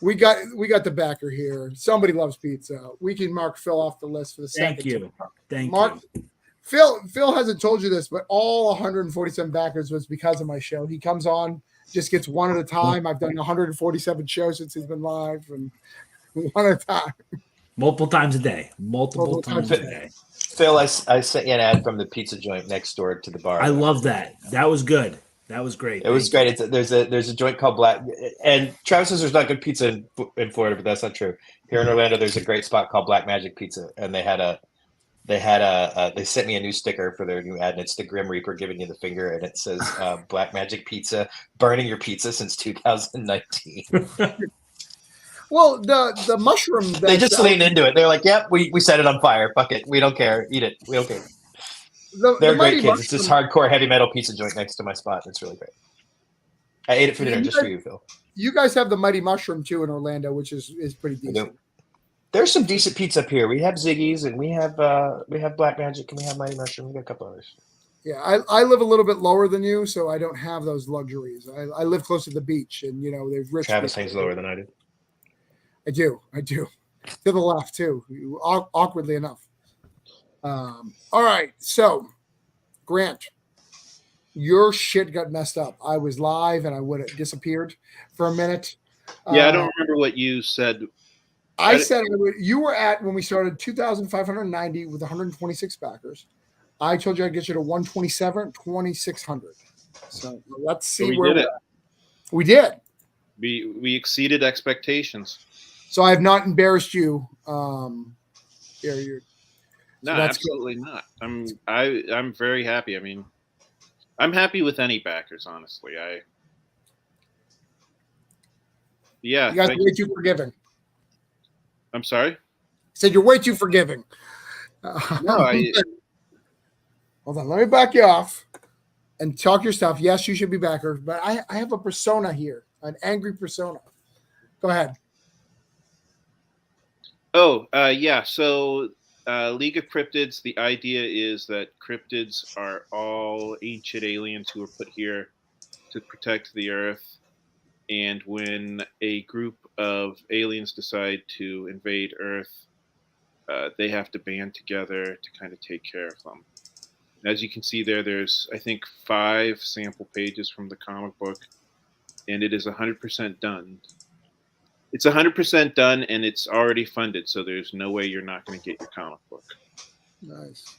we got the backer here. Somebody loves pizza. We can mark Phil off the list for the second. Thank you. Phil hasn't told you this, but all 147 backers was because of my show. He comes on, just gets one at a time. I've done 147 shows since he's been live, and one at a time. Multiple times a day. Multiple times a day. Phil, I sent you an ad from the pizza joint next door to the bar. I love that. That was good. That was great. It was great. There's a joint call Black, and Travis says there's not good pizza in Florida, but that's not true. Here in Orlando, there's a great spot called Black Magic Pizza, and they sent me a new sticker for their new ad, and it's the Grim Reaper giving you the finger, and it says Black Magic Pizza, burning your pizza since 2019. Well, the mushroom. They just leaned into it. They're like, "Yep, we set it on fire. Fuck it. We don't care. Eat it. We don't care." They're great kids. It's this hardcore heavy metal pizza joint next to my spot. It's really great. I ate it for dinner just for you, Phil. You guys have the Mighty Mushroom too in Orlando, which is pretty decent. There's some decent pizza up here. We have Ziggy's, and we have Black Magic, and we have Mighty Mushroom. We got a couple others. Yeah, I live a little bit lower than you, so I don't have those luxuries. I live close to the beach, and there's rich. Travis hangs lower than I do. I do. To the left too, awkwardly enough. All right, so Grant, your shit got messed up. I was live and I would have disappeared for a minute. Yeah, I don't remember what you said. I said you were at when we started 2,590 with 126 backers. I told you I'd get you to 127, 2,600. So let's see where we're at. We did. We exceeded expectations. So I have not embarrassed you. No, absolutely not. I'm very happy. I mean, I'm happy with any backers, honestly. You guys are way too forgiving. I'm sorry? I said you're way too forgiving. No, Hold on, let me back you off and talk your stuff. Yes, you should be backers, but I have a persona here, an angry persona. Go ahead. Oh, yeah. So League of Cryptids, the idea is that cryptids are all ancient aliens who were put here to protect the Earth. And when a group of aliens decide to invade Earth, they have to band together to kind of take care of them. As you can see there's, I think, 5 sample pages from the comic book, and it is 100% done. It's 100% done, and it's already funded, so there's no way you're not going to get your comic book. Nice.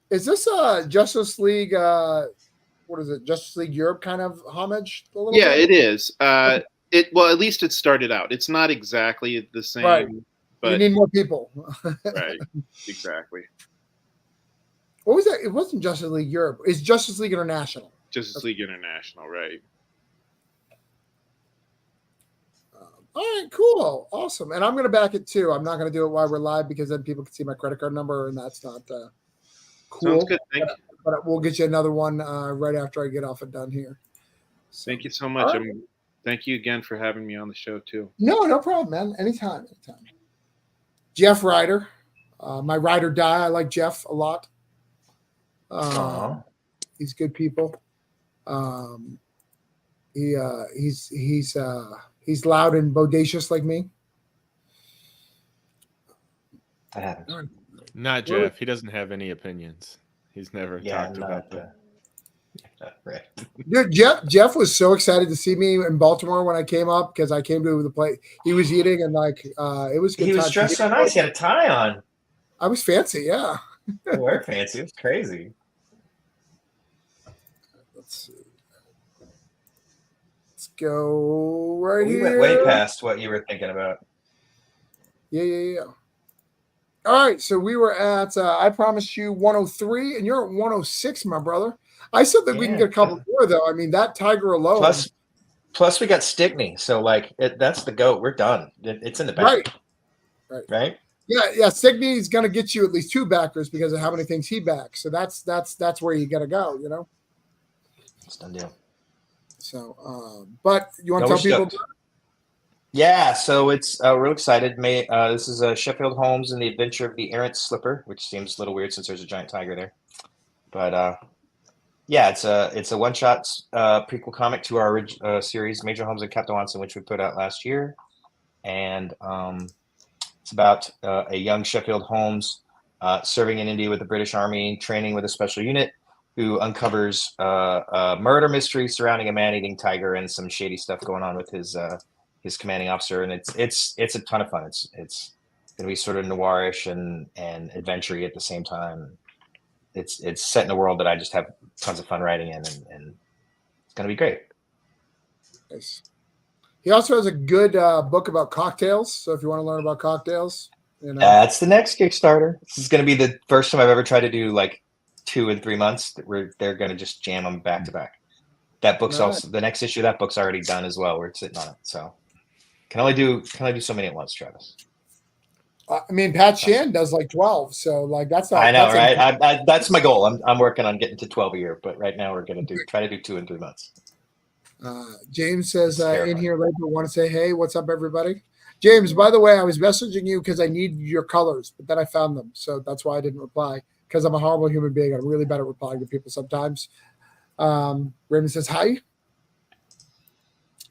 Is this Justice League? What is it? Justice League Europe kind of homage? A little Yeah, bit? it is. Well, at least it started out. It's not exactly the same, Right. You but need more people. right, exactly. What was that? It wasn't Justice League Europe. It's Justice League International. Justice League International, right? All right, cool, awesome. And I'm going to back it too. I'm not going to do it while we're live because then people can see my credit card number, and that's not cool. Sounds good. Thank you. But we'll get you another one right after I get off and done here. So, Thank you so much. right. Thank you again for having me on the show too. No problem, man. Anytime. Jeff Ryder, my ride or die. I like Jeff a lot. He's good people. He's loud and bodacious like me. That happens. Not Jeff. He doesn't have any opinions. He's never talked about that. Right. Dude, Jeff was so excited to see me in Baltimore when I came up because I came to the play. He was eating and it was good. He was dressed so nice. He had a tie on. I was fancy, yeah. You were fancy. It was crazy. Let's see. Let's go right we here. went way past what you were thinking about. Yeah. All right, so we were at I promised you 103, and you're at 106, my brother. I still think we can get a couple more, though. I mean, that Tiger alone. Plus we got Stickney, so that's the GOAT. We're done. It's in the back. Right. Yeah. Stickney's going to get you at least 2 backers because of how many things he backs. So that's where you got to go. You know. It's done deal. So, but you want to tell people? Yeah, so it's real excited. This is Sheffield Holmes and the Adventure of the Errant Slipper, which seems a little weird since there's a giant tiger there. But yeah, it's a one-shot prequel comic to our series, Major Holmes and Captain Watson, which we put out last year, and it's about a young Sheffield Holmes serving in India with the British Army, training with a special unit, who uncovers a murder mystery surrounding a man-eating tiger and some shady stuff going on with his commanding officer, and it's a ton of fun. It's going to be sort of noirish and adventure-y at the same time. It's set in a world that I just have tons of fun writing in, and it's going to be great. Nice. He also has a good book about cocktails. So if you want to learn about cocktails, that's the next Kickstarter. This is going to be the first time I've ever tried to do like 2 and 3 months. Where they're going to just jam them back to back. That book's also the next issue. That book's already done as well. We're sitting on it, so. Can only do so many at once, Travis. I mean, Pat Shan does like 12, so like that's not. I know, right? That's my goal. I'm working on getting to 12 a year, but right now we're going to try to do 2 and 3 months. James says in here later, want to say, hey, what's up, everybody? James, by the way, I was messaging you because I need your colors, but then I found them, so that's why I didn't reply because I'm a horrible human being. I'm really bad at replying to people sometimes. Raymond says hi.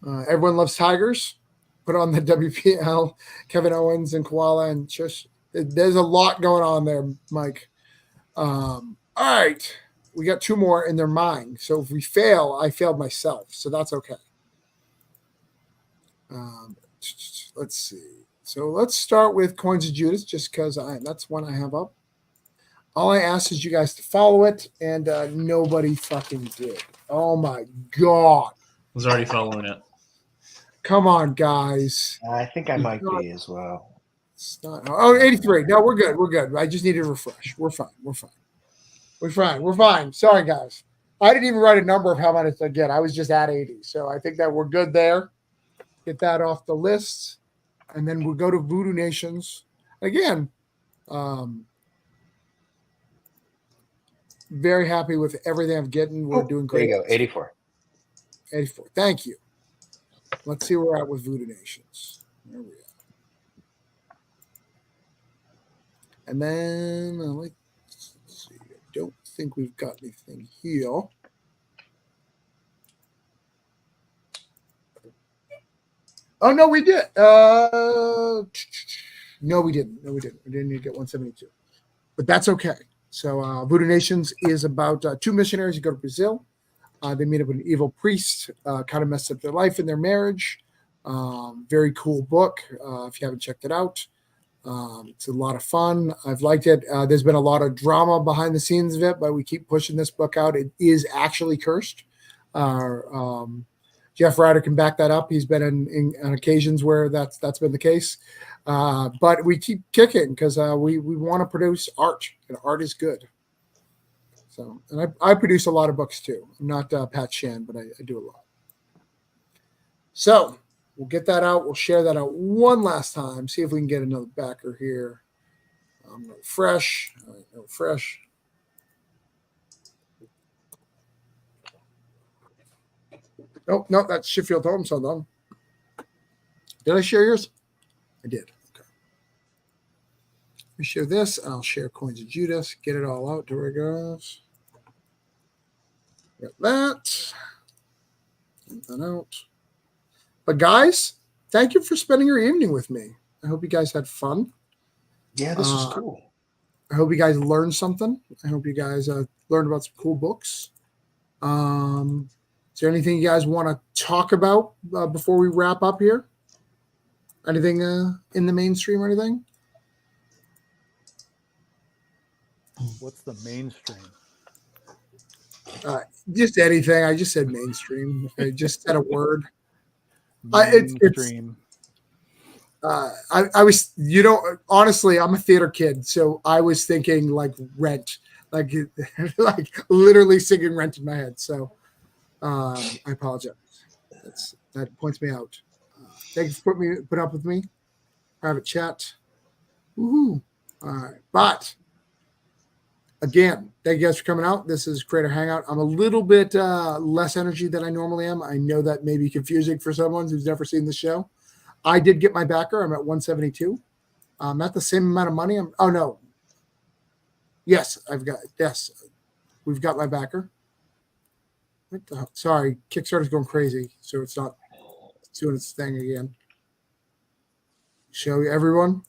Everyone loves tigers. Put on the WPL, Kevin Owens and Koala and Shush. There's a lot going on there, Mike. All right. We got 2 more in their mind. So if we fail, I failed myself. So that's okay. Let's see. So let's start with Coins of Judas just because that's one I have up. All I asked is you guys to follow it, and nobody fucking did. Oh, my God. I was already following it. Come on, guys. I think I might be as well. It's not. Oh, 83. No, we're good. We're good. I just need to refresh. We're fine. Sorry, guys. I didn't even write a number of how much I get. I was just at 80. So I think that we're good there. Get that off the list. And then we'll go to Voodoo Nations. Again, very happy with everything I'm getting. We're doing great. There you go. 84. 84. Thank you. Let's see where we're at with Voodoo Nations. There we are. And then let's see. I don't think we've got anything here. Oh no, we did. No, we didn't. We didn't need to get 172. But that's okay. So Voodoo Nations is about 2 missionaries who go to Brazil. They meet up with an evil priest, kind of messed up their life and their marriage. Very cool book if you haven't checked it out. It's a lot of fun. I've liked it. There's been a lot of drama behind the scenes of it, but we keep pushing this book out. It is actually cursed. Jeff Ryder can back that up. He's been in on occasions where that's been the case. But we keep kicking because we want to produce art, and art is good. So, and I produce a lot of books too. I'm not Pat Shan, but I do a lot. So we'll get that out. We'll share that out one last time. See if we can get another backer here. Fresh. All right, no fresh. Oh, no, that's Sheffield Homes. Hold on. Did I share yours? I did. Okay. Let me share this. I'll share Coins of Judas. Get it all out. There it goes. Got that. Get that out. But guys, thank you for spending your evening with me. I hope you guys had fun. Yeah, this was cool. I hope you guys learned something. I hope you guys learned about some cool books. Is there anything you guys want to talk about before we wrap up here? Anything in the mainstream or anything? What's the mainstream? Just anything. I just said mainstream. I just said a word. Mainstream. I was, honestly, I'm a theater kid, so I was thinking like Rent, like literally singing Rent in my head. So I apologize. That points me out. Thank you for put up with me. Private chat. Woohoo! All right, but again, thank you guys for coming out. This is Creator Hangout. I'm a little bit less energy than I normally am. I know that may be confusing for someone who's never seen the show. I did get my backer. I'm at 172. I'm at the same amount of money. Oh no. Yes, we've got my backer. What the hell? Sorry, Kickstarter's going crazy, so it's not doing its thing again. Show everyone.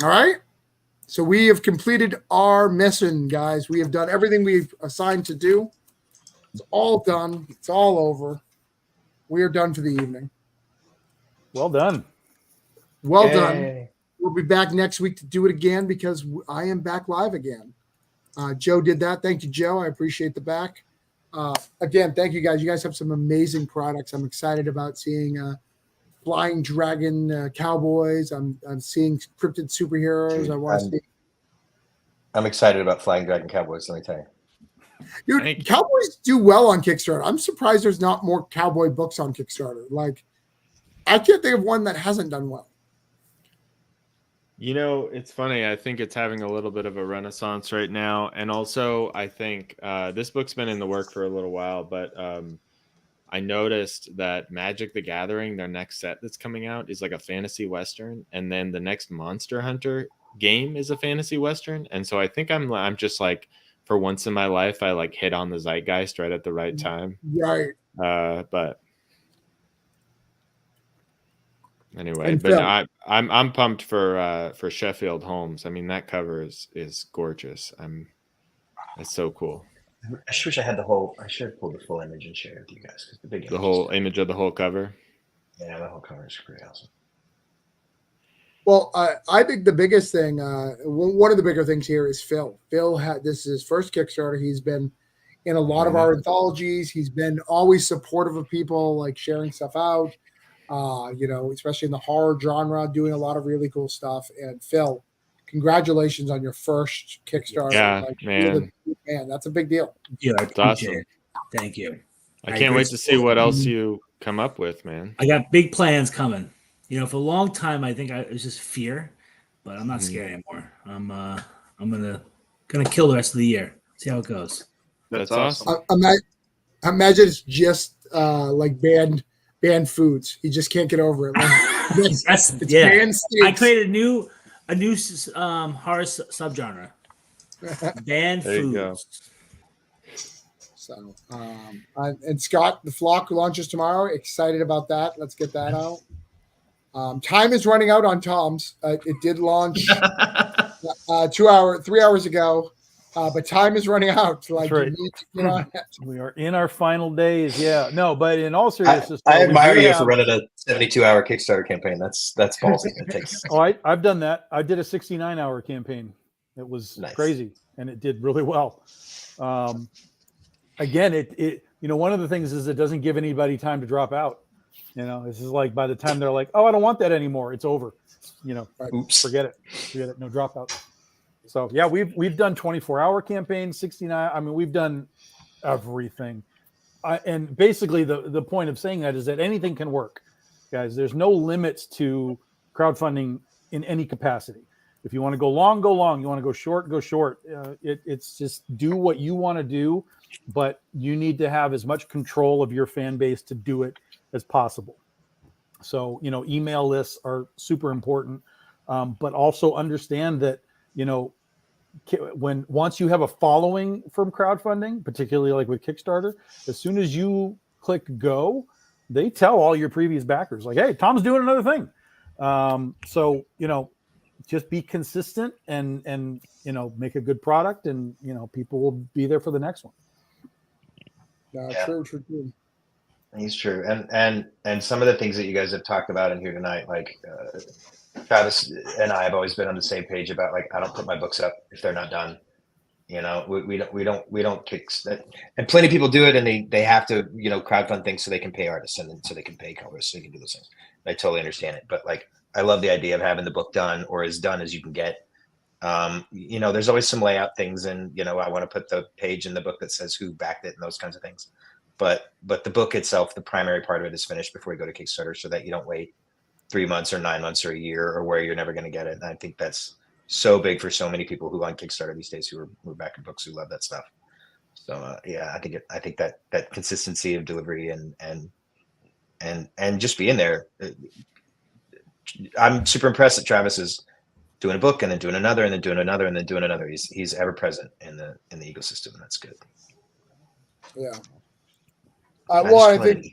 All right. So we have completed our mission, guys. We have done everything we've assigned to do. It's all done. It's all over. We are done for the evening. Well done. Well done. We'll be back next week to do it again because I am back live again. Joe did that. Thank you, Joe. I appreciate the back. Again, thank you guys. You guys have some amazing products. I'm excited about seeing Flying Dragon Cowboys. I'm seeing cryptid superheroes. I want to see. I'm excited about Flying Dragon Cowboys. Let me tell you. Dude, Cowboys do well on Kickstarter. I'm surprised there's not more cowboy books on Kickstarter. Like, I can't think of one that hasn't done well. It's funny. I think it's having a little bit of a renaissance right now. And also, I think this book's been in the work for a little while, but I noticed that Magic the Gathering, their next set that's coming out, is like a fantasy Western. And then the next Monster Hunter game is a fantasy Western. And so I think I'm just like, for once in my life, I like hit on the zeitgeist right at the right time. Right. But anyway, And but Phil. I'm pumped for Sheffield Homes. I mean, that cover is gorgeous. It's so cool. I just wish I had I should have pulled the full image and shared it with you guys. The whole image of the whole cover. Yeah, the whole cover is pretty awesome. Well, I think the biggest thing, one of the bigger things here is Phil. Phil this is his first Kickstarter. He's been in a lot of our anthologies. He's been always supportive of people, like sharing stuff out, especially in the horror genre, doing a lot of really cool stuff. And Phil, congratulations on your first Kickstarter. Yeah, man. Man, that's a big deal. Yeah, I appreciate awesome. it. Thank you. I can't wait to see what else you come up with, man. I got big plans coming. For a long time, I think it was just fear, but I'm not scared anymore. I'm gonna kill the rest of the year. See how it goes. That's awesome. Imagine it's just like banned foods. You just can't get over it. It's banned steaks. I created a new horror subgenre. Banned There you foods. go. So, and Scott, the Flock launches tomorrow. Excited about that. Let's get that out. Time is running out on Tom's. It did launch 3 hours ago. but time is running out. Like, right. you need to get on it. We are in our final days. Yeah. No, but in all seriousness, I we admire do you have- for running a 72-hour Kickstarter campaign. That's ballsy. It takes. Oh, I've done that. I did a 69-hour campaign. It was Nice. crazy, and it did really well. Again, it one of the things is it doesn't give anybody time to drop out. This is like by the time they're like, oh, I don't want that anymore, it's over. Oops. Forget it, no dropout. So yeah, we've done 24-hour campaigns, 69. I mean, we've done everything. And basically the point of saying that is that anything can work, guys. There's no limits to crowdfunding in any capacity. If you want to go long, go long. You want to go short, go short. It's just do what you want to do, but you need to have as much control of your fan base to do it as possible. So, email lists are super important, but also understand that, once you have a following from crowdfunding, particularly like with Kickstarter, as soon as you click go, they tell all your previous backers like, hey, Tom's doing another thing. So, just be consistent and make a good product, and people will be there for the next one. Yeah. True. He's true, and some of the things that you guys have talked about in here tonight, like Travis and I have always been on the same page about, like, I don't put my books up if they're not done. We don't kick, and plenty of people do it, and they have to crowdfund things so they can pay artists and so they can pay colorists so they can do those things. I totally understand it, but like, I love the idea of having the book done, or as done as you can get. There's always some layout things, and I want to put the page in the book that says who backed it and those kinds of things. But the book itself, the primary part of it, is finished before you go to Kickstarter, so that you don't wait 3 months or 9 months or a year, or where you're never going to get it. And I think that's so big for so many people who on Kickstarter these days, who are backing books, who love that stuff. So yeah, I think that consistency of delivery and just being there. I'm super impressed that Travis is doing a book and then doing another and then doing another and then doing another. He's ever present in the ecosystem, and that's good. Yeah. I think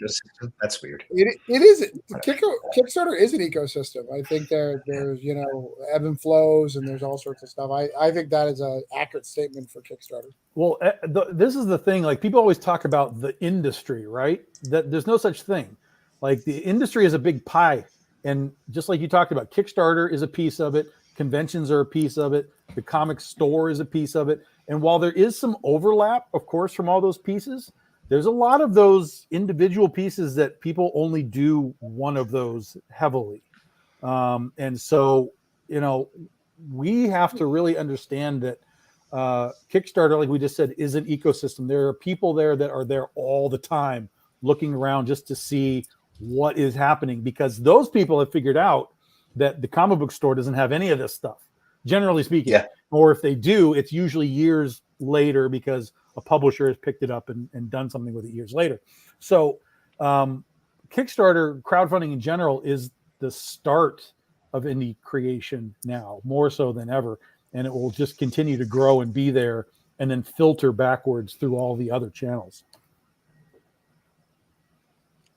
that's weird. It is. Kickstarter is an ecosystem. I think there's ebb and flows, and there's all sorts of stuff. I think that is an accurate statement for Kickstarter. Well, this is the thing. Like, people always talk about the industry, right? That there's no such thing. Like, the industry is a big pie, and just like you talked about, Kickstarter is a piece of it. Conventions are a piece of it. The comic store is a piece of it. And while there is some overlap, of course, from all those pieces, there's a lot of those individual pieces that people only do one of those heavily. And so, we have to really understand that Kickstarter, like we just said, is an ecosystem. There are people there that are there all the time looking around just to see what is happening, because those people have figured out that the comic book store doesn't have any of this stuff, generally speaking. Yeah. Or if they do, it's usually years later, because a publisher has picked it up and done something with it years later. So Kickstarter, crowdfunding in general, is the start of indie creation now, more so than ever. And it will just continue to grow and be there, and then filter backwards through all the other channels.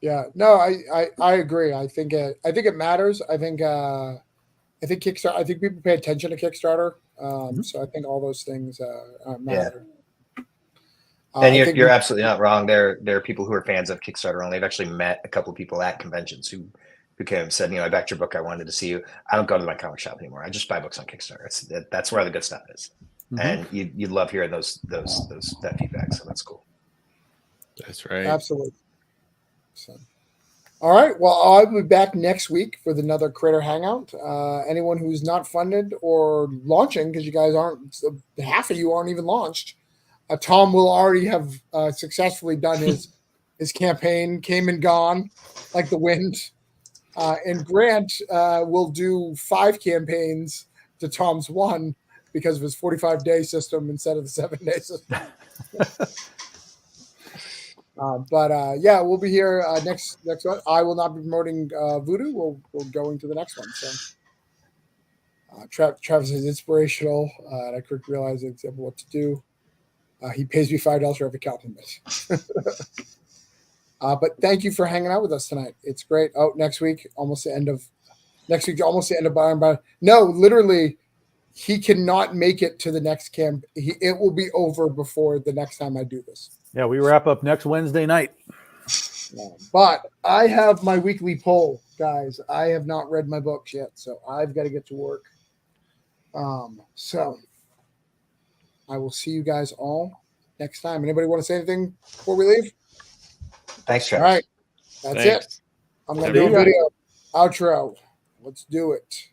Yeah, no, I agree. I think it matters. I think Kickstarter. I think people pay attention to Kickstarter. So I think all those things matter. Yeah. And you're absolutely not wrong. There are people who are fans of Kickstarter only. I've actually met a couple of people at conventions who came and said, I backed your book. I wanted to see you. I don't go to my comic shop anymore. I just buy books on Kickstarter. That's where the good stuff is. Mm-hmm. And you love hearing that feedback. So that's cool. That's right. Absolutely. So, all right. Well, I'll be back next week with another Critter Hangout. Anyone who's not funded or launching, because you guys aren't, half of you aren't even launched. Tom will already have successfully done his campaign, came and gone like the wind. And Grant will do 5 campaigns to Tom's 1 because of his 45-day system instead of the 7-day system. Yeah, we'll be here next one. I will not be promoting Voodoo. We'll go into the next one. So Travis is inspirational. And I quickly realized exactly what to do. He pays me $5 for every compliment. But thank you for hanging out with us tonight. It's great. Oh, next week, almost the end of Byron. No, literally he cannot make it to the next camp. It will be over before the next time I do this. Yeah, we wrap up next Wednesday night. But I have my weekly poll, guys. I have not read my books yet, so I've got to get to work. So I will see you guys all next time. Anybody want to say anything before we leave? Thanks, All Travis. right. That's Thanks. it. I'm going to do a video outro. Let's do it.